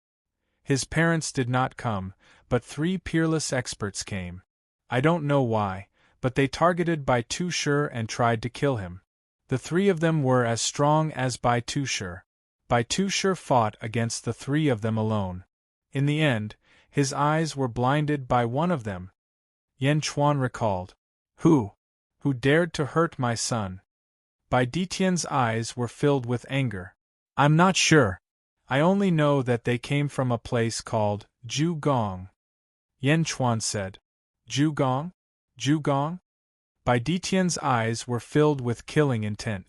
His parents did not come, but 3 peerless experts came. I don't know why, but they targeted Bai Tusher and tried to kill him. The 3 of them were as strong as Bai Tusher. Bai Tusher fought against the 3 of them alone. In the end, his eyes were blinded by one of them. Yan Chuan recalled. Who dared to hurt my son? Bai Detian's eyes were filled with anger. I'm not sure. I only know that they came from a place called Zhugong. Yan Chuan said. Zhugong? Zhugong? Bai Detian's eyes were filled with killing intent.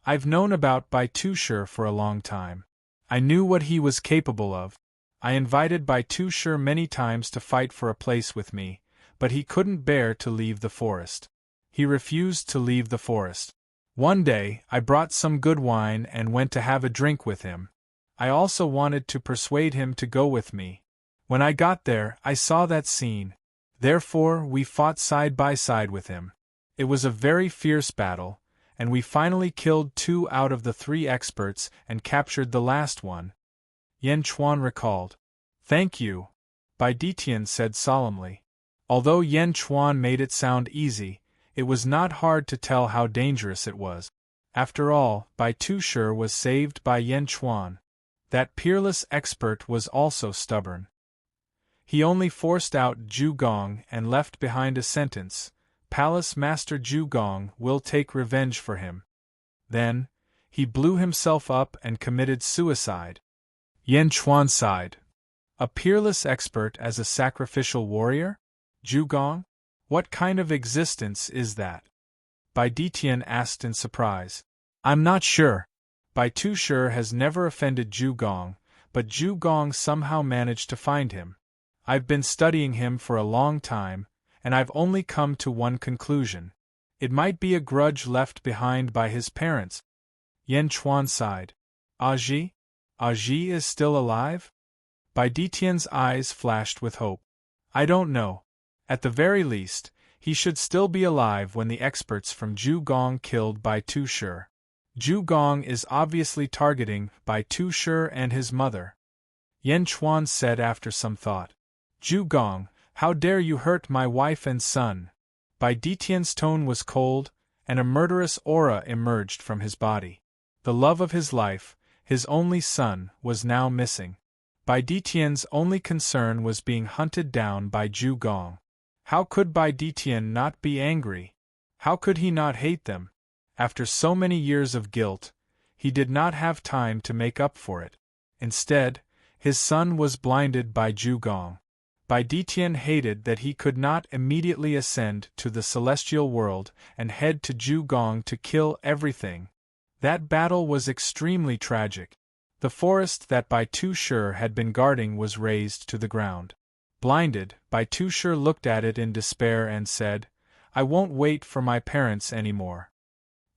I've known about Bai Tusher for a long time. I knew what he was capable of. I invited Bai Tusher many times to fight for a place with me, but he couldn't bear to leave the forest. He refused to leave the forest. One day, I brought some good wine and went to have a drink with him. I also wanted to persuade him to go with me. When I got there, I saw that scene. Therefore, we fought side by side with him. It was a very fierce battle, and we finally killed 2 out of the 3 experts and captured the last one. Yan Chuan recalled. Thank you, Bai Detian said solemnly. Although Yan Chuan made it sound easy, it was not hard to tell how dangerous it was. After all, Bai Tushar was saved by Yan Chuan. That peerless expert was also stubborn. He only forced out Zhu Gong and left behind a sentence, "Palace Master Zhu Gong will take revenge for him." Then, he blew himself up and committed suicide. Yan Chuan sighed. A peerless expert as a sacrificial warrior? Zhu Gong? What kind of existence is that? Bai Ditian asked in surprise. I'm not sure. Bai Tushar has never offended Zhu Gong, but Zhu Gong somehow managed to find him. I've been studying him for a long time, and I've only come to one conclusion. It might be a grudge left behind by his parents. Yan Chuan sighed. Aji? Aji is still alive? Bai Ditian's eyes flashed with hope. I don't know. At the very least, he should still be alive when the experts from Zhu Gong killed Bai Tushar. Zhu Gong is obviously targeting Bai Tushar and his mother. Yan Chuan said after some thought. Zhu Gong, how dare you hurt my wife and son? Bai Ditian's tone was cold, and a murderous aura emerged from his body. The love of his life, his only son, was now missing. Bai Ditian's only concern was being hunted down by Zhu Gong. How could Bai Ditian not be angry? How could he not hate them? After so many years of guilt, he did not have time to make up for it. Instead, his son was blinded by Zhu Gong. Bai Ditian hated that he could not immediately ascend to the celestial world and head to Zhu Gong to kill everything. That battle was extremely tragic. The forest that Bai Tushar had been guarding was razed to the ground. Blinded, Bai Tushar looked at it in despair and said, I won't wait for my parents anymore.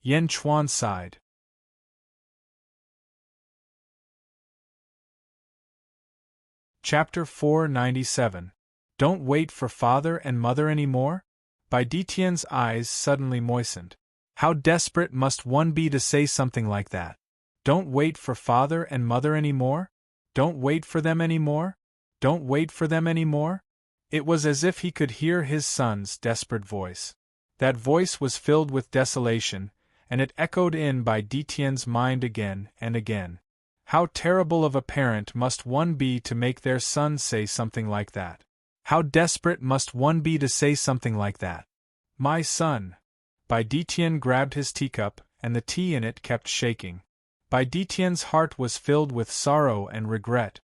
Yan Chuan sighed. Chapter 497. Don't wait for father and mother anymore? Bai Ditian's eyes suddenly moistened. How desperate must one be to say something like that? Don't wait for father and mother anymore? Don't wait for them anymore? Don't wait for them anymore? It was as if he could hear his son's desperate voice. That voice was filled with desolation, and it echoed in Bai Ditian's mind again and again. How terrible of a parent must one be to make their son say something like that? How desperate must one be to say something like that? My son. Bai Ditian grabbed his teacup, and the tea in it kept shaking. Bai Ditian's heart was filled with sorrow and regret.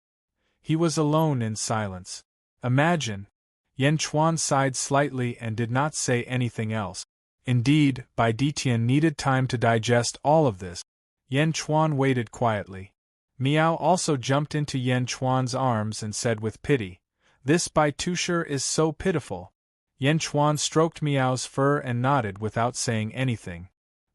He was alone in silence. Imagine. Yan Chuan sighed slightly and did not say anything else. Indeed, Bai Ditian needed time to digest all of this. Yan Chuan waited quietly. Miao also jumped into Yan Chuan's arms and said with pity, This Bai Tushar is so pitiful. Yan Chuan stroked Miao's fur and nodded without saying anything.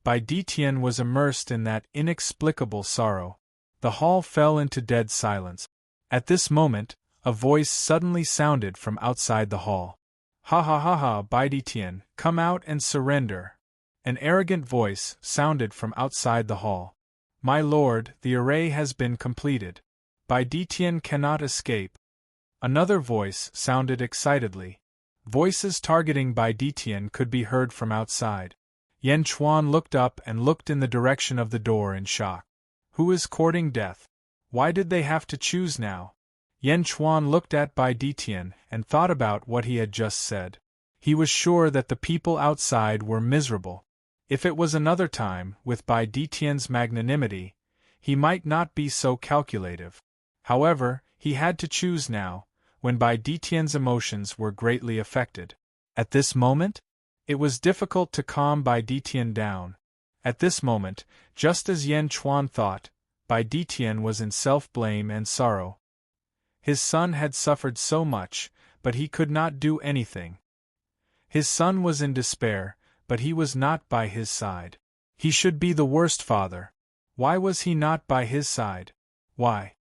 Bai Ditian was immersed in that inexplicable sorrow. The hall fell into dead silence. At this moment, a voice suddenly sounded from outside the hall. Ha ha ha ha, Bai Ditian, come out and surrender. An arrogant voice sounded from outside the hall. My lord, the array has been completed. Bai Ditian cannot escape. Another voice sounded excitedly. Voices targeting Bai Ditian could be heard from outside. Yan Chuan looked up and looked in the direction of the door in shock. Who is courting death? Why did they have to choose now? Yan Chuan looked at Bai Ditian and thought about what he had just said. He was sure that the people outside were miserable. If it was another time, with Bai Ditian's magnanimity, he might not be so calculative. However, he had to choose now, when Bai Ditian's emotions were greatly affected. At this moment? It was difficult to calm Bai Ditian down. At this moment, just as Yan Chuan thought, Bai Ditian was in self-blame and sorrow. His son had suffered so much, but he could not do anything. His son was in despair, but he was not by his side. He should be the worst father. Why was he not by his side? Why?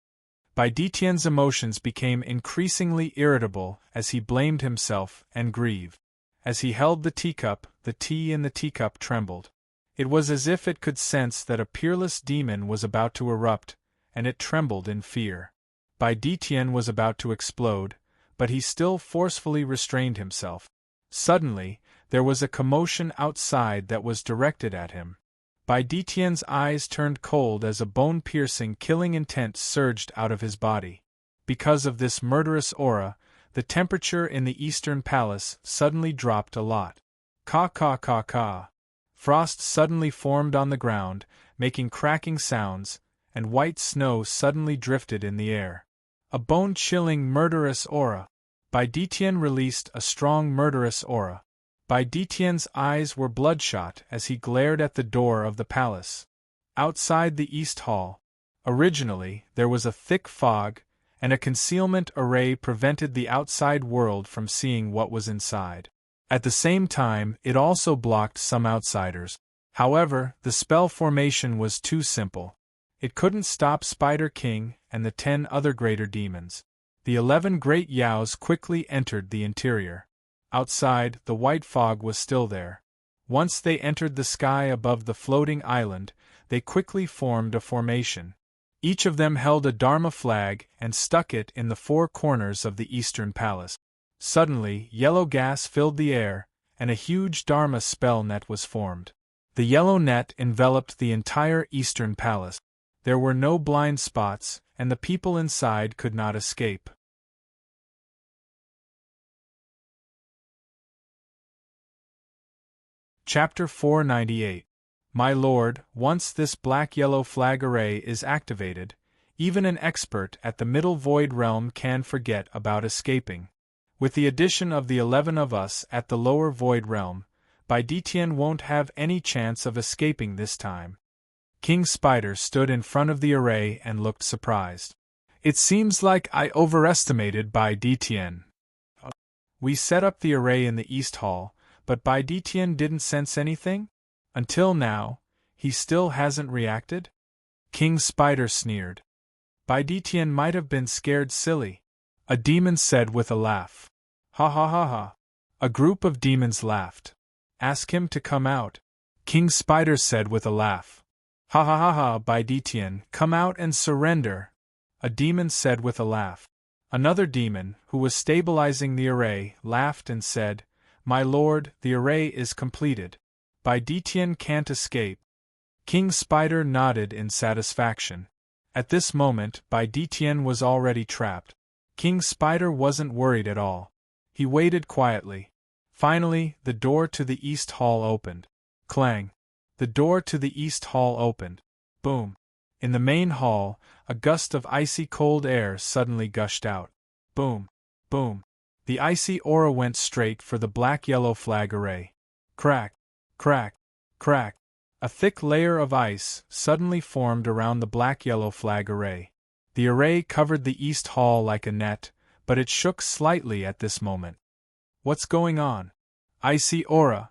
Bai Ditian's emotions became increasingly irritable as he blamed himself and grieved. As he held the teacup, the tea in the teacup trembled. It was as if it could sense that a peerless demon was about to erupt, and it trembled in fear. Bai Ditian was about to explode, but he still forcefully restrained himself. Suddenly, there was a commotion outside that was directed at him. Bai Detian's eyes turned cold as a bone-piercing killing intent surged out of his body. Because of this murderous aura, the temperature in the Eastern Palace suddenly dropped a lot. Ka ka ka ka. Frost suddenly formed on the ground, making cracking sounds, and white snow suddenly drifted in the air. A bone-chilling murderous aura. Bai Detian released a strong murderous aura. Bai Detian's eyes were bloodshot as he glared at the door of the palace. Outside the East Hall, originally, there was a thick fog, and a concealment array prevented the outside world from seeing what was inside. At the same time, it also blocked some outsiders. However, the spell formation was too simple. It couldn't stop Spider King and the 10 other greater demons. The 11 great Yaos quickly entered the interior. Outside, the white fog was still there. Once they entered the sky above the floating island, they quickly formed a formation. Each of them held a Dharma flag and stuck it in the 4 corners of the Eastern Palace. Suddenly, yellow gas filled the air, and a huge Dharma spell net was formed. The yellow net enveloped the entire Eastern Palace. There were no blind spots, and the people inside could not escape. Chapter 498. My lord, once this black-yellow flag array is activated, even an expert at the Middle Void Realm can forget about escaping. With the addition of the 11 of us at the Lower Void Realm, Bai Detian won't have any chance of escaping this time. King Spider stood in front of the array and looked surprised. It seems like I overestimated Bai Detian. We set up the array in the East Hall, but Bai Detian didn't sense anything? Until now, he still hasn't reacted? King Spider sneered. Bai Detian might have been scared silly. A demon said with a laugh. Ha ha ha ha. A group of demons laughed. Ask him to come out. King Spider said with a laugh. Ha ha ha ha, Bai Detian, come out and surrender. A demon said with a laugh. Another demon, who was stabilizing the array, laughed and said, My lord, the array is completed. Bai Detian can't escape. King Spider nodded in satisfaction. At this moment, Bai Detian was already trapped. King Spider wasn't worried at all. He waited quietly. Finally, the door to the East Hall opened. Clang! The door to the East Hall opened. Boom! In the main hall, a gust of icy cold air suddenly gushed out. Boom! Boom! The icy aura went straight for the black-yellow flag array. Crack! Crack! Crack! A thick layer of ice suddenly formed around the black-yellow flag array. The array covered the East Hall like a net, but it shook slightly at this moment. What's going on? Icy aura!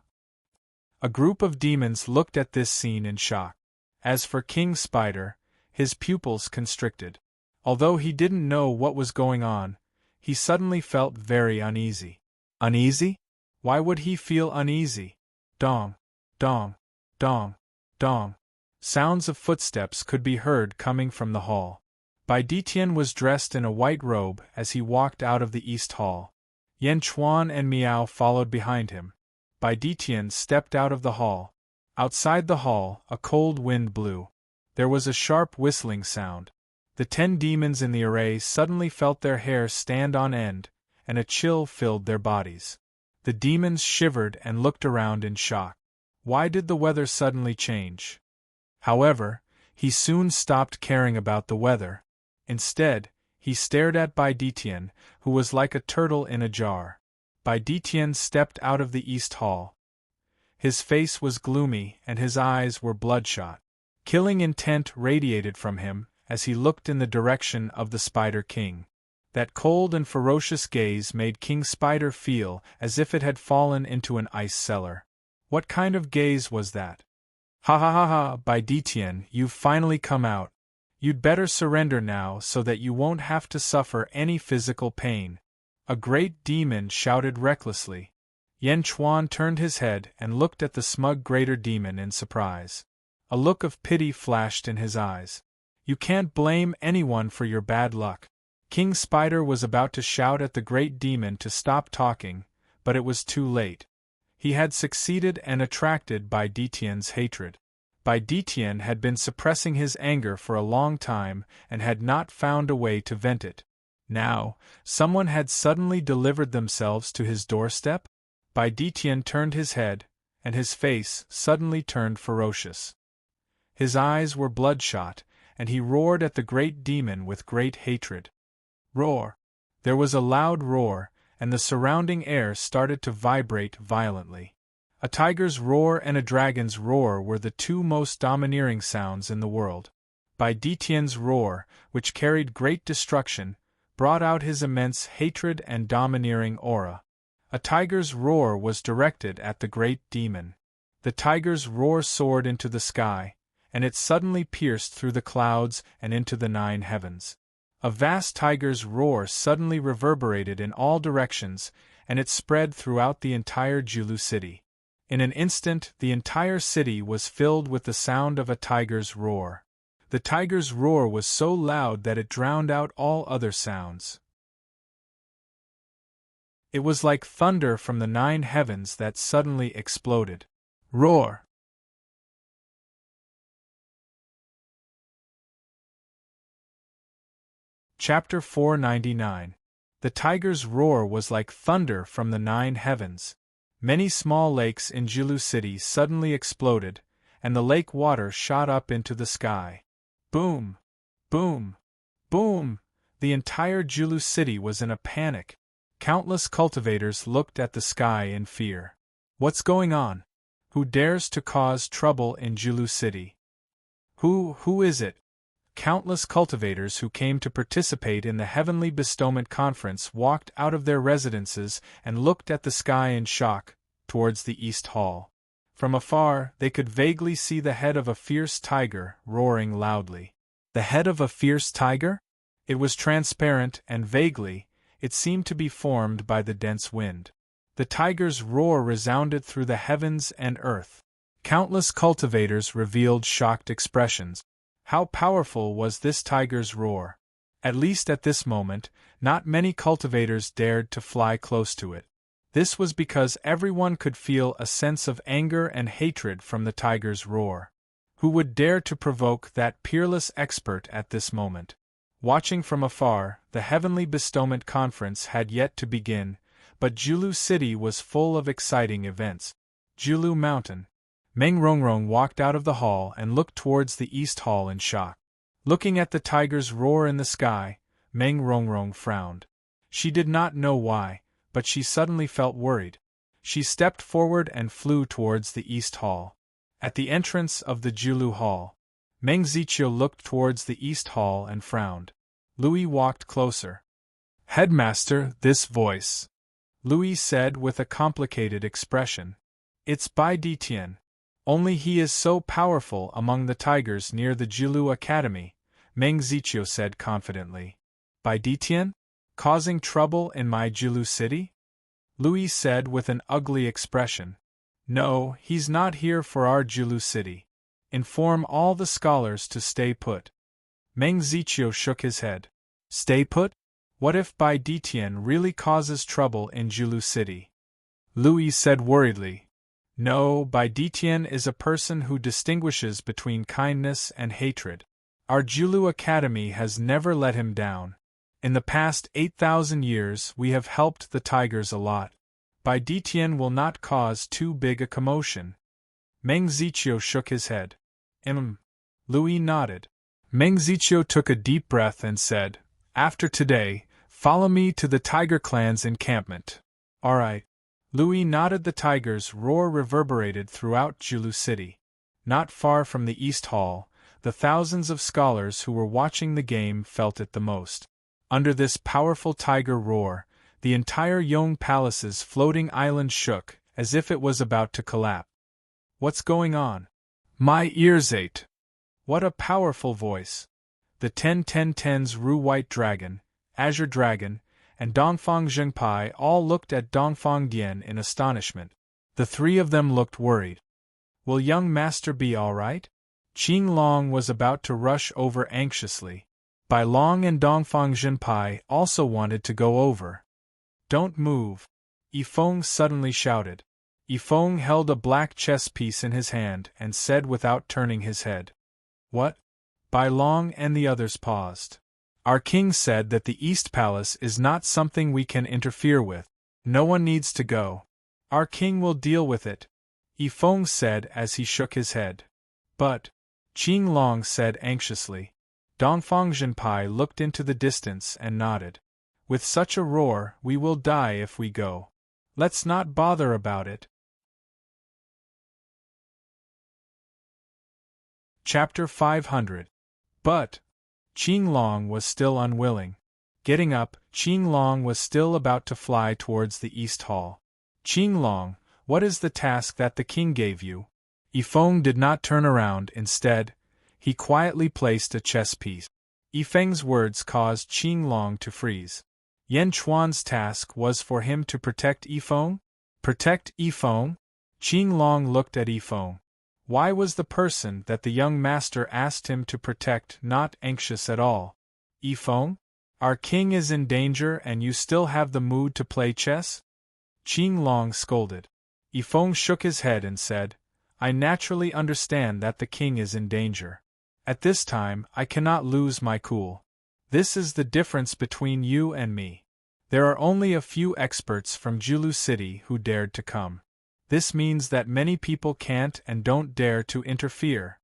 A group of demons looked at this scene in shock. As for King Spider, his pupils constricted. Although he didn't know what was going on, he suddenly felt very uneasy. Uneasy? Why would he feel uneasy? Dong! Dong! Dong! Dong! Sounds of footsteps could be heard coming from the hall. Bai Detian was dressed in a white robe as he walked out of the East Hall. Yan Chuan and Miao followed behind him. Bai Detian stepped out of the hall. Outside the hall, a cold wind blew. There was a sharp whistling sound. The 10 demons in the array suddenly felt their hair stand on end, and a chill filled their bodies. The demons shivered and looked around in shock. Why did the weather suddenly change? However, he soon stopped caring about the weather. Instead, he stared at Bai Detian, who was like a turtle in a jar. Bai Detian stepped out of the East Hall. His face was gloomy and his eyes were bloodshot. Killing intent radiated from him as he looked in the direction of the Spider King. That cold and ferocious gaze made King Spider feel as if it had fallen into an ice cellar. What kind of gaze was that? Ha ha ha ha, Bai Detian, you've finally come out. You'd better surrender now so that you won't have to suffer any physical pain. A great demon shouted recklessly. Yan Chuan turned his head and looked at the smug greater demon in surprise. A look of pity flashed in his eyes. You can't blame anyone for your bad luck. King Spider was about to shout at the great demon to stop talking, but it was too late. He had succeeded and attracted Bai Detian's hatred. Bai Detian had been suppressing his anger for a long time and had not found a way to vent it. Now, someone had suddenly delivered themselves to his doorstep? Bai Detian turned his head, and his face suddenly turned ferocious. His eyes were bloodshot, and he roared at the great demon with great hatred. Roar! There was a loud roar, and the surrounding air started to vibrate violently. A tiger's roar and a dragon's roar were the two most domineering sounds in the world. Bai Detian's roar, which carried great destruction, brought out his immense hatred and domineering aura. A tiger's roar was directed at the great demon. The tiger's roar soared into the sky, and it suddenly pierced through the clouds and into the 9 heavens. A vast tiger's roar suddenly reverberated in all directions, and it spread throughout the entire Julu city. In an instant, the entire city was filled with the sound of a tiger's roar. The tiger's roar was so loud that it drowned out all other sounds. It was like thunder from the 9 heavens that suddenly exploded. Roar! Chapter 499. The tiger's roar was like thunder from the 9 heavens. Many small lakes in Julu City suddenly exploded, and the lake water shot up into the sky. Boom! Boom! Boom! The entire Julu City was in a panic. Countless cultivators looked at the sky in fear. What's going on? Who dares to cause trouble in Julu City? Who is it? Countless cultivators who came to participate in the Heavenly Bestowment Conference walked out of their residences and looked at the sky in shock, towards the East Hall. From afar, they could vaguely see the head of a fierce tiger, roaring loudly. The head of a fierce tiger? It was transparent and vaguely, it seemed to be formed by the dense wind. The tiger's roar resounded through the heavens and earth. Countless cultivators revealed shocked expressions. How powerful was this tiger's roar? At least at this moment, not many cultivators dared to fly close to it. This was because everyone could feel a sense of anger and hatred from the tiger's roar. Who would dare to provoke that peerless expert at this moment? Watching from afar, the Heavenly Bestowment Conference had yet to begin, but Julu City was full of exciting events. Julu Mountain. Meng Rongrong walked out of the hall and looked towards the East Hall in shock. Looking at the tiger's roar in the sky, Meng Rongrong frowned. She did not know why, but she suddenly felt worried. She stepped forward and flew towards the East Hall. At the entrance of the Julu Hall, Meng Ziqiu looked towards the East Hall and frowned. Louis walked closer. "Headmaster, this voice," Louis said with a complicated expression. "It's Bai Detian. Only he is so powerful among the tigers near the Julu Academy," Meng Ziqiu said confidently. "Bai Detian? Causing trouble in my Julu city?" Louis said with an ugly expression. "No, he's not here for our Julu city. Inform all the scholars to stay put." Meng Ziqiu shook his head. "Stay put? What if Bai Detian really causes trouble in Julu city?" Louis said worriedly. "No, Bai Detian is a person who distinguishes between kindness and hatred. Our Julu Academy has never let him down. In the past 8,000 years we have helped the tigers a lot. Bai Detian will not cause too big a commotion." Meng Ziqiu shook his head. Louis nodded. Meng Ziqiu took a deep breath and said, "After today, follow me to the Tiger Clan's encampment." "All right." Louis nodded. The tiger's roar reverberated throughout Julu City. Not far from the East Hall, the thousands of scholars who were watching the game felt it the most. Under this powerful tiger roar, the entire Yong Palace's floating island shook, as if it was about to collapse. "What's going on? My ears ache." What a powerful voice! The 10-10-10's Ru White Dragon, Azure Dragon, and Dongfang Zhengpai all looked at Dongfang Dian in astonishment. The three of them looked worried. Will young master be all right? Qing Long was about to rush over anxiously. Bai Long and Dongfang Zhengpai also wanted to go over. "Don't move!" Yifeng suddenly shouted. Yifeng held a black chess piece in his hand and said without turning his head. What? Bai Long and the others paused. Our king said that the East Palace is not something we can interfere with. No one needs to go. Our king will deal with it, Yifeng said as he shook his head. But, Qing Long said anxiously. Dongfang Zhenpai looked into the distance and nodded. With such a roar, we will die if we go. Let's not bother about it. Chapter 500. But Qing Long was still unwilling. Getting up, Qing Long was still about to fly towards the East Hall. Qing Long, what is the task that the king gave you? Yifeng did not turn around, instead, he quietly placed a chess piece. Yifeng's words caused Qing Long to freeze. Yan Chuan's task was for him to protect Yifeng? Protect Yifeng? Qing Long looked at Yifeng. Why was the person that the young master asked him to protect not anxious at all? Yifeng? Our king is in danger and you still have the mood to play chess? Qing Long scolded. Yifeng shook his head and said, I naturally understand that the king is in danger. At this time, I cannot lose my cool. This is the difference between you and me. There are only a few experts from Julu City who dared to come. This means that many people can't and don't dare to interfere.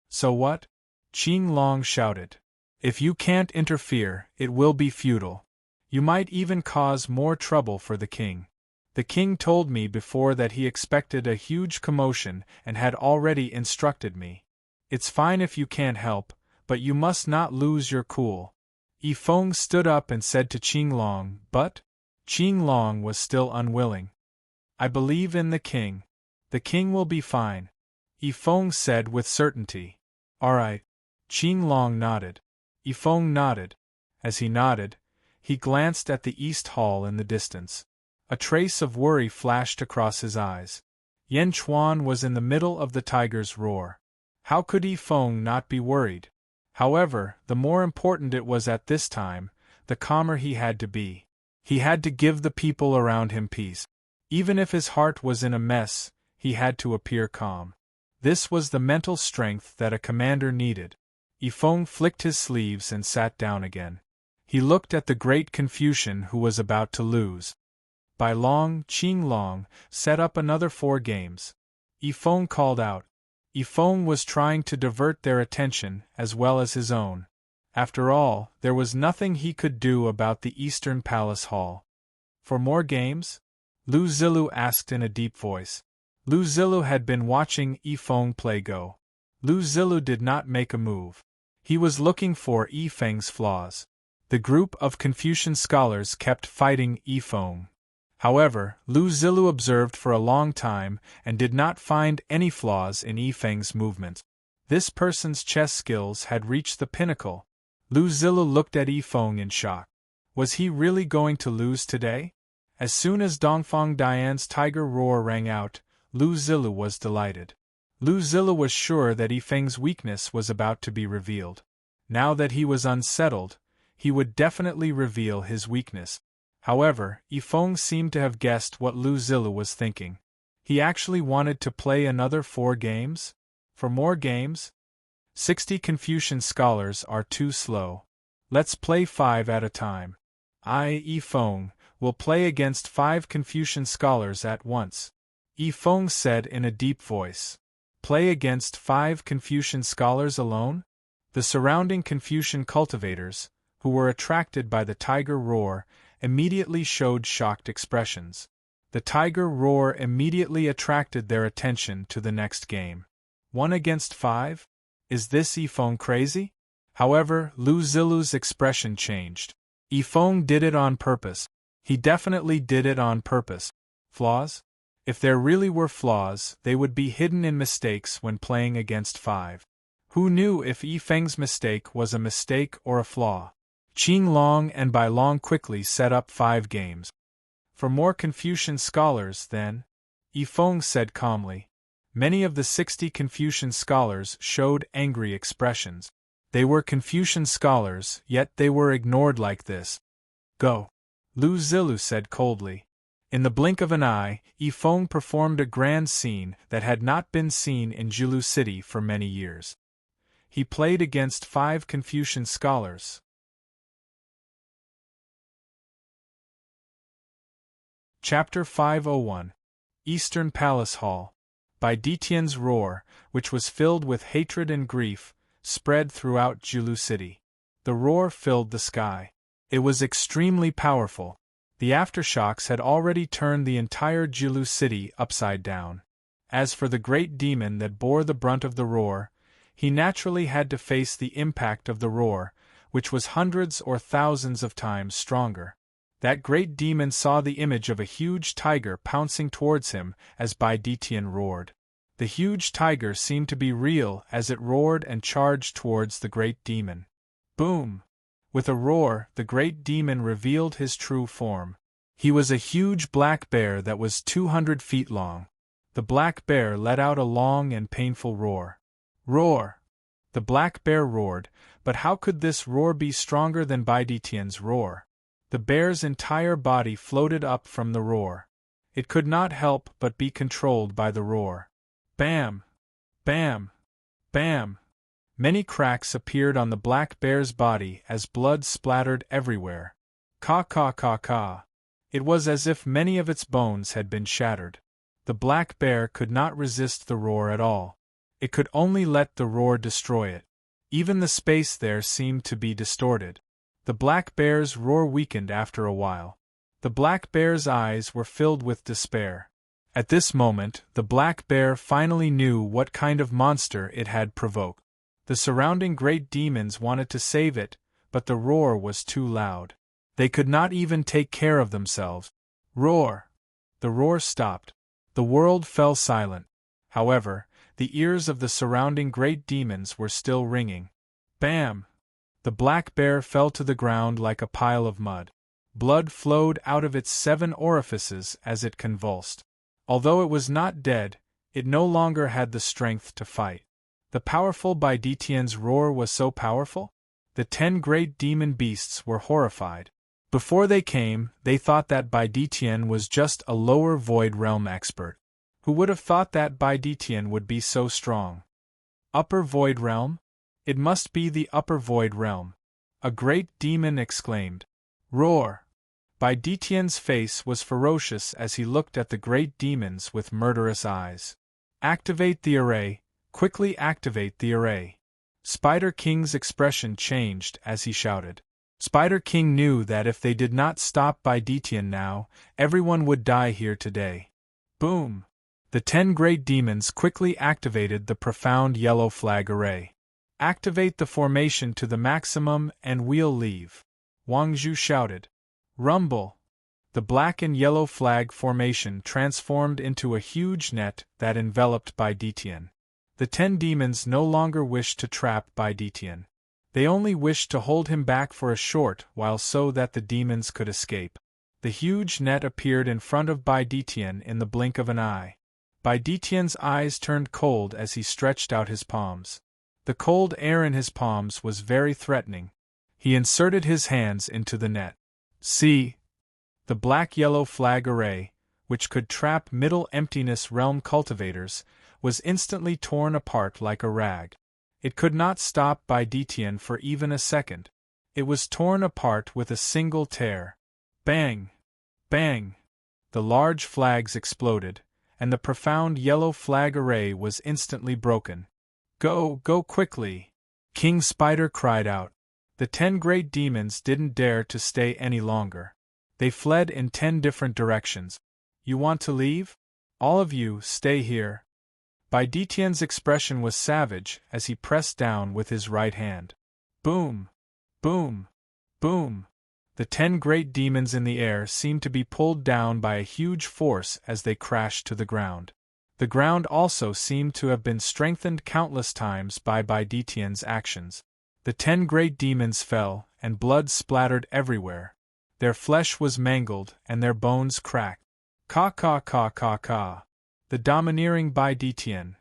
So what? Qing Long shouted. If you can't interfere, it will be futile. You might even cause more trouble for the king. The king told me before that he expected a huge commotion and had already instructed me. It's fine if you can't help, but you must not lose your cool. Yifeng stood up and said to Qing Long, but? Qing Long was still unwilling. I believe in the king. The king will be fine, Yifeng said with certainty. All right. Qing Long nodded. Yifeng nodded. As he nodded, he glanced at the East Hall in the distance. A trace of worry flashed across his eyes. Yan Chuan was in the middle of the tiger's roar. How could Yifeng not be worried? However, the more important it was at this time, the calmer he had to be. He had to give the people around him peace. Even if his heart was in a mess, he had to appear calm. This was the mental strength that a commander needed. Yifeng flicked his sleeves and sat down again. He looked at the great Confucian who was about to lose. Bai Long, Qing Long, set up another 4 games. Yifeng called out. Yifeng was trying to divert their attention as well as his own. After all, there was nothing he could do about the Eastern Palace Hall. For more games? Lu Zilu asked in a deep voice. Lu Zilu had been watching Yifeng play Go. Lu Zilu did not make a move. He was looking for Yifeng's flaws. The group of Confucian scholars kept fighting Yifeng. However, Lu Zilu observed for a long time and did not find any flaws in Yifeng's movements. This person's chess skills had reached the pinnacle. Lu Zilu looked at Yifeng in shock. Was he really going to lose today? As soon as Dongfang Dian's tiger roar rang out, Lu Zilu was delighted. Lu Zilu was sure that Yifeng's weakness was about to be revealed. Now that he was unsettled, he would definitely reveal his weakness. However, Yifeng seemed to have guessed what Lu Zilu was thinking. He actually wanted to play another 4 games? For more games? 60 Confucian scholars are too slow. Let's play 5 at a time. I, Yifeng, will play against 5 Confucian scholars at once. Yifeng said in a deep voice. Play against 5 Confucian scholars alone? The surrounding Confucian cultivators, who were attracted by the tiger roar, immediately showed shocked expressions. The tiger roar immediately attracted their attention to the next game. 1 against 5? Is this Yifeng crazy? However, Lu Zilu's expression changed. Yifeng did it on purpose. He definitely did it on purpose. Flaws? If there really were flaws, they would be hidden in mistakes when playing against 5. Who knew if Yifeng's mistake was a mistake or a flaw? Qing Long and Bai Long quickly set up 5 games. For more Confucian scholars, then? Yifeng said calmly. Many of the 60 Confucian scholars showed angry expressions. They were Confucian scholars, yet they were ignored like this. Go. Lu Zilu said coldly. In the blink of an eye, Yifeng performed a grand scene that had not been seen in Jilu City for many years. He played against 5 Confucian scholars. Chapter 501 Eastern Palace Hall. Bai Detian's roar, which was filled with hatred and grief, spread throughout Jilu City. The roar filled the sky. It was extremely powerful. The aftershocks had already turned the entire Jilu City upside down. As for the great demon that bore the brunt of the roar, he naturally had to face the impact of the roar, which was hundreds or thousands of times stronger. That great demon saw the image of a huge tiger pouncing towards him as Bai Detian roared. The huge tiger seemed to be real as it roared and charged towards the great demon. Boom! With a roar, the great demon revealed his true form. He was a huge black bear that was 200 feet long. The black bear let out a long and painful roar. Roar! The black bear roared, but how could this roar be stronger than Bai Detian's roar? The bear's entire body floated up from the roar. It could not help but be controlled by the roar. Bam! Bam! Bam! Many cracks appeared on the black bear's body as blood splattered everywhere. Caw caw caw caw. It was as if many of its bones had been shattered. The black bear could not resist the roar at all. It could only let the roar destroy it. Even the space there seemed to be distorted. The black bear's roar weakened after a while. The black bear's eyes were filled with despair. At this moment, the black bear finally knew what kind of monster it had provoked. The surrounding great demons wanted to save it, but the roar was too loud. They could not even take care of themselves. Roar! The roar stopped. The world fell silent. However, the ears of the surrounding great demons were still ringing. Bam! The black bear fell to the ground like a pile of mud. Blood flowed out of its 7 orifices as it convulsed. Although it was not dead, it no longer had the strength to fight. The powerful Bai Detian's roar was so powerful? The 10 great demon beasts were horrified. Before they came, they thought that Bai Detian was just a lower void realm expert. Who would have thought that Bai Detian would be so strong? Upper void realm? It must be the upper void realm. A great demon exclaimed. Roar! Bai Detian's face was ferocious as he looked at the great demons with murderous eyes. Activate the array. Quickly activate the array. Spider King's expression changed as he shouted. Spider King knew that if they did not stop Bai Detian now, everyone would die here today. Boom! The 10 great demons quickly activated the profound yellow flag array. Activate the formation to the maximum and we'll leave. Wang Zhu shouted. Rumble! The black and yellow flag formation transformed into a huge net that enveloped Bai Detian. The 10 demons no longer wished to trap Bai Detian. They only wished to hold him back for a short while so that the demons could escape. The huge net appeared in front of Bai Detian in the blink of an eye. Bai Detian's eyes turned cold as he stretched out his palms. The cold air in his palms was very threatening. He inserted his hands into the net. See? The black-yellow flag array, which could trap Middle Emptiness Realm cultivators, was instantly torn apart like a rag. It could not stop Bai Detian for even a second. It was torn apart with a single tear. Bang! Bang! The large flags exploded, and the profound yellow flag array was instantly broken. Go quickly! King Spider cried out. The 10 great demons didn't dare to stay any longer. They fled in 10 different directions. You want to leave? All of you, stay here. Bai Detian's expression was savage as he pressed down with his right hand. Boom! Boom! Boom! The 10 great demons in the air seemed to be pulled down by a huge force as they crashed to the ground. The ground also seemed to have been strengthened countless times by Bai Detian's actions. The 10 great demons fell, and blood splattered everywhere. Their flesh was mangled, and their bones cracked. Caw caw caw caw caw. The domineering Bai Detian.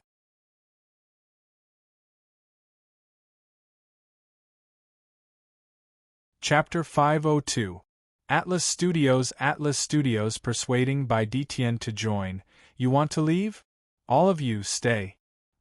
Chapter 502 Atlas Studios persuading Bai Detian to join. You want to leave? All of you stay.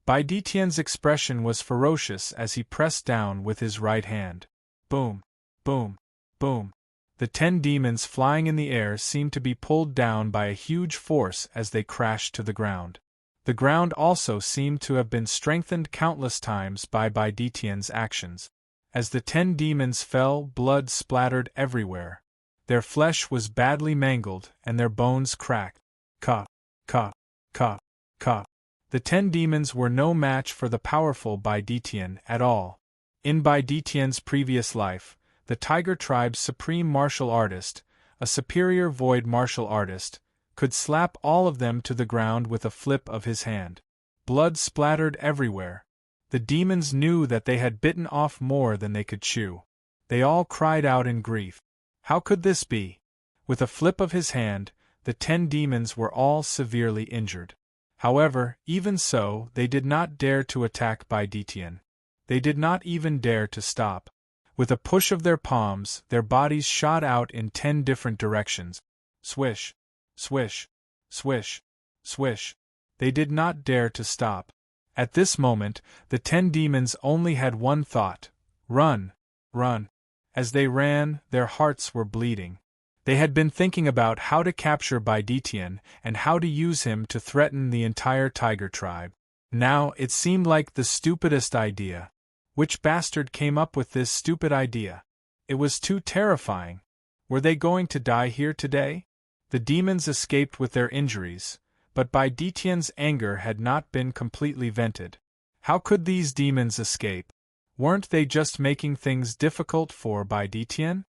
Bai Detian's expression was ferocious as he pressed down with his right hand. Boom, boom, boom. The 10 demons flying in the air seemed to be pulled down by a huge force as they crashed to the ground. The ground also seemed to have been strengthened countless times by Bai Detian's actions. As the 10 demons fell, blood splattered everywhere. Their flesh was badly mangled and their bones cracked. Ka, ka, ka, ka. The 10 demons were no match for the powerful Bai Detian at all. In Bai Detian's previous life, the Tiger Tribe's supreme martial artist, a superior void martial artist, could slap all of them to the ground with a flip of his hand. Blood splattered everywhere. The demons knew that they had bitten off more than they could chew. They all cried out in grief. How could this be? With a flip of his hand, the 10 demons were all severely injured. However, even so, they did not dare to attack Bai Detian. They did not even dare to stop. With a push of their palms, their bodies shot out in 10 different directions. Swish, swish, swish, swish. They did not dare to stop. At this moment, the 10 demons only had one thought: run, run. As they ran, their hearts were bleeding. They had been thinking about how to capture Bai Detian and how to use him to threaten the entire Tiger Tribe. Now, it seemed like the stupidest idea. Which bastard came up with this stupid idea? It was too terrifying. Were they going to die here today? The demons escaped with their injuries, but Bai Detian's anger had not been completely vented. How could these demons escape? Weren't they just making things difficult for Bai Detian?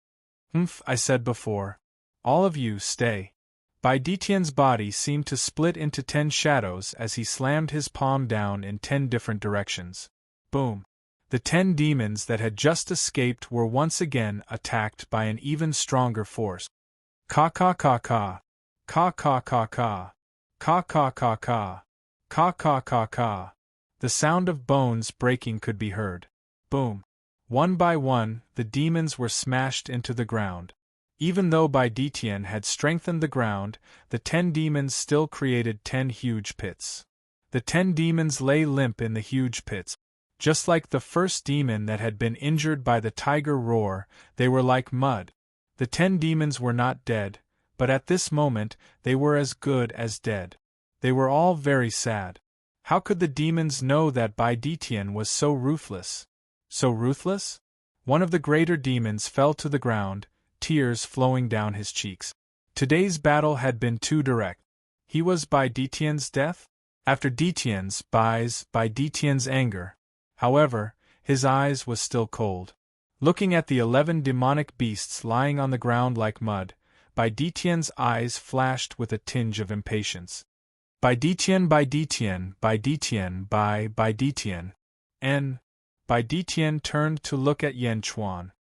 I said before. All of you stay. Bai Detian's body seemed to split into 10 shadows as he slammed his palm down in 10 different directions. Boom. The 10 demons that had just escaped were once again attacked by an even stronger force. Ka ka ka ka. Ka ka ka ka. Ka ka ka ka. Ka ka ka ka. The sound of bones breaking could be heard. Boom. One by one, the demons were smashed into the ground. Even though Bai Detian had strengthened the ground, the 10 demons still created 10 huge pits. The 10 demons lay limp in the huge pits. Just like the first demon that had been injured by the tiger roar, they were like mud. The 10 demons were not dead, but at this moment, they were as good as dead. They were all very sad. How could the demons know that Bai Detian was so ruthless? So ruthless? One of the greater demons fell to the ground, tears flowing down his cheeks. Today's battle had been too direct. He was Bai Detian's death? After Bai Detian's anger. However, his eyes was still cold. Looking at the 11 demonic beasts lying on the ground like mud, Bai Detian's eyes flashed with a tinge of impatience. Bai Detian, Bai Detian, Bai Detian, Bai Detian. Bai Detian turned to look at Yan Chuan.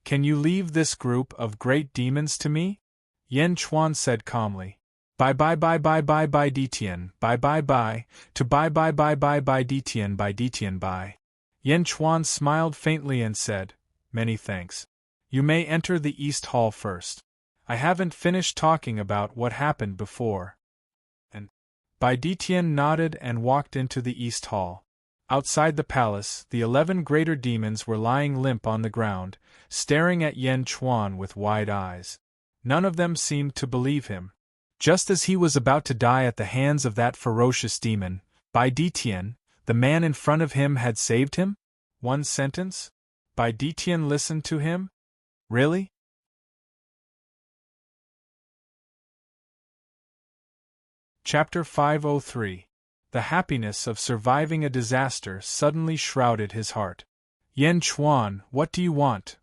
Can you leave this group of great demons to me? Yan Chuan said calmly. Bye Detian, bye, to bye Detian, bye. Yan Chuan smiled faintly and said, many thanks. You may enter the East Hall first. I haven't finished talking about what happened before. And Bai Detian nodded and walked into the East Hall. Outside the palace, the 11 greater demons were lying limp on the ground, staring at Yan Chuan with wide eyes. None of them seemed to believe him. Just as he was about to die at the hands of that ferocious demon, Bai Detian, the man in front of him, had saved him? One sentence? Bai Detian listened to him? Really? Chapter 503. The happiness of surviving a disaster suddenly shrouded his heart. Yan Chuan, what do you want?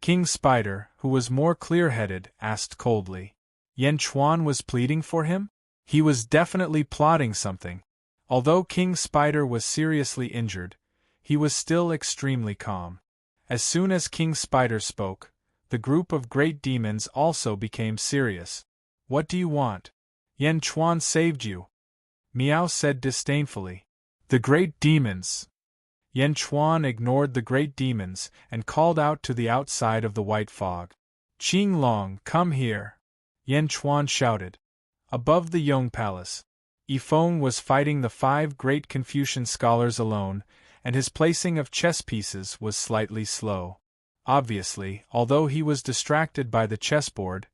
King Spider, who was more clear-headed, asked coldly. Yan Chuan was pleading for him? He was definitely plotting something. Although King Spider was seriously injured, he was still extremely calm. As soon as King Spider spoke, the group of great demons also became serious. What do you want? Yan Chuan saved you. Miao said disdainfully. The great demons. Yan Chuan ignored the great demons and called out to the outside of the white fog. Qing Long, come here! Yan Chuan shouted. Above the Yong Palace, Yifeng was fighting the 5 great Confucian scholars alone, and his placing of chess pieces was slightly slow. Obviously, although he was distracted by the chessboard,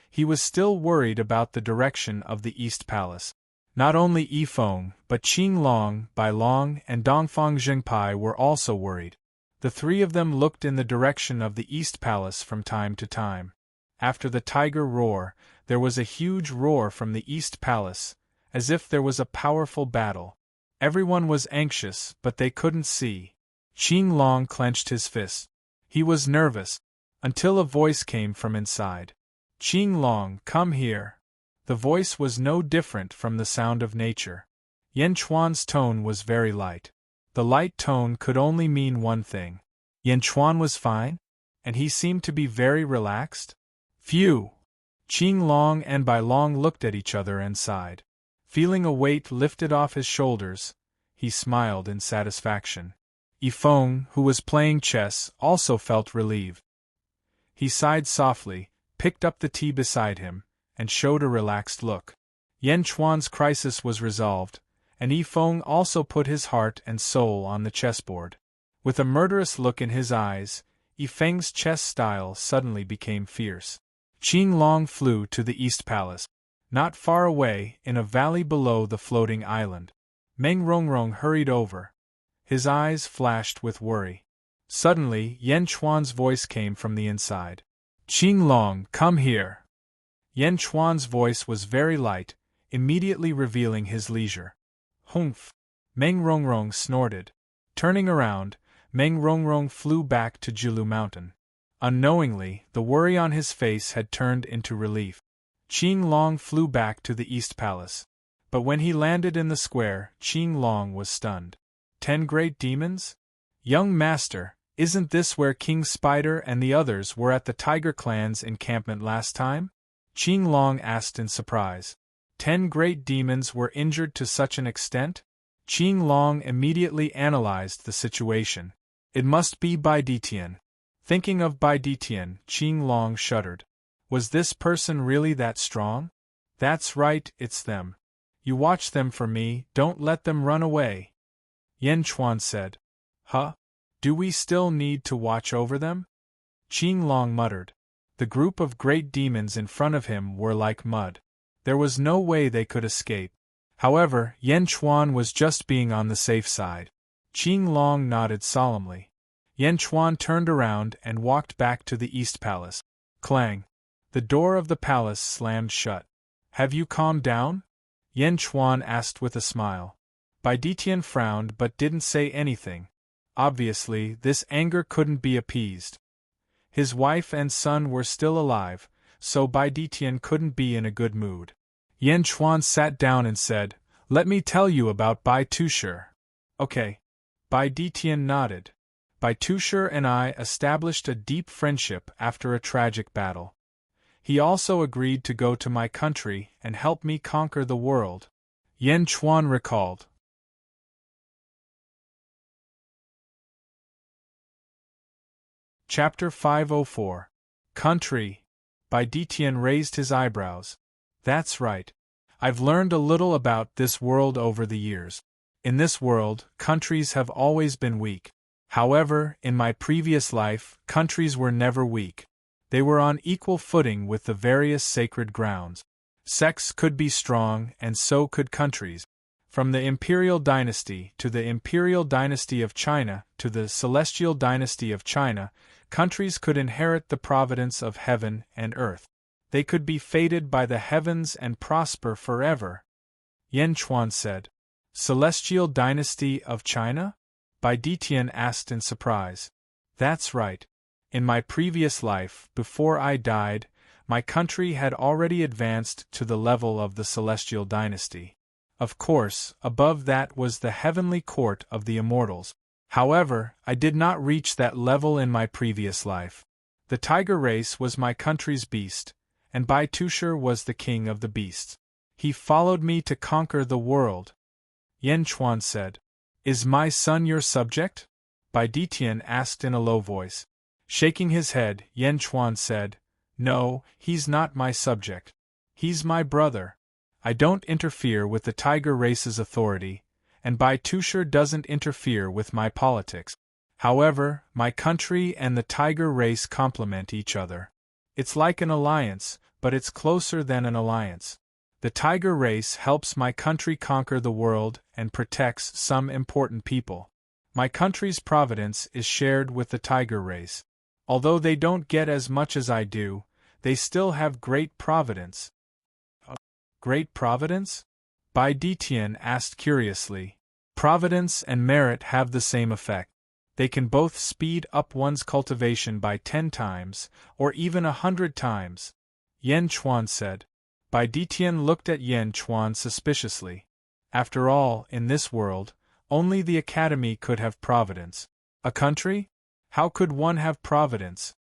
he was still worried about the direction of the East Palace. Not only Yifeng, but Qing Long, Bai Long, and Dongfang Zhengpai were also worried. The 3 of them looked in the direction of the East Palace from time to time. After the tiger roar, there was a huge roar from the East Palace, as if there was a powerful battle. Everyone was anxious, but they couldn't see. Qing Long clenched his fists. He was nervous, until a voice came from inside. Qing Long, come here. The voice was no different from the sound of nature. Yan Chuan's tone was very light. The light tone could only mean one thing. Yan Chuan was fine? And he seemed to be very relaxed? Phew! Qing Long and Bai Long looked at each other and sighed. Feeling a weight lifted off his shoulders, he smiled in satisfaction. Yifeng, who was playing chess, also felt relieved. He sighed softly, picked up the tea beside him, and showed a relaxed look. Yan Chuan's crisis was resolved, and Yifeng also put his heart and soul on the chessboard. With a murderous look in his eyes, Yifeng's chess style suddenly became fierce. Qing Long flew to the East Palace. Not far away, in a valley below the floating island, Meng Rongrong hurried over. His eyes flashed with worry. Suddenly, Yan Chuan's voice came from the inside. Qing Long, come here! Yan Chuan's voice was very light, immediately revealing his leisure. Humph! Meng Rongrong snorted. Turning around, Meng Rongrong flew back to Jilu Mountain. Unknowingly, the worry on his face had turned into relief. Qing Long flew back to the East Palace. But when he landed in the square, Qing Long was stunned. 10 great demons? Young master, isn't this where King Spider and the others were at the Tiger Clan's encampment last time? Qing Long asked in surprise. 10 great demons were injured to such an extent? Qing Long immediately analyzed the situation. It must be Bai Ditian. Thinking of Bai Ditian, Qing Long shuddered. Was this person really that strong? That's right, it's them. You watch them for me, don't let them run away. Yan Chuan said. Huh? Do we still need to watch over them? Qing Long muttered. The group of great demons in front of him were like mud. There was no way they could escape. However, Yan Chuan was just being on the safe side. Qing Long nodded solemnly. Yan Chuan turned around and walked back to the East Palace. Clang! The door of the palace slammed shut. Have you calmed down? Yan Chuan asked with a smile. Bai Ditian frowned but didn't say anything. Obviously, this anger couldn't be appeased. His wife and son were still alive, so Bai Ditian couldn't be in a good mood. Yan Chuan sat down and said, Let me tell you about Bai Tushar. Okay. Bai Ditian nodded. Bai Tushar and I established a deep friendship after a tragic battle. He also agreed to go to my country and help me conquer the world. Yan Chuan recalled. Chapter 504. Country. Bai Ditian raised his eyebrows. That's right. I've learned a little about this world over the years. In this world, countries have always been weak. However, in my previous life, countries were never weak. They were on equal footing with the various sacred grounds. Sects could be strong, and so could countries. From the imperial dynasty to the imperial dynasty of China to the celestial dynasty of China, countries could inherit the providence of heaven and earth. They could be fated by the heavens and prosper forever. Yan Chuan said. Celestial dynasty of China? Bai Ditian asked in surprise. That's right. In my previous life, before I died, my country had already advanced to the level of the celestial dynasty. Of course, above that was the heavenly court of the immortals. However, I did not reach that level in my previous life. The tiger race was my country's beast, and Bai Tushar was the king of the beasts. He followed me to conquer the world. Yan Chuan said. Is my son your subject? Bai Ditian asked in a low voice. Shaking his head, Yan Chuan said, No, he's not my subject. He's my brother. I don't interfere with the tiger race's authority, and Bai Tushar doesn't interfere with my politics. However, my country and the tiger race complement each other. It's like an alliance, but it's closer than an alliance. The tiger race helps my country conquer the world and protects some important people. My country's providence is shared with the tiger race. Although they don't get as much as I do, they still have great providence. Great providence? Bai Detian asked curiously. Providence and merit have the same effect. They can both speed up one's cultivation by 10 times, or even 100 times. Yan Chuan said. Bai Detian looked at Yan Chuan suspiciously. After all, in this world, only the academy could have providence. A country? How could one have providence?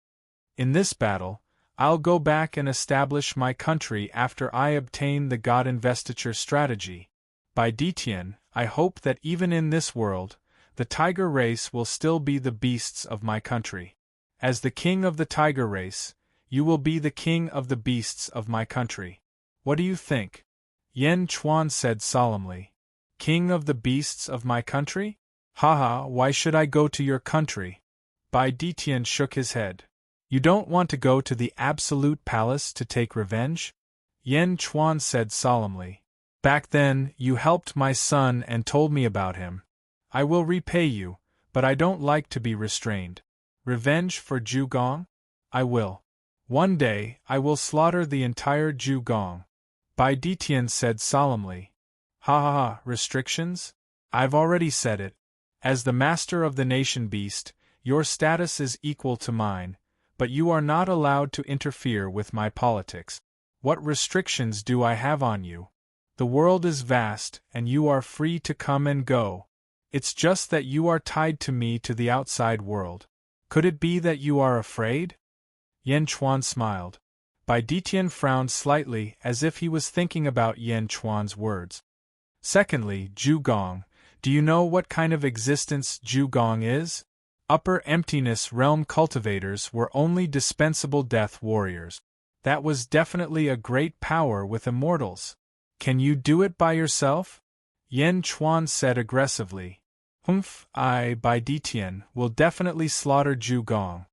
In this battle, I'll go back and establish my country after I obtain the God investiture strategy. Bai Detian, I hope that even in this world, the tiger race will still be the beasts of my country. As the king of the tiger race, you will be the king of the beasts of my country. What do you think? Yan Chuan said solemnly. King of the beasts of my country? Haha, why should I go to your country? Bai Detian shook his head. You don't want to go to the absolute palace to take revenge? Yan Chuan said solemnly. Back then, you helped my son and told me about him. I will repay you, but I don't like to be restrained. Revenge for Zhugong? I will. One day, I will slaughter the entire Zhugong. Bai Detian said solemnly. Ha ha ha, restrictions? I've already said it. As the master of the nation beast, your status is equal to mine, but you are not allowed to interfere with my politics. What restrictions do I have on you? The world is vast, and you are free to come and go. It's just that you are tied to me to the outside world. Could it be that you are afraid? Yan Chuan smiled. Bai Detian frowned slightly as if he was thinking about Yan Chuan's words. Secondly, Zhugong. Do you know what kind of existence Zhugong is? Upper emptiness realm cultivators were only dispensable death warriors. That was definitely a great power with immortals. Can you do it by yourself? Yan Chuan said aggressively. Humph, I, Bai Detian, will definitely slaughter Zhugong.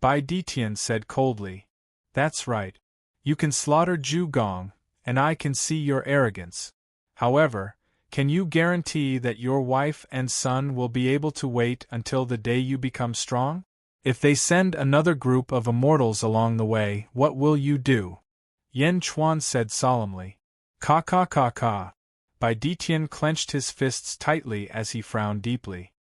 Bai Detian said coldly. That's right. You can slaughter Zhugong, and I can see your arrogance. However, can you guarantee that your wife and son will be able to wait until the day you become strong? If they send another group of immortals along the way, what will you do? Yan Chuan said solemnly. Ka ka ka ka. Bai Detian clenched his fists tightly as he frowned deeply.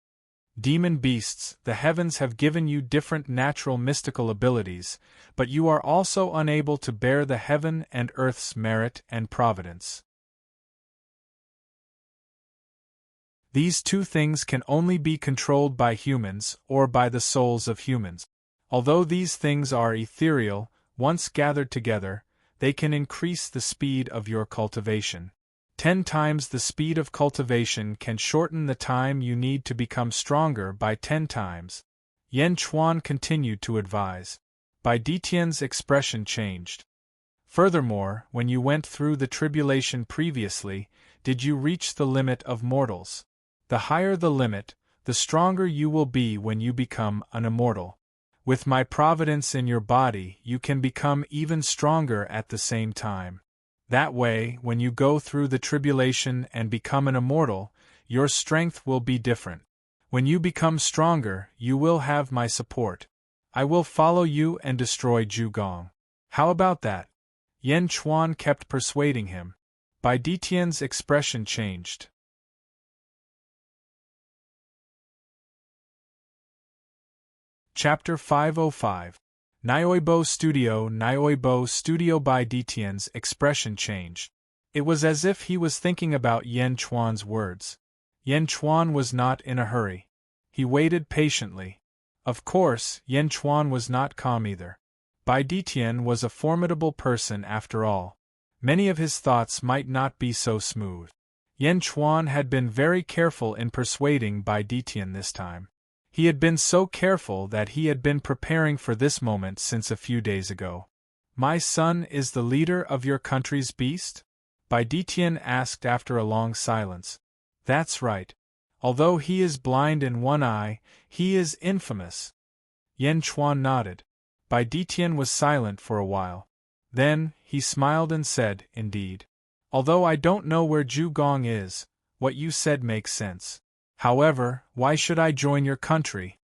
Demon beasts, the heavens have given you different natural mystical abilities, but you are also unable to bear the heaven and earth's merit and providence. These two things can only be controlled by humans or by the souls of humans. Although these things are ethereal, once gathered together, they can increase the speed of your cultivation. 10 times the speed of cultivation can shorten the time you need to become stronger by 10 times. Yan Chuan continued to advise. Bai Detian's expression changed. Furthermore, when you went through the tribulation previously, did you reach the limit of mortals? The higher the limit, the stronger you will be when you become an immortal. With my providence in your body, you can become even stronger at the same time. That way, when you go through the tribulation and become an immortal, your strength will be different. When you become stronger, you will have my support. I will follow you and destroy Zhugong. How about that? Yan Chuan kept persuading him. Bai Detian's expression changed. Chapter 505. Nyoibo Studio Bai Detian's expression changed. It was as if he was thinking about Yan Chuan's words. Yan Chuan was not in a hurry. He waited patiently. Of course, Yan Chuan was not calm either. Bai Detian was a formidable person after all. Many of his thoughts might not be so smooth. Yan Chuan had been very careful in persuading Bai Detian this time. He had been so careful that he had been preparing for this moment since a few days ago. My son is the leader of your country's beast? Bai Detian asked after a long silence. That's right. Although he is blind in one eye, he is infamous. Yan Chuan nodded. Bai Detian was silent for a while. Then, he smiled and said, Indeed. Although I don't know where Zhu Gong is, what you said makes sense. However, why should I join your country?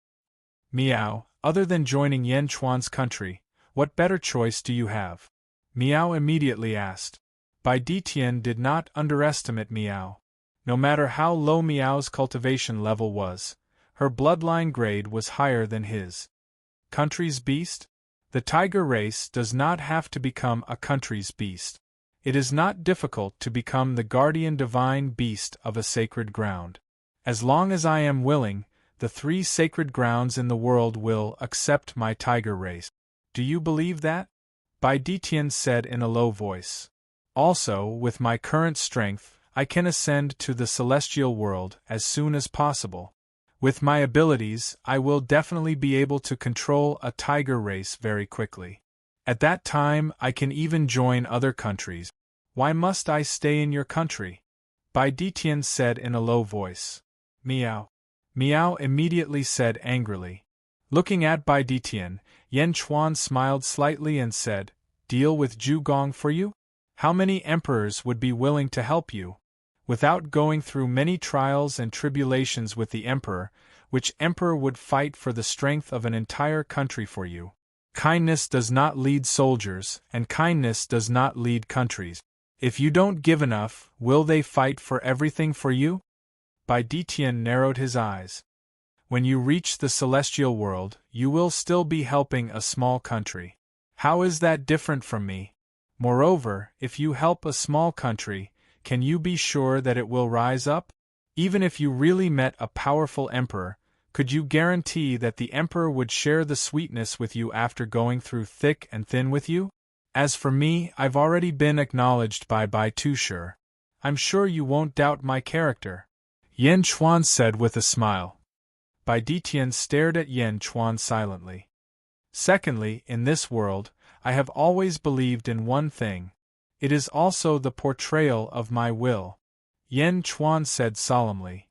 Miao, other than joining Yan Chuan's country, what better choice do you have? Miao immediately asked. Bai Detian did not underestimate Miao. No matter how low Miao's cultivation level was, her bloodline grade was higher than his. Country's beast? The tiger race does not have to become a country's beast. It is not difficult to become the guardian divine beast of a sacred ground. As long as I am willing, the 3 sacred grounds in the world will accept my tiger race. Do you believe that? Bai Detian said in a low voice. Also, with my current strength, I can ascend to the celestial world as soon as possible. With my abilities, I will definitely be able to control a tiger race very quickly. At that time, I can even join other countries. Why must I stay in your country? Bai Detian said in a low voice. Miao. Miao immediately said angrily. Looking at Bai Detian, Yan Chuan smiled slightly and said, Deal with Zhu Gong for you? How many emperors would be willing to help you? Without going through many trials and tribulations with the emperor, which emperor would fight for the strength of an entire country for you? Kindness does not lead soldiers, and kindness does not lead countries. If you don't give enough, will they fight for everything for you? Bai Detian narrowed his eyes. When you reach the celestial world, you will still be helping a small country. How is that different from me? Moreover, if you help a small country, can you be sure that it will rise up? Even if you really met a powerful emperor, could you guarantee that the emperor would share the sweetness with you after going through thick and thin with you? As for me, I've already been acknowledged by Bai Tushur. I'm sure you won't doubt my character. Yan Chuan said with a smile. Bai Detian stared at Yan Chuan silently. Secondly, in this world, I have always believed in one thing. It is also the portrayal of my will. Yan Chuan said solemnly.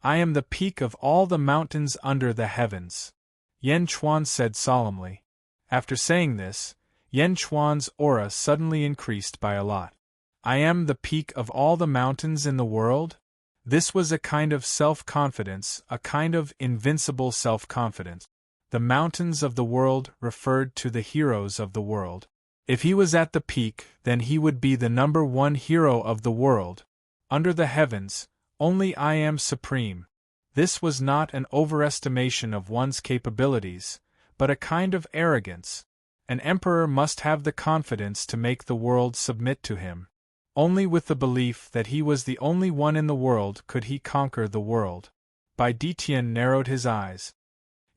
I am the peak of all the mountains under the heavens. Yan Chuan said solemnly. After saying this, Yan Chuan's aura suddenly increased by a lot. I am the peak of all the mountains in the world? This was a kind of self-confidence, a kind of invincible self-confidence. The mountains of the world referred to the heroes of the world. If he was at the peak, then he would be the #1 hero of the world. Under the heavens, only I am supreme. This was not an overestimation of one's capabilities, but a kind of arrogance. An emperor must have the confidence to make the world submit to him. Only with the belief that he was the only one in the world could he conquer the world. Bai Detian narrowed his eyes.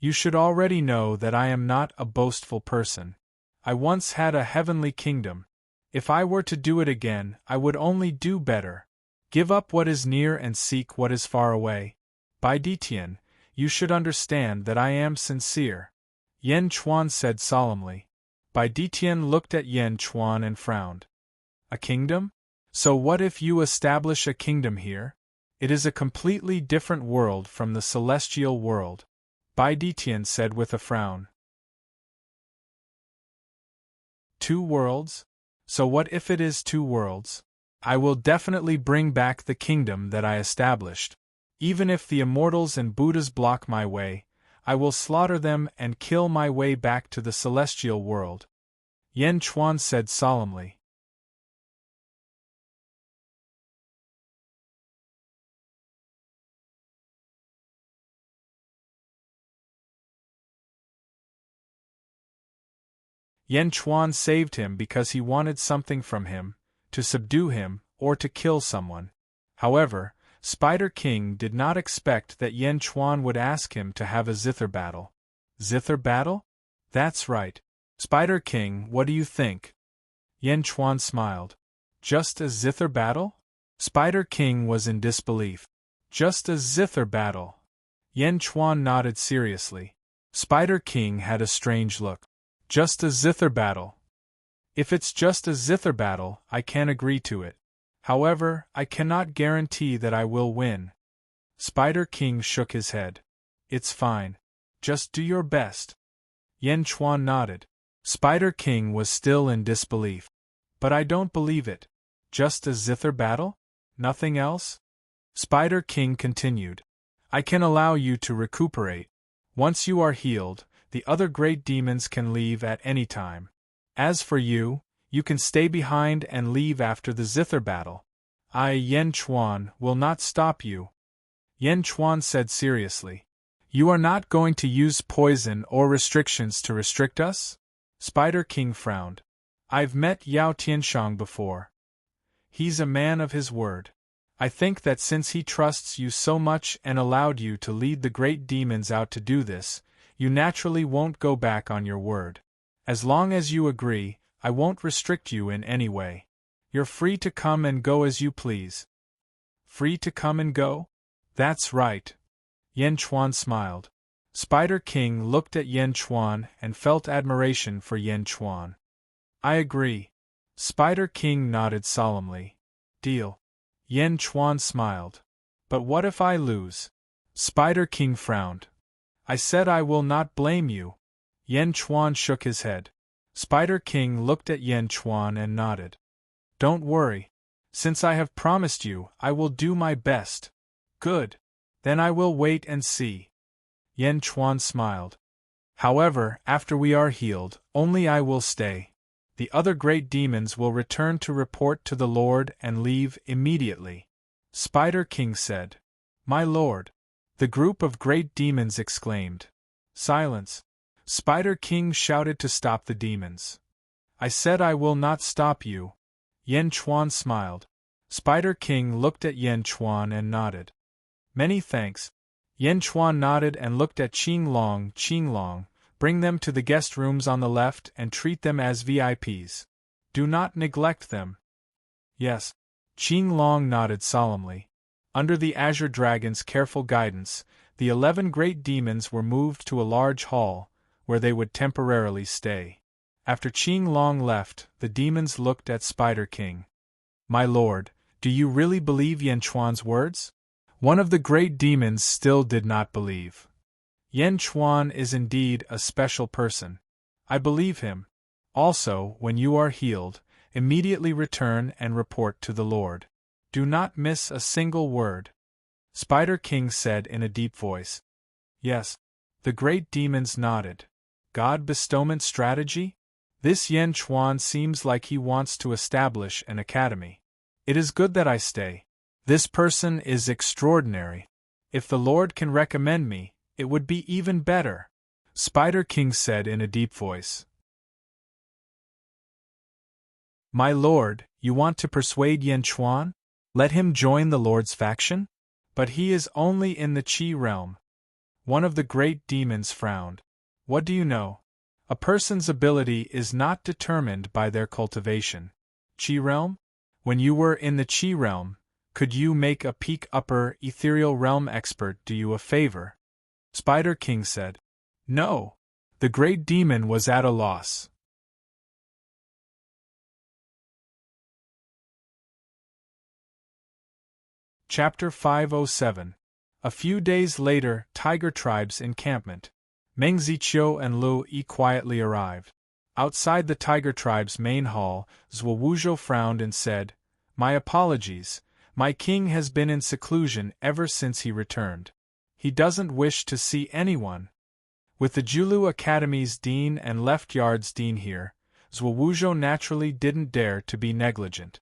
You should already know that I am not a boastful person. I once had a heavenly kingdom. If I were to do it again, I would only do better. Give up what is near and seek what is far away. Bai Detian, you should understand that I am sincere. Yan Chuan said solemnly. Bai Detian looked at Yan Chuan and frowned. A kingdom? So what if you establish a kingdom here? It is a completely different world from the celestial world. Bai Detian said with a frown. 2 worlds? So what if it is 2 worlds? I will definitely bring back the kingdom that I established. Even if the immortals and Buddhas block my way, I will slaughter them and kill my way back to the celestial world. Yan Chuan said solemnly. Yan Chuan saved him because he wanted something from him, to subdue him, or to kill someone. However, Spider King did not expect that Yan Chuan would ask him to have a zither battle. Zither battle? That's right. Spider King, what do you think? Yan Chuan smiled. Just a zither battle? Spider King was in disbelief. Just a zither battle. Yan Chuan nodded seriously. Spider King had a strange look. Just a zither battle. If it's just a zither battle, I can agree to it. However, I cannot guarantee that I will win. Spider King shook his head. It's fine. Just do your best. Yen Chuan nodded. Spider King was still in disbelief. But I don't believe it. Just a zither battle? Nothing else? Spider King continued. I can allow you to recuperate. Once you are healed, the other great demons can leave at any time. As for you, you can stay behind and leave after the zither battle. I, Yen Chuan, will not stop you. Yen Chuan said seriously. You are not going to use poison or restrictions to restrict us? Spider King frowned. I've met Yao Tianshang before. He's a man of his word. I think that since he trusts you so much and allowed you to lead the great demons out to do this, you naturally won't go back on your word. As long as you agree, I won't restrict you in any way. You're free to come and go as you please. Free to come and go? That's right. Yen Chuan smiled. Spider King looked at Yen Chuan and felt admiration for Yen Chuan. I agree. Spider King nodded solemnly. Deal. Yen Chuan smiled. But what if I lose? Spider King frowned. I said I will not blame you. Yen Chuan shook his head. Spider King looked at Yen Chuan and nodded. Don't worry. Since I have promised you, I will do my best. Good. Then I will wait and see. Yen Chuan smiled. However, after we are healed, only I will stay. The other great demons will return to report to the Lord and leave immediately. Spider King said. My lord. The group of great demons exclaimed. Silence. Spider King shouted to stop the demons. I said I will not stop you. Yen Chuan smiled. Spider King looked at Yen Chuan and nodded. Many thanks. Yen Chuan nodded and looked at Qing Long, bring them to the guest rooms on the left and treat them as VIPs. Do not neglect them. Yes. Qing Long nodded solemnly. Under the Azure Dragon's careful guidance, the 11 great demons were moved to a large hall, where they would temporarily stay. After Qing Long left, the demons looked at Spider King. My lord, do you really believe Yen Chuan's words? One of the great demons still did not believe. Yen Chuan is indeed a special person. I believe him. Also, when you are healed, immediately return and report to the Lord. Do not miss a single word. Spider King said in a deep voice. Yes. The great demons nodded. God bestowment strategy? This Yen Chuan seems like he wants to establish an academy. It is good that I stay. This person is extraordinary. If the Lord can recommend me, it would be even better. Spider King said in a deep voice. My lord, you want to persuade Yen Chuan? Let him join the Lord's faction? But he is only in the Qi realm. One of the great demons frowned. What do you know? A person's ability is not determined by their cultivation. Qi realm? When you were in the Qi realm, could you make a peak upper ethereal realm expert do you a favor? Spider King said. No. The great demon was at a loss. Chapter 507. A few days later, Tiger Tribe's encampment. Meng Ziqiu and Lu Yi quietly arrived. Outside the Tiger Tribe's main hall, Zhuo Wuzhou frowned and said, My apologies. My king has been in seclusion ever since he returned. He doesn't wish to see anyone. With the Julu Academy's dean and Left Yard's dean here, Zhuo Wuzhou naturally didn't dare to be negligent.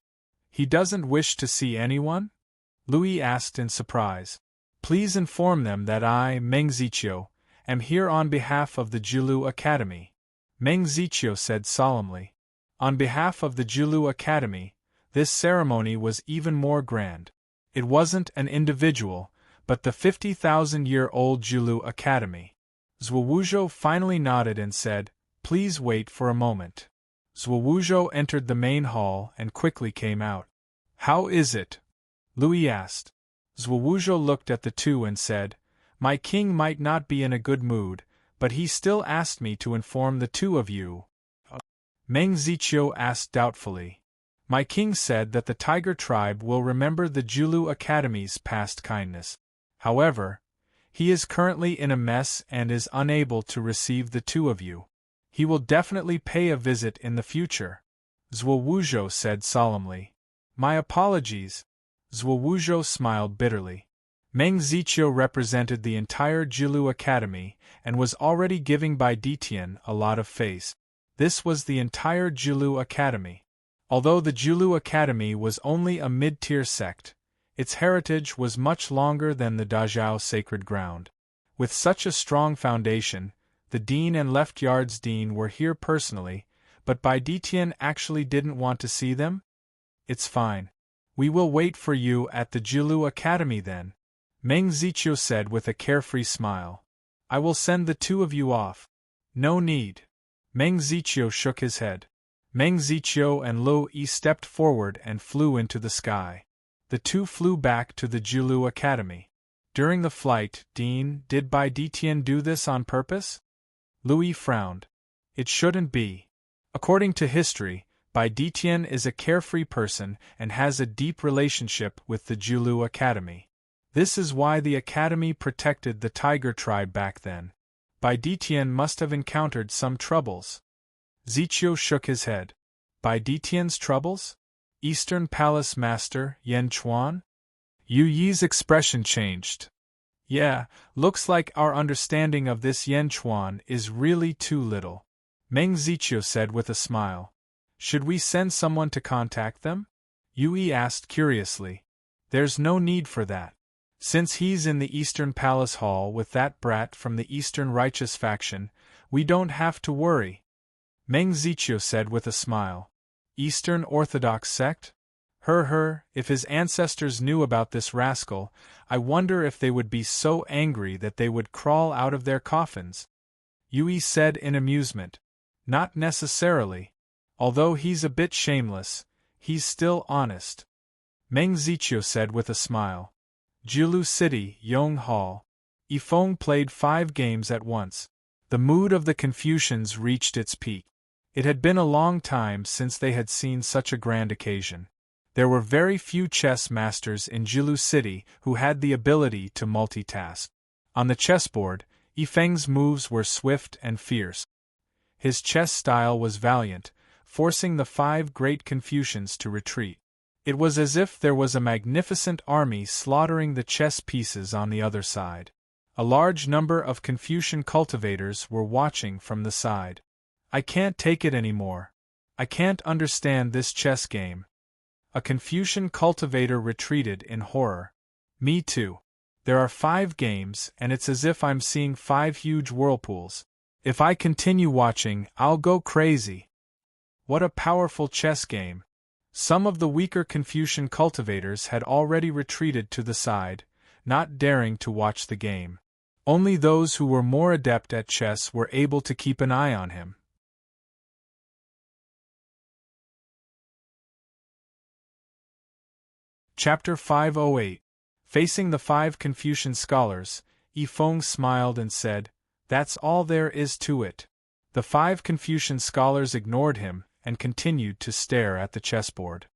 He doesn't wish to see anyone? Louis asked in surprise. Please inform them that I, Meng Ziqiu, am here on behalf of the Julu Academy. Meng Ziqiu said solemnly. On behalf of the Julu Academy, this ceremony was even more grand. It wasn't an individual, but the 50,000-year-old Julu Academy. Zhuo Wuzhou finally nodded and said, Please wait for a moment. Zhuo Wuzhou entered the main hall and quickly came out. How is it? Louis asked. Zhuo Wuzhou looked at the two and said, My king might not be in a good mood, but he still asked me to inform the two of you. Meng Ziqiu asked doubtfully. My king said that the Tiger tribe will remember the Julu Academy's past kindness. However, he is currently in a mess and is unable to receive the two of you. He will definitely pay a visit in the future, Zhuo Wuzhou said solemnly. My apologies. Zhuo Wuzhou smiled bitterly. Meng Ziqiu represented the entire Julu Academy and was already giving Bai Ditian a lot of face. This was the entire Julu Academy. Although the Julu Academy was only a mid-tier sect, its heritage was much longer than the Dazhao sacred ground. With such a strong foundation, the dean and left yard's dean were here personally, but Bai Ditian actually didn't want to see them? It's fine. We will wait for you at the Julu Academy then, Meng Ziqiu said with a carefree smile. I will send the two of you off. No need. Meng Ziqiu shook his head. Meng Ziqiu and Lu Yi stepped forward and flew into the sky. The two flew back to the Julu Academy. During the flight, Dean, did Bai Ditian do this on purpose? Lu Yi frowned. It shouldn't be. According to history, Bai Ditian is a carefree person and has a deep relationship with the Julu Academy. This is why the Academy protected the Tiger tribe back then. Bai Ditian must have encountered some troubles. Ziqiu shook his head. Bai Ditian's troubles? Eastern Palace Master Yan Chuan? Yu Yi's expression changed. Yeah, looks like our understanding of this Yan Chuan is really too little, Meng Ziqiu said with a smile. Should we send someone to contact them? Yu Yi asked curiously. There's no need for that. Since he's in the Eastern Palace Hall with that brat from the Eastern Righteous faction, we don't have to worry, Meng Ziqiu said with a smile. Eastern Orthodox sect? If his ancestors knew about this rascal, I wonder if they would be so angry that they would crawl out of their coffins. Yu Yi said in amusement. Not necessarily. Although he's a bit shameless, he's still honest, Meng Ziqiu said with a smile. Julu City, Yong Hall. Yifeng played 5 games at once. The mood of the Confucians reached its peak. It had been a long time since they had seen such a grand occasion. There were very few chess masters in Julu City who had the ability to multitask. On the chessboard, Yifeng's moves were swift and fierce. His chess style was valiant, forcing the 5 great Confucians to retreat. It was as if there was a magnificent army slaughtering the chess pieces on the other side. A large number of Confucian cultivators were watching from the side. I can't take it anymore. I can't understand this chess game. A Confucian cultivator retreated in horror. Me too. There are 5 games, and it's as if I'm seeing 5 huge whirlpools. If I continue watching, I'll go crazy. What a powerful chess game. Some of the weaker Confucian cultivators had already retreated to the side, not daring to watch the game. Only those who were more adept at chess were able to keep an eye on him. Chapter 508. Facing the 5 Confucian scholars, Yifeng smiled and said, That's all there is to it. The 5 Confucian scholars ignored him and continued to stare at the chessboard.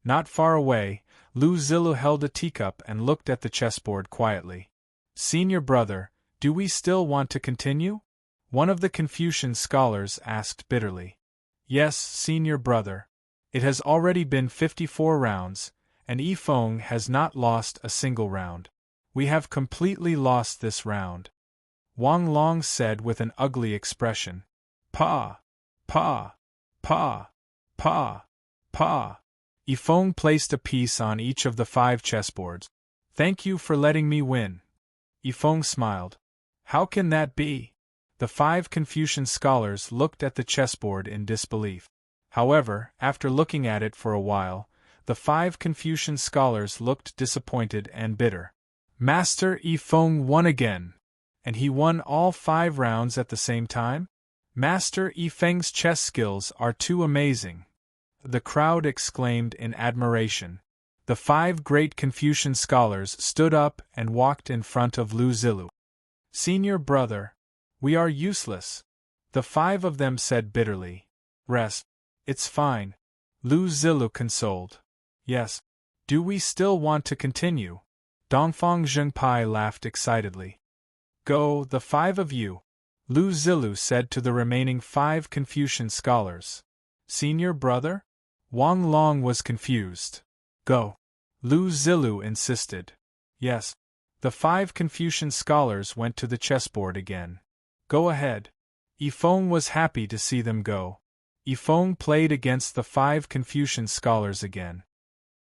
Not far away, Lu Zilu held a teacup and looked at the chessboard quietly. Senior brother, do we still want to continue? One of the Confucian scholars asked bitterly. Yes, senior brother. It has already been 54 rounds, and Yifeng has not lost a single round. We have completely lost this round. Wang Long said with an ugly expression. Pa! Pa! Pa! Pa! Pa! Yifeng placed a piece on each of the 5 chessboards. Thank you for letting me win. Yifeng smiled. How can that be? The 5 Confucian scholars looked at the chessboard in disbelief. However, after looking at it for a while, the 5 Confucian scholars looked disappointed and bitter. Master Yifeng won again. And he won all 5 rounds at the same time? Master Yifeng's chess skills are too amazing. The crowd exclaimed in admiration. The 5 great Confucian scholars stood up and walked in front of Lu Zilu. Senior brother, we are useless. The 5 of them said bitterly. Rest. It's fine. Lu Zilu consoled. Yes. Do we still want to continue? Dongfang Zhengpai laughed excitedly. Go, the 5 of you, Lu Zilu said to the remaining 5 Confucian scholars. Senior brother? Wang Long was confused. Go. Lu Zilu insisted. Yes. The 5 Confucian scholars went to the chessboard again. Go ahead. Yifeng was happy to see them go. Yifeng played against the 5 Confucian scholars again.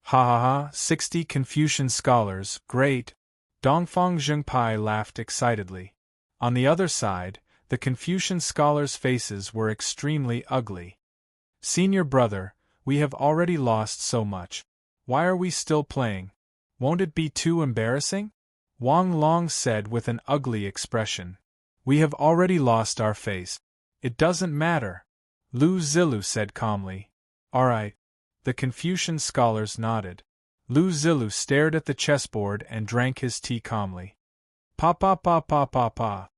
Ha ha ha, 60 Confucian scholars, great! Dongfang Zhengpai laughed excitedly. On the other side, the Confucian scholars' faces were extremely ugly. Senior brother, we have already lost so much. Why are we still playing? Won't it be too embarrassing? Wang Long said with an ugly expression. We have already lost our face. It doesn't matter. Lu Zilu said calmly. All right. The Confucian scholars nodded. Lu Zilu stared at the chessboard and drank his tea calmly. Pa pa pa pa pa pa.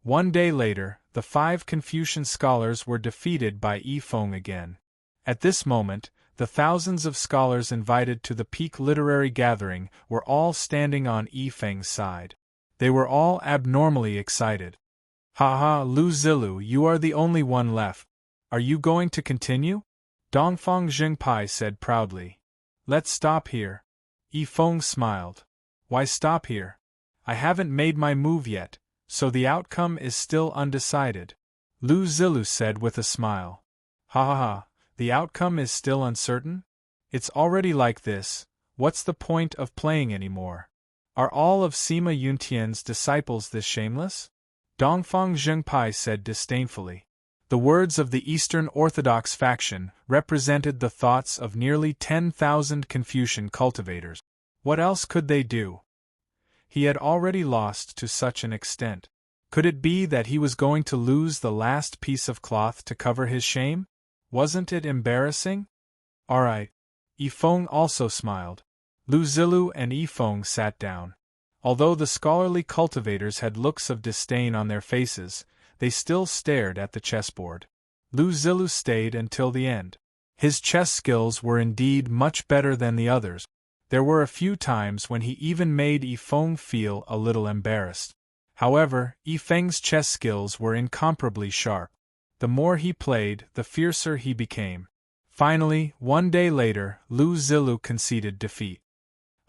One day later, the 5 Confucian scholars were defeated by Yifeng again. At this moment, the thousands of scholars invited to the peak literary gathering were all standing on Yifeng's side. They were all abnormally excited. Ha ha, Lu Zilu, you are the only one left. Are you going to continue? Dongfang Zhengpai said proudly. Let's stop here. Yifeng smiled. Why stop here? I haven't made my move yet, so the outcome is still undecided. Lu Zilu said with a smile. Ha ha ha, the outcome is still uncertain? It's already like this, what's the point of playing anymore? Are all of Sima Yuntian's disciples this shameless? Dongfang Zhengpai said disdainfully. The words of the Eastern Orthodox faction represented the thoughts of nearly 10,000 Confucian cultivators. What else could they do? He had already lost to such an extent. Could it be that he was going to lose the last piece of cloth to cover his shame? Wasn't it embarrassing? All right. Yifeng also smiled. Lu Zilu and Yifeng sat down. Although the scholarly cultivators had looks of disdain on their faces, they still stared at the chessboard. Lu Zilu stayed until the end. His chess skills were indeed much better than the others. There were a few times when he even made Yifeng feel a little embarrassed. However, Yifeng's chess skills were incomparably sharp. The more he played, the fiercer he became. Finally, one day later, Lu Zilu conceded defeat.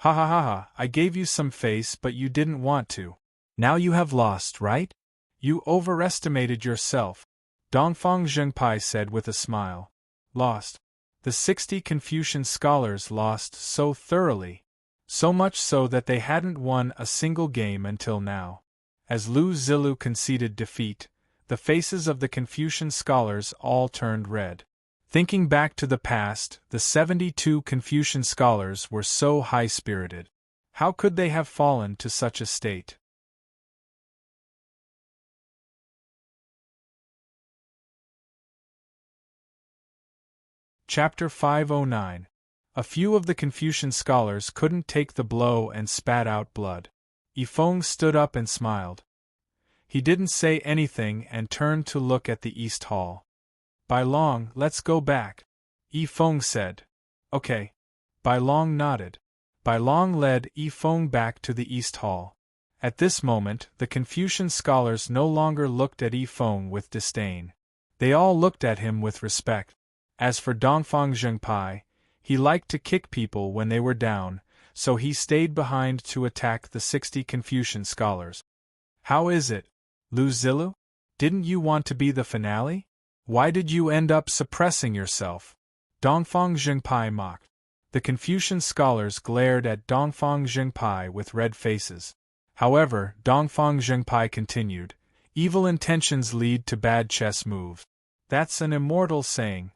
Ha ha ha ha, I gave you some face but you didn't want to. Now you have lost, right? You overestimated yourself, Dongfang Zhengpai said with a smile. Lost. The 60 Confucian scholars lost so thoroughly. So much so that they hadn't won a single game until now. As Lu Zilu conceded defeat, the faces of the Confucian scholars all turned red. Thinking back to the past, the 72 Confucian scholars were so high-spirited. How could they have fallen to such a state? Chapter 509. A few of the Confucian scholars couldn't take the blow and spat out blood. Yifeng stood up and smiled. He didn't say anything and turned to look at the East Hall. Bai Long, let's go back, Yifeng said. Okay. Bai Long nodded. Bai Long led Yifeng back to the East Hall. At this moment, the Confucian scholars no longer looked at Yifeng with disdain. They all looked at him with respect. As for Dongfang Zhengpai, he liked to kick people when they were down, so he stayed behind to attack the 60 Confucian scholars. How is it, Lu Zilu? Didn't you want to be the finale? Why did you end up suppressing yourself? Dongfang Zhengpai mocked. The Confucian scholars glared at Dongfang Zhengpai with red faces. However, Dongfang Zhengpai continued, evil intentions lead to bad chess moves. That's an immortal saying.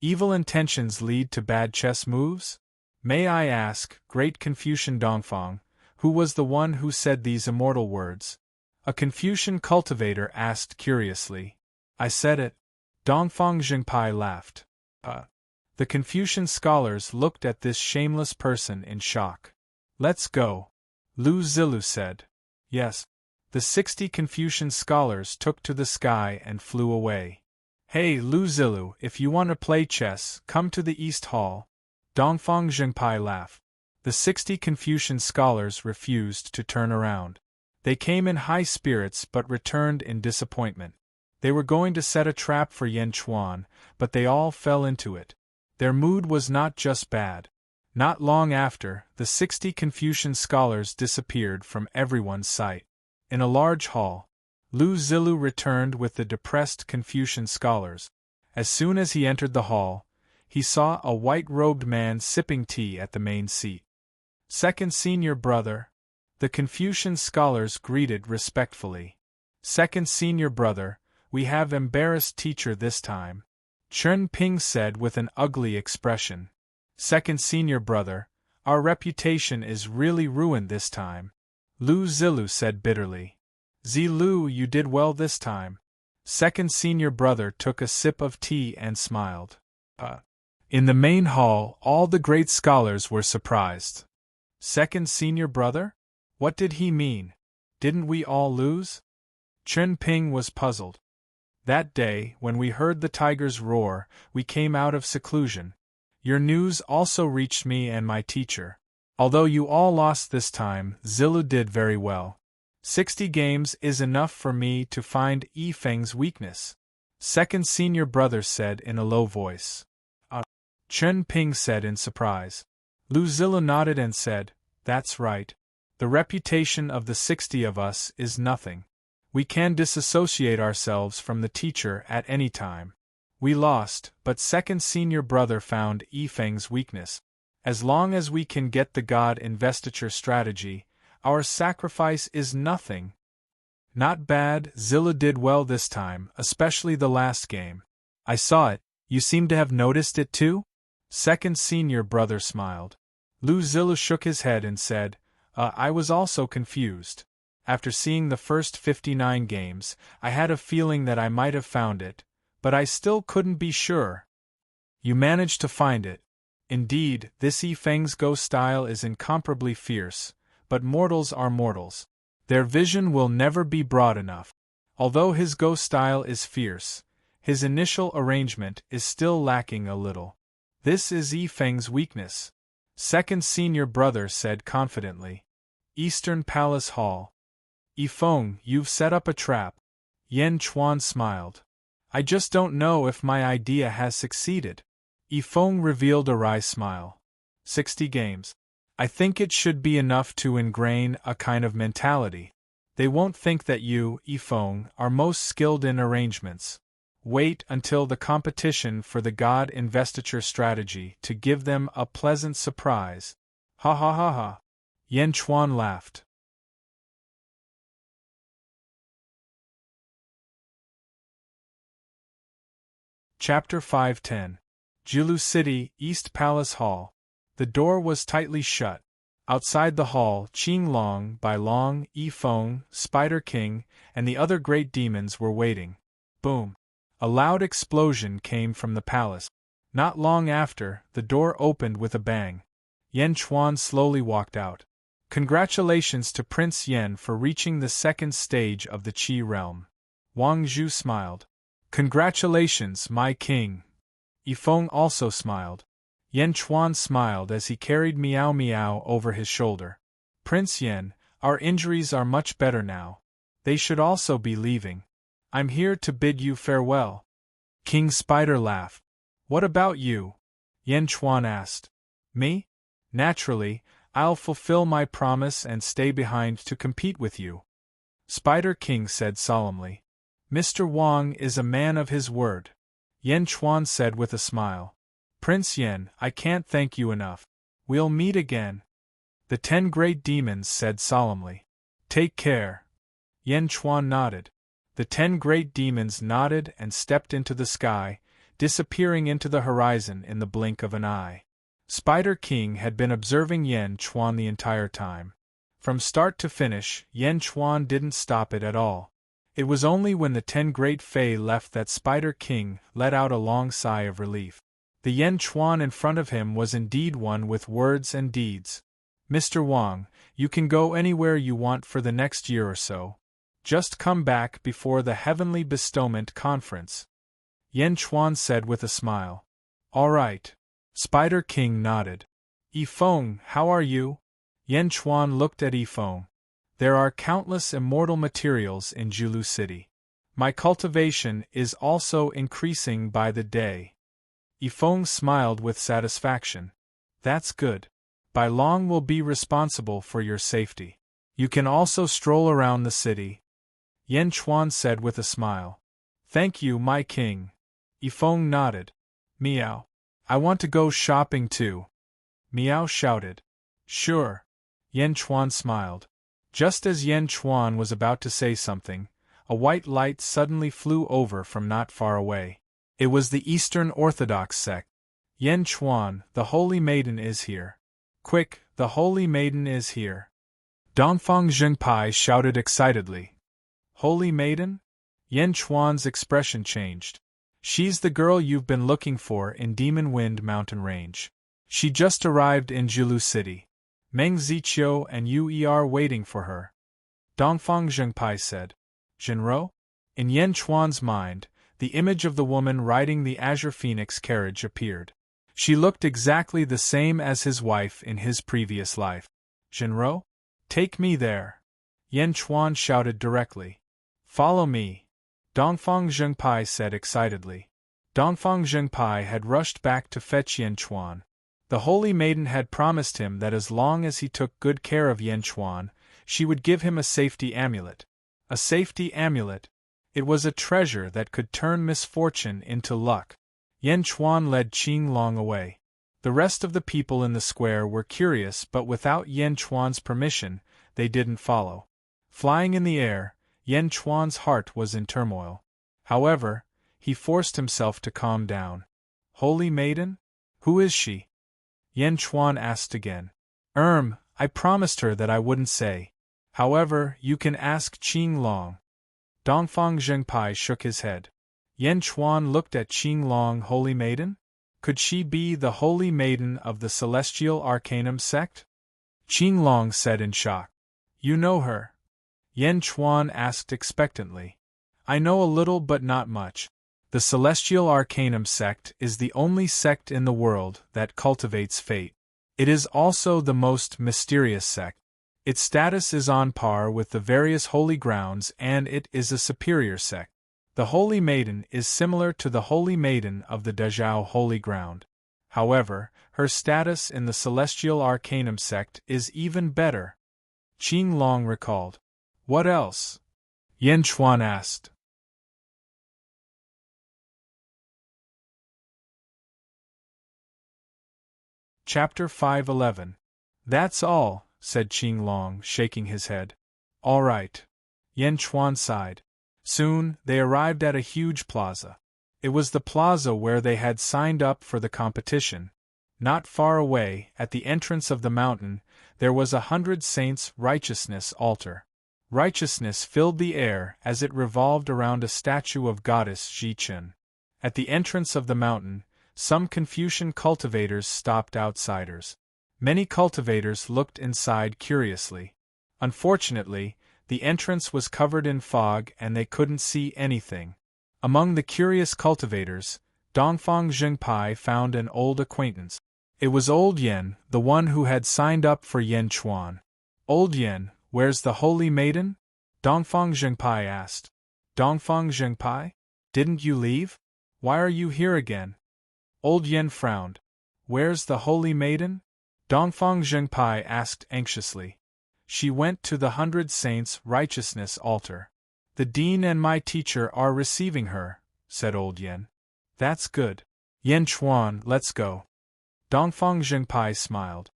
Evil intentions lead to bad chess moves? May I ask, great Confucian Dongfang, who was the one who said these immortal words? A Confucian cultivator asked curiously. I said it. Dongfang Zhengpai laughed. The Confucian scholars looked at this shameless person in shock. Let's go, Lu Zilu said. Yes. The 60 Confucian scholars took to the sky and flew away. Hey Lu Zilu, if you want to play chess, come to the East Hall. Dongfang Zhengpai laughed. The 60 Confucian scholars refused to turn around. They came in high spirits but returned in disappointment. They were going to set a trap for Yan Chuan, but they all fell into it. Their mood was not just bad. Not long after, the 60 Confucian scholars disappeared from everyone's sight. In a large hall, Lu Zilu returned with the depressed Confucian scholars. As soon as he entered the hall, he saw a white-robed man sipping tea at the main seat. Second senior brother, the Confucian scholars greeted respectfully. Second senior brother, we have embarrassed teacher this time, Chen Ping said with an ugly expression. Second senior brother, our reputation is really ruined this time, Lu Zilu said bitterly. Zilu, you did well this time. Second senior brother took a sip of tea and smiled. In the main hall, all the great scholars were surprised. Second senior brother? What did he mean? Didn't we all lose? Chen Ping was puzzled. That day, when we heard the tigers roar, we came out of seclusion. Your news also reached me and my teacher. Although you all lost this time, Zilu did very well. 60 games is enough for me to find Yifeng's weakness, second senior brother said in a low voice. Chen Ping said in surprise. Lu Zilu nodded and said, that's right. The reputation of the 60 of us is nothing. We can disassociate ourselves from the teacher at any time. We lost, but second senior brother found Yifeng's weakness. As long as we can get the God investiture strategy, our sacrifice is nothing. Not bad, Zilu did well this time, especially the last game. I saw it, you seem to have noticed it too? Second senior brother smiled. Lu Zilu shook his head and said, I was also confused. After seeing the first 59 games, I had a feeling that I might have found it, but I still couldn't be sure. You managed to find it. Indeed, this Yifeng's Go style is incomparably fierce, but mortals are mortals. Their vision will never be broad enough. Although his Go style is fierce, his initial arrangement is still lacking a little. This is Yifeng's weakness, second senior brother said confidently. Eastern Palace Hall. Yifeng, you've set up a trap. Yan Chuan smiled. I just don't know if my idea has succeeded. Yifeng revealed a wry smile. 60 games. I think it should be enough to ingrain a kind of mentality. They won't think that you, Yifeng, are most skilled in arrangements. Wait until the competition for the God investiture strategy to give them a pleasant surprise. Ha ha ha ha. Yan Chuan laughed. Chapter 510. Jilu City, East Palace Hall. The door was tightly shut. Outside the hall, Qing Long, Bai Long, Yifeng, Spider King, and the other great demons were waiting. Boom! A loud explosion came from the palace. Not long after, the door opened with a bang. Yan Chuan slowly walked out. Congratulations to Prince Yan for reaching the second stage of the Qi realm. Wang Zhu smiled. Congratulations, my king. Yifeng also smiled. Yan Chuan smiled as he carried Miao Miao over his shoulder. Prince Yan, our injuries are much better now. They should also be leaving. I'm here to bid you farewell. King Spider laughed. What about you? Yan Chuan asked. Me? Naturally, I'll fulfill my promise and stay behind to compete with you. Spider King said solemnly. Mr. Wang is a man of his word. Yan Chuan said with a smile. Prince Yan, I can't thank you enough. We'll meet again. The 10 great demons said solemnly. Take care. Yan Chuan nodded. The 10 great demons nodded and stepped into the sky, disappearing into the horizon in the blink of an eye. Spider King had been observing Yan Chuan the entire time. From start to finish, Yan Chuan didn't stop it at all. It was only when the 10 great Fae left that Spider King let out a long sigh of relief. The Yan Chuan in front of him was indeed one with words and deeds. Mr. Wang, you can go anywhere you want for the next year or so. Just come back before the Heavenly Bestowment Conference. Yan Chuan said with a smile. All right. Spider King nodded. Yifeng, how are you? Yan Chuan looked at Yifeng. There are countless immortal materials in Julu City. My cultivation is also increasing by the day. Yifeng smiled with satisfaction. That's good. Bai Long will be responsible for your safety. You can also stroll around the city. Yan Chuan said with a smile. Thank you, my king. Yifeng nodded. Meow. I want to go shopping too. Meow shouted. Sure. Yan Chuan smiled. Just as Yan Chuan was about to say something, a white light suddenly flew over from not far away. It was the Eastern Orthodox sect. Yan Chuan, the Holy Maiden is here. Quick, the Holy Maiden is here. Dongfang Zhengpai shouted excitedly. Holy Maiden? Yan Chuan's expression changed. She's the girl you've been looking for in Demon Wind Mountain Range. She just arrived in Julu City. Meng Ziqiu and Yue are waiting for her. Dongfang Zhengpai said. Jinro? In Yan Chuan's mind, the image of the woman riding the Azure Phoenix carriage appeared. She looked exactly the same as his wife in his previous life. Jinro? Take me there. Yan Chuan shouted directly. Follow me. Dongfang Zhengpai said excitedly. Dongfang Zhengpai had rushed back to fetch Yan Chuan. The Holy Maiden had promised him that as long as he took good care of Yan Chuan, she would give him a safety amulet. A safety amulet. It was a treasure that could turn misfortune into luck. Yan Chuan led Qing Long away. The rest of the people in the square were curious, but without Yan Chuan's permission, they didn't follow. Flying in the air, Yan Chuan's heart was in turmoil. However, he forced himself to calm down. Holy Maiden? Who is she? Yan Chuan asked again. I promised her that I wouldn't say. However, you can ask Qing Long. Dongfang Zhengpai shook his head. Yan Chuan looked at Qing Long. Holy Maiden? Could she be the Holy Maiden of the Celestial Arcanum sect? Qing Long said in shock. You know her? Yan Chuan asked expectantly. I know a little but not much. The Celestial Arcanum sect is the only sect in the world that cultivates fate. It is also the most mysterious sect. Its status is on par with the various holy grounds, and it is a superior sect. The Holy Maiden is similar to the Holy Maiden of the Dezhou Holy Ground. However, her status in the Celestial Arcanum sect is even better. Qing Long recalled. What else? Yan Chuan asked. Chapter 511. That's all, said Qing Long, shaking his head. All right. Yan Chuan sighed. Soon, they arrived at a huge plaza. It was the plaza where they had signed up for the competition. Not far away, at the entrance of the mountain, there was 100 Saints' righteousness altar. Righteousness filled the air as it revolved around a statue of goddess Zhichen. At the entrance of the mountain, some Confucian cultivators stopped outsiders. Many cultivators looked inside curiously. Unfortunately, the entrance was covered in fog and they couldn't see anything. Among the curious cultivators, Dongfang Zhengpai found an old acquaintance. It was Old Yen, the one who had signed up for Yan Chuan. Old Yen, where's the Holy Maiden? Dongfang Zhengpai asked. Dongfang Zhengpai? Didn't you leave? Why are you here again? Old Yen frowned. Where's the Holy Maiden? Dongfang Zhengpai asked anxiously. She went to the 100 Saints' righteousness altar. The dean and my teacher are receiving her, said Old Yen. That's good. Yan Chuan, let's go. Dongfang Zhengpai smiled.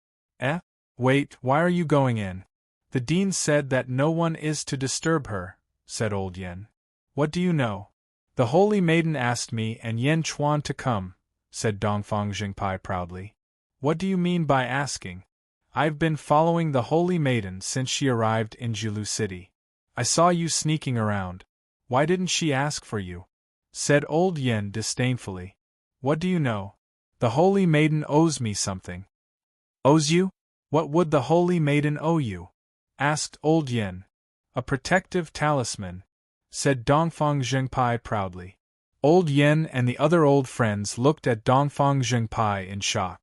Wait, why are you going in? The dean said that no one is to disturb her, said Old Yen. What do you know? The Holy Maiden asked me and Yan Chuan to come, said Dongfang Zhengpai proudly. What do you mean by asking? I've been following the Holy Maiden since she arrived in Julu City. I saw you sneaking around. Why didn't she ask for you? Said Old Yen disdainfully. What do you know? The Holy Maiden owes me something. Owes you? What would the Holy Maiden owe you? Asked Old Yen. A protective talisman, said Dongfang Zhengpai proudly. Old Yen and the other old friends looked at Dongfang Zhengpai in shock.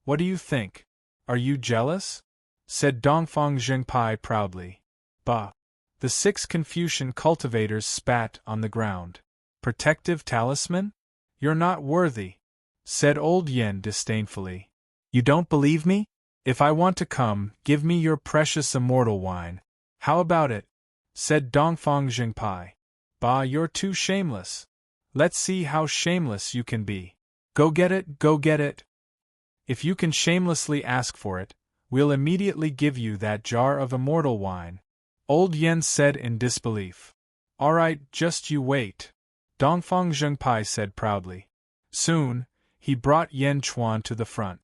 What do you think? Are you jealous? Said Dongfang Zhengpai proudly. Bah! The 6 Confucian cultivators spat on the ground. Protective talisman? You're not worthy, said Old Yen disdainfully. You don't believe me? If I want to come, give me your precious immortal wine. How about it? Said Dongfang Zhengpai. Bah, you're too shameless. Let's see how shameless you can be. Go get it, go get it. If you can shamelessly ask for it, we'll immediately give you that jar of immortal wine, Old Yen said in disbelief. All right, just you wait, Dongfang Zhengpai said proudly. Soon, he brought Yen Chuan to the front.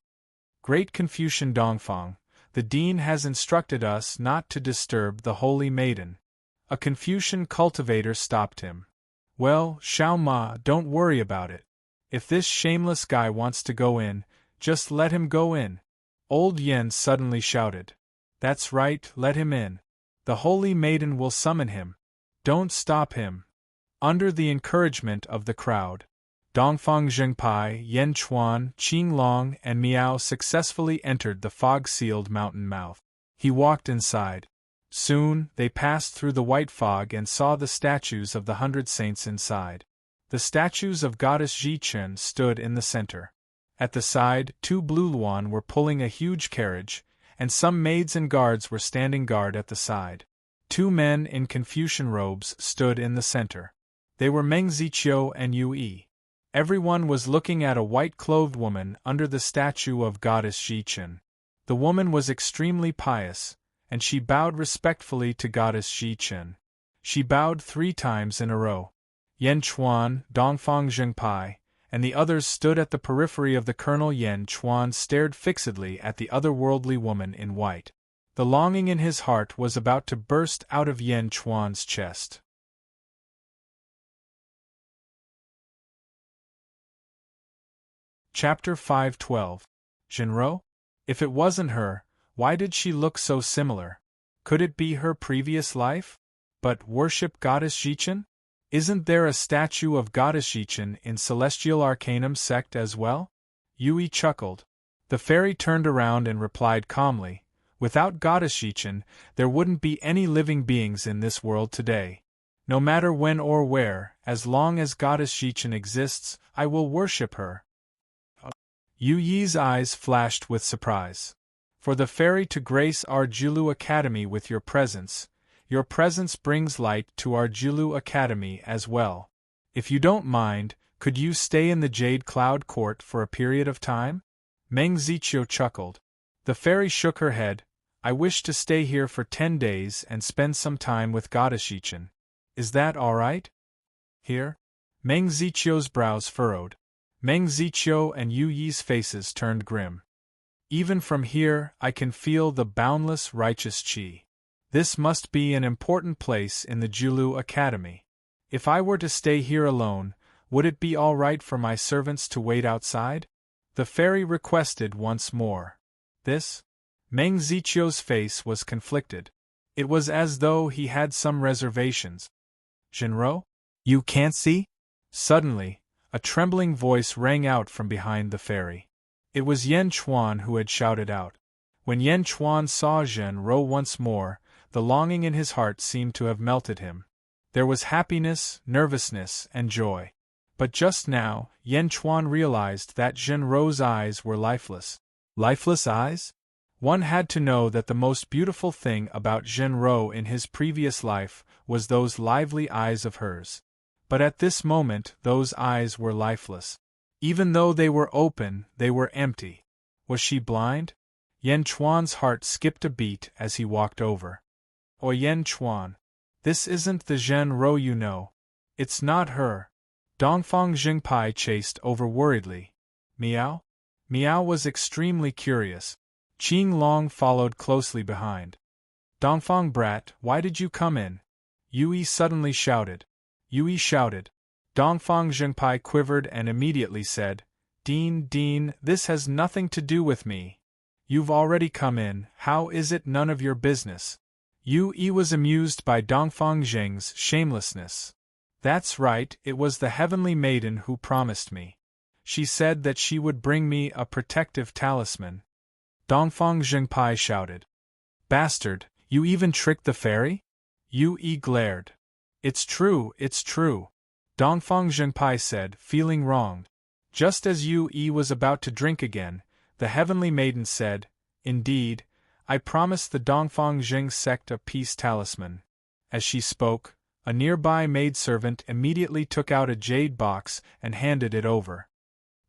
Great Confucian Dongfang, the dean has instructed us not to disturb the holy maiden. A Confucian cultivator stopped him. Well, Xiao Ma, don't worry about it. If this shameless guy wants to go in, just let him go in. Old Yen suddenly shouted. That's right, let him in. The holy maiden will summon him. Don't stop him. Under the encouragement of the crowd, Dongfang Zhengpai, Yen Chuan, Qing Long, and Miao successfully entered the fog-sealed mountain mouth. He walked inside. Soon, they passed through the white fog and saw the statues of the 100 saints inside. The statues of goddess Jichen stood in the center. At the side, 2 blue luan were pulling a huge carriage, and some maids and guards were standing guard at the side. 2 men in Confucian robes stood in the center. They were Meng Ziqiu and Yu Yi. Everyone was looking at a white-clothed woman under the statue of goddess Jichen. The woman was extremely pious, and she bowed respectfully to goddess Jichen. She bowed 3 times in a row. Yen Chuan, Dongfang Zhengpai, and the others stood at the periphery of the Colonel. Yen Chuan stared fixedly at the otherworldly woman in white. The longing in his heart was about to burst out of Yen Chuan's chest. Chapter 512. Jinro? If it wasn't her, why did she look so similar? Could it be her previous life? But worship goddess Jichen? Isn't there a statue of goddess Jichen in Celestial Arcanum sect as well? Yui chuckled. The fairy turned around and replied calmly, without goddess Jichen, there wouldn't be any living beings in this world today. No matter when or where, as long as goddess Jichen exists, I will worship her. Yu Yi's eyes flashed with surprise. For the fairy to grace our Julu Academy with your presence brings light to our Julu Academy as well. If you don't mind, could you stay in the Jade Cloud Court for a period of time? Meng Ziqiu chuckled. The fairy shook her head. I wish to stay here for 10 days and spend some time with goddess Jichen. Is that all right? Here? Meng Ziqiu's brows furrowed. Meng Ziqiu and Yu Yi's faces turned grim. Even from here, I can feel the boundless righteous qi. This must be an important place in the Julu Academy. If I were to stay here alone, would it be all right for my servants to wait outside? The fairy requested once more. This? Meng Ziqiu's face was conflicted. It was as though he had some reservations. Jinro? You can't see? Suddenly, a trembling voice rang out from behind the fairy. It was Yen Chuan who had shouted out. When Yen Chuan saw Jinro once more, the longing in his heart seemed to have melted him. There was happiness, nervousness, and joy. But just now, Yen Chuan realized that Jinro's eyes were lifeless. Lifeless eyes? One had to know that the most beautiful thing about Jinro in his previous life was those lively eyes of hers. But at this moment, those eyes were lifeless. Even though they were open, they were empty. Was she blind? Yen Chuan's heart skipped a beat as he walked over. Oh, Yen Chuan. This isn't the Jinro you know. It's not her. Dongfang Zhengpai chased over worriedly. Miao? Miao was extremely curious. Qing Long followed closely behind. Dongfang brat, why did you come in? Yui suddenly shouted. Yui shouted. Dongfang Zhengpai quivered and immediately said, Dean, this has nothing to do with me. You've already come in, how is it none of your business? Yu Yi was amused by Dongfang Zheng's shamelessness. That's right, it was the Heavenly Maiden who promised me. She said that she would bring me a protective talisman. Dongfang Zhengpai shouted. Bastard, you even tricked the fairy? Yue glared. It's true, it's true. Dongfang Zhengpai said, feeling wronged. Just as Yue was about to drink again, the Heavenly Maiden said, Indeed, I promised the Dongfang Zheng sect a peace talisman. As she spoke, a nearby maidservant immediately took out a jade box and handed it over.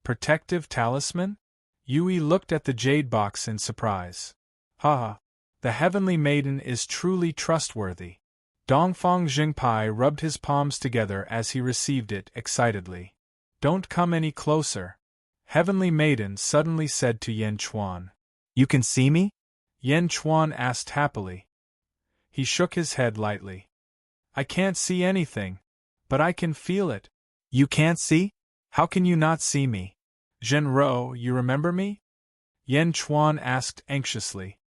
Protective talisman? Yue looked at the jade box in surprise. Ha! The Heavenly Maiden is truly trustworthy. Dongfang Zhengpai rubbed his palms together as he received it excitedly. Don't come any closer. Heavenly Maiden suddenly said to Yan Chuan. You can see me? Yan Chuan asked happily. He shook his head lightly. I can't see anything, but I can feel it. You can't see? How can you not see me? Zhenro, you remember me? Yan Chuan asked anxiously.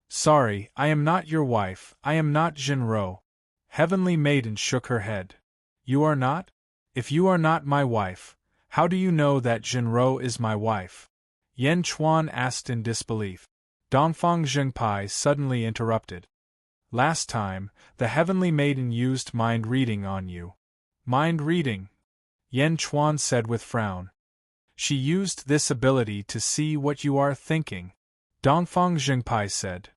Sorry, I am not your wife, I am not Zhenro. Heavenly Maiden shook her head. You are not? If you are not my wife, how do you know that Zhenro is my wife? Yan Chuan asked in disbelief. Dongfang Zhengpai suddenly interrupted. Last time, the Heavenly Maiden used mind reading on you. Mind reading? Yan Chuan said with frown. She used this ability to see what you are thinking. Dongfang Zhengpai said.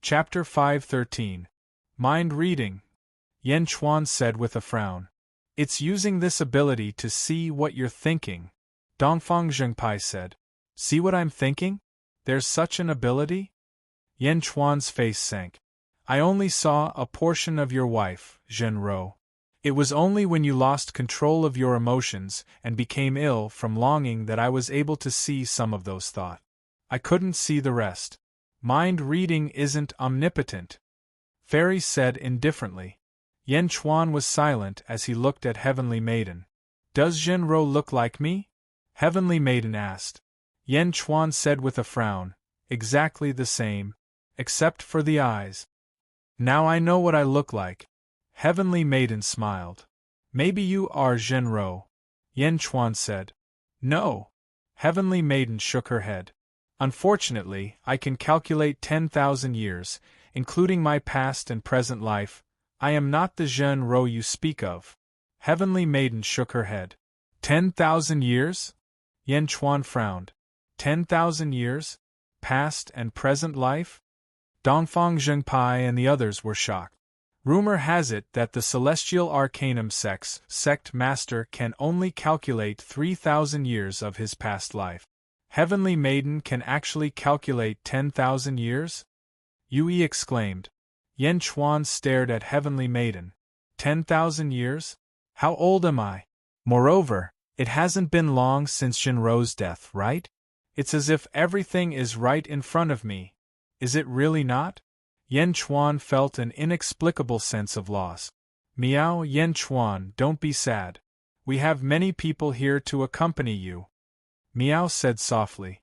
Chapter 513. Mind Reading. Yan Chuan said with a frown. It's using this ability to see what you're thinking. Dongfang Zhengpai said. See what I'm thinking? There's such an ability? Yan Chuan's face sank. I only saw a portion of your wife, Zhenro. It was only when you lost control of your emotions and became ill from longing that I was able to see some of those thoughts. I couldn't see the rest. Mind reading isn't omnipotent. Fairy said indifferently. Yan Chuan was silent as he looked at Heavenly Maiden. Does Zhenro look like me? Heavenly Maiden asked. Yan Chuan said with a frown. Exactly the same, except for the eyes. Now I know what I look like. Heavenly Maiden smiled. Maybe you are Zhenro. Yan Chuan said. No. Heavenly Maiden shook her head. Unfortunately, I can calculate 10,000 years, including my past and present life. I am not the Zhenro you speak of. Heavenly Maiden shook her head. 10,000 years? Yan Chuan frowned. 10,000 years? Past and present life? Dongfang Zhengpai and the others were shocked. Rumor has it that the Celestial Arcanum sect master can only calculate 3,000 years of his past life. Heavenly Maiden can actually calculate 10,000 years? Yue exclaimed. Yan Chuan stared at Heavenly Maiden. 10,000 years? How old am I? Moreover, it hasn't been long since Zhenro's death, right? It's as if everything is right in front of me. Is it really not? Yan Chuan felt an inexplicable sense of loss. Meow, Yan Chuan, don't be sad. We have many people here to accompany you. Meow said softly.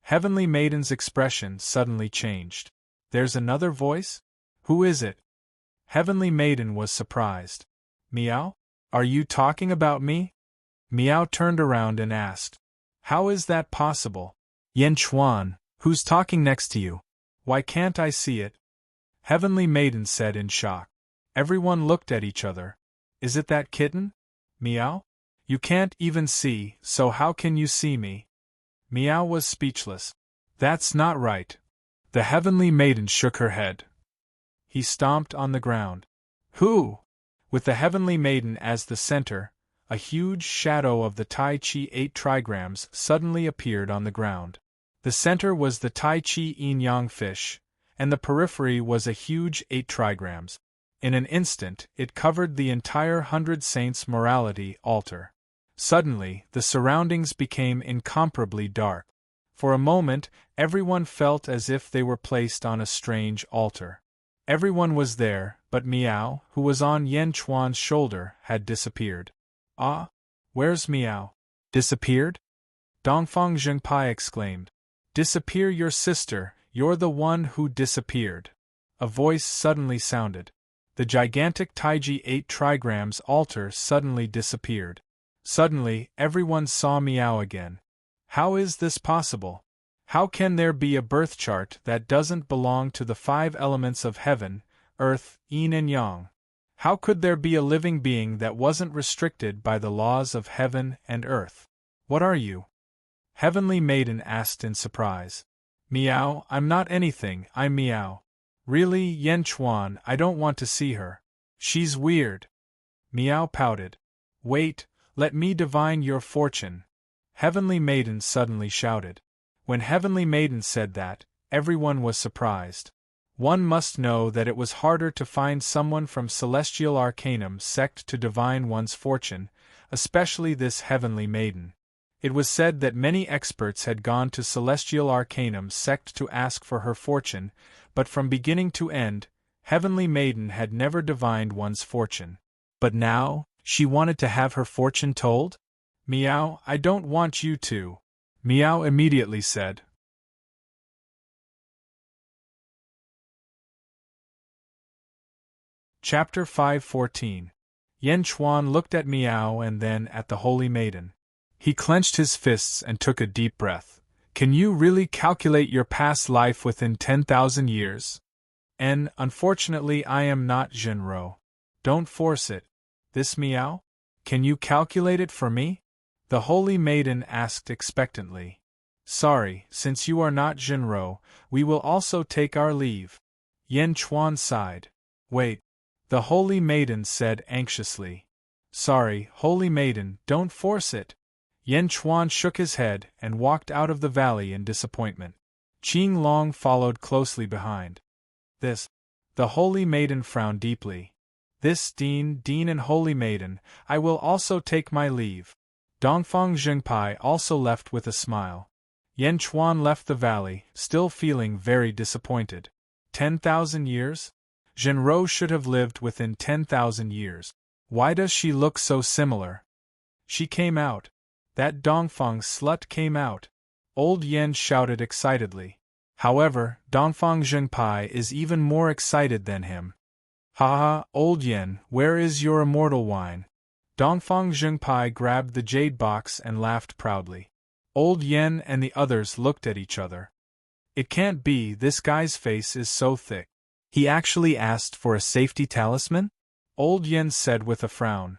Heavenly Maiden's expression suddenly changed. There's another voice? Who is it? Heavenly Maiden was surprised. Meow? Are you talking about me? Meow turned around and asked. How is that possible? Yan Chuan, who's talking next to you? Why can't I see it? Heavenly Maiden said in shock. Everyone looked at each other. Is it that kitten? Meow? You can't even see, so how can you see me? Meow was speechless. That's not right. The Heavenly Maiden shook her head. He stomped on the ground. Who? With the Heavenly Maiden as the center, a huge shadow of the Tai Chi 8 trigrams suddenly appeared on the ground. The center was the Tai Chi yin-yang fish, and the periphery was a huge 8 trigrams. In an instant, it covered the entire 100 Saints' morality altar. Suddenly, the surroundings became incomparably dark. For a moment, everyone felt as if they were placed on a strange altar. Everyone was there, but Meow, who was on Yan Chuan's shoulder, had disappeared. Ah? Where's Meow? Disappeared? Dongfang Zhengpai exclaimed. Disappear your sister, you're the one who disappeared. A voice suddenly sounded. The gigantic Taiji 8 trigrams altar suddenly disappeared. Suddenly, everyone saw Meow again. How is this possible? How can there be a birth chart that doesn't belong to the 5 elements of heaven, earth, yin and yang? How could there be a living being that wasn't restricted by the laws of heaven and earth? What are you? Heavenly Maiden asked in surprise. Meow, I'm not anything, I'm Meow. Really, Yen Chuan, I don't want to see her. She's weird. Meow pouted. Wait, let me divine your fortune. Heavenly Maiden suddenly shouted. When Heavenly Maiden said that, everyone was surprised. One must know that it was harder to find someone from Celestial Arcanum sect to divine one's fortune, especially this Heavenly Maiden. It was said that many experts had gone to Celestial Arcanum sect to ask for her fortune, but from beginning to end, Heavenly Maiden had never divined one's fortune. But now, she wanted to have her fortune told? Meow, I don't want you to. Meow immediately said. Chapter 5:14. Yen Chuan looked at Meow and then at the Holy Maiden. He clenched his fists and took a deep breath. Can you really calculate your past life within 10,000 years? Unfortunately I am not Jinro. Don't force it. This Meow? Can you calculate it for me? The Holy Maiden asked expectantly. Sorry, since you are not Jinro, we will also take our leave. Yen Chuan sighed. Wait. The Holy Maiden said anxiously. Sorry, Holy Maiden, don't force it. Yen Chuan shook his head and walked out of the valley in disappointment. Qing Long followed closely behind. This. The Holy Maiden frowned deeply. This Dean and Holy Maiden, I will also take my leave. Dongfang Zhengpai also left with a smile. Yen Chuan left the valley, still feeling very disappointed. 10,000 years? Zhenro should have lived within 10,000 years. Why does she look so similar? She came out. That Dongfang slut came out. Old Yen shouted excitedly. However, Dongfang Zhengpai is even more excited than him. Haha, Old Yen, where is your immortal wine? Dongfang Zhengpai grabbed the jade box and laughed proudly. Old Yen and the others looked at each other. It can't be, this guy's face is so thick. He actually asked for a safety talisman? Old Yen said with a frown.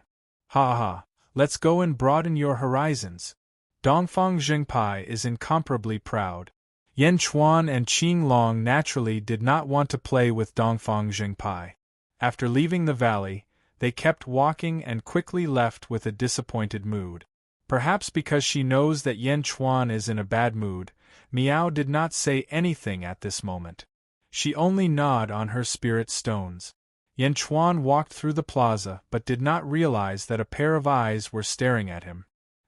Ha ha, let's go and broaden your horizons. Dongfang Zhengpai is incomparably proud. Yen Chuan and Qing Long naturally did not want to play with Dongfang Zhengpai. After leaving the valley, they kept walking and quickly left with a disappointed mood. Perhaps because she knows that Yen Chuan is in a bad mood, Meow did not say anything at this moment. She only gnawed on her spirit stones. Yen Chuan walked through the plaza but did not realize that a pair of eyes were staring at him.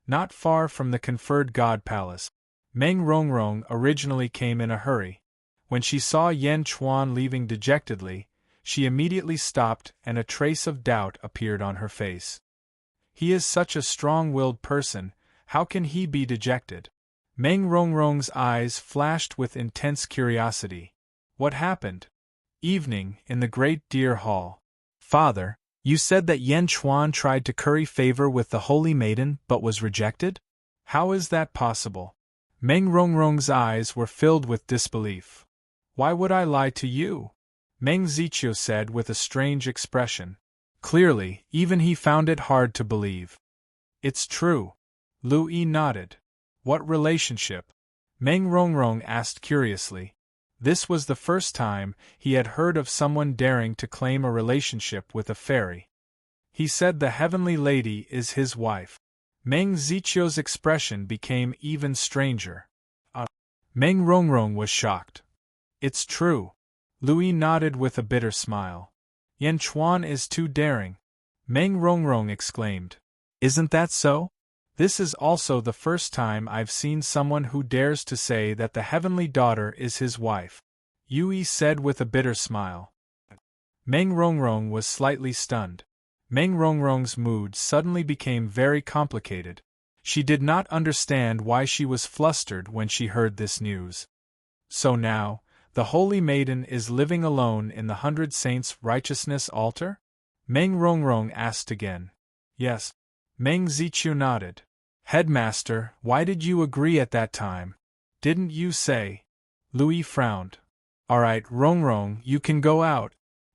Not far from the conferred god palace, Meng Rongrong originally came in a hurry. When she saw Yen Chuan leaving dejectedly, she immediately stopped and a trace of doubt appeared on her face. He is such a strong-willed person, how can he be dejected? Meng Rongrong's eyes flashed with intense curiosity. What happened? Evening, in the Great Deer Hall. Father, you said that Yen Chuan tried to curry favor with the Holy Maiden but was rejected? How is that possible? Meng Rongrong's eyes were filled with disbelief. Why would I lie to you? Meng Ziqiu said with a strange expression. Clearly, even he found it hard to believe. It's true. Lu Yi nodded. What relationship? Meng Rongrong asked curiously. This was the first time he had heard of someone daring to claim a relationship with a fairy. He said the heavenly lady is his wife. Meng Ziqiu's expression became even stranger. Meng Rongrong was shocked. It's true. Louis nodded with a bitter smile. Yen Chuan is too daring. Meng Rongrong exclaimed. Isn't that so? This is also the first time I've seen someone who dares to say that the heavenly daughter is his wife. Yui said with a bitter smile. Meng Rongrong was slightly stunned. Meng Rongrong's mood suddenly became very complicated. She did not understand why she was flustered when she heard this news. So now, the Holy Maiden is living alone in the 100 Saints' righteousness altar? Meng Rongrong asked again. Yes. Meng Ziqiu nodded. Headmaster, why did you agree at that time? Didn't you say? Louis frowned. Alright, Rongrong, you can go out.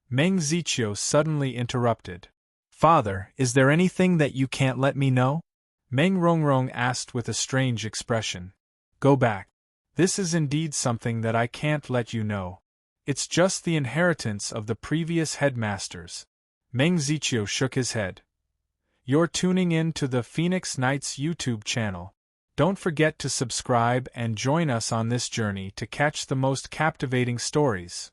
Meng Ziqiu suddenly interrupted. Father, is there anything that you can't let me know? Meng Rongrong asked with a strange expression. Go back. This is indeed something that I can't let you know. It's just the inheritance of the previous headmasters. Meng Ziqiu shook his head. You're tuning in to the Phoenix Knights YouTube channel. Don't forget to subscribe and join us on this journey to catch the most captivating stories.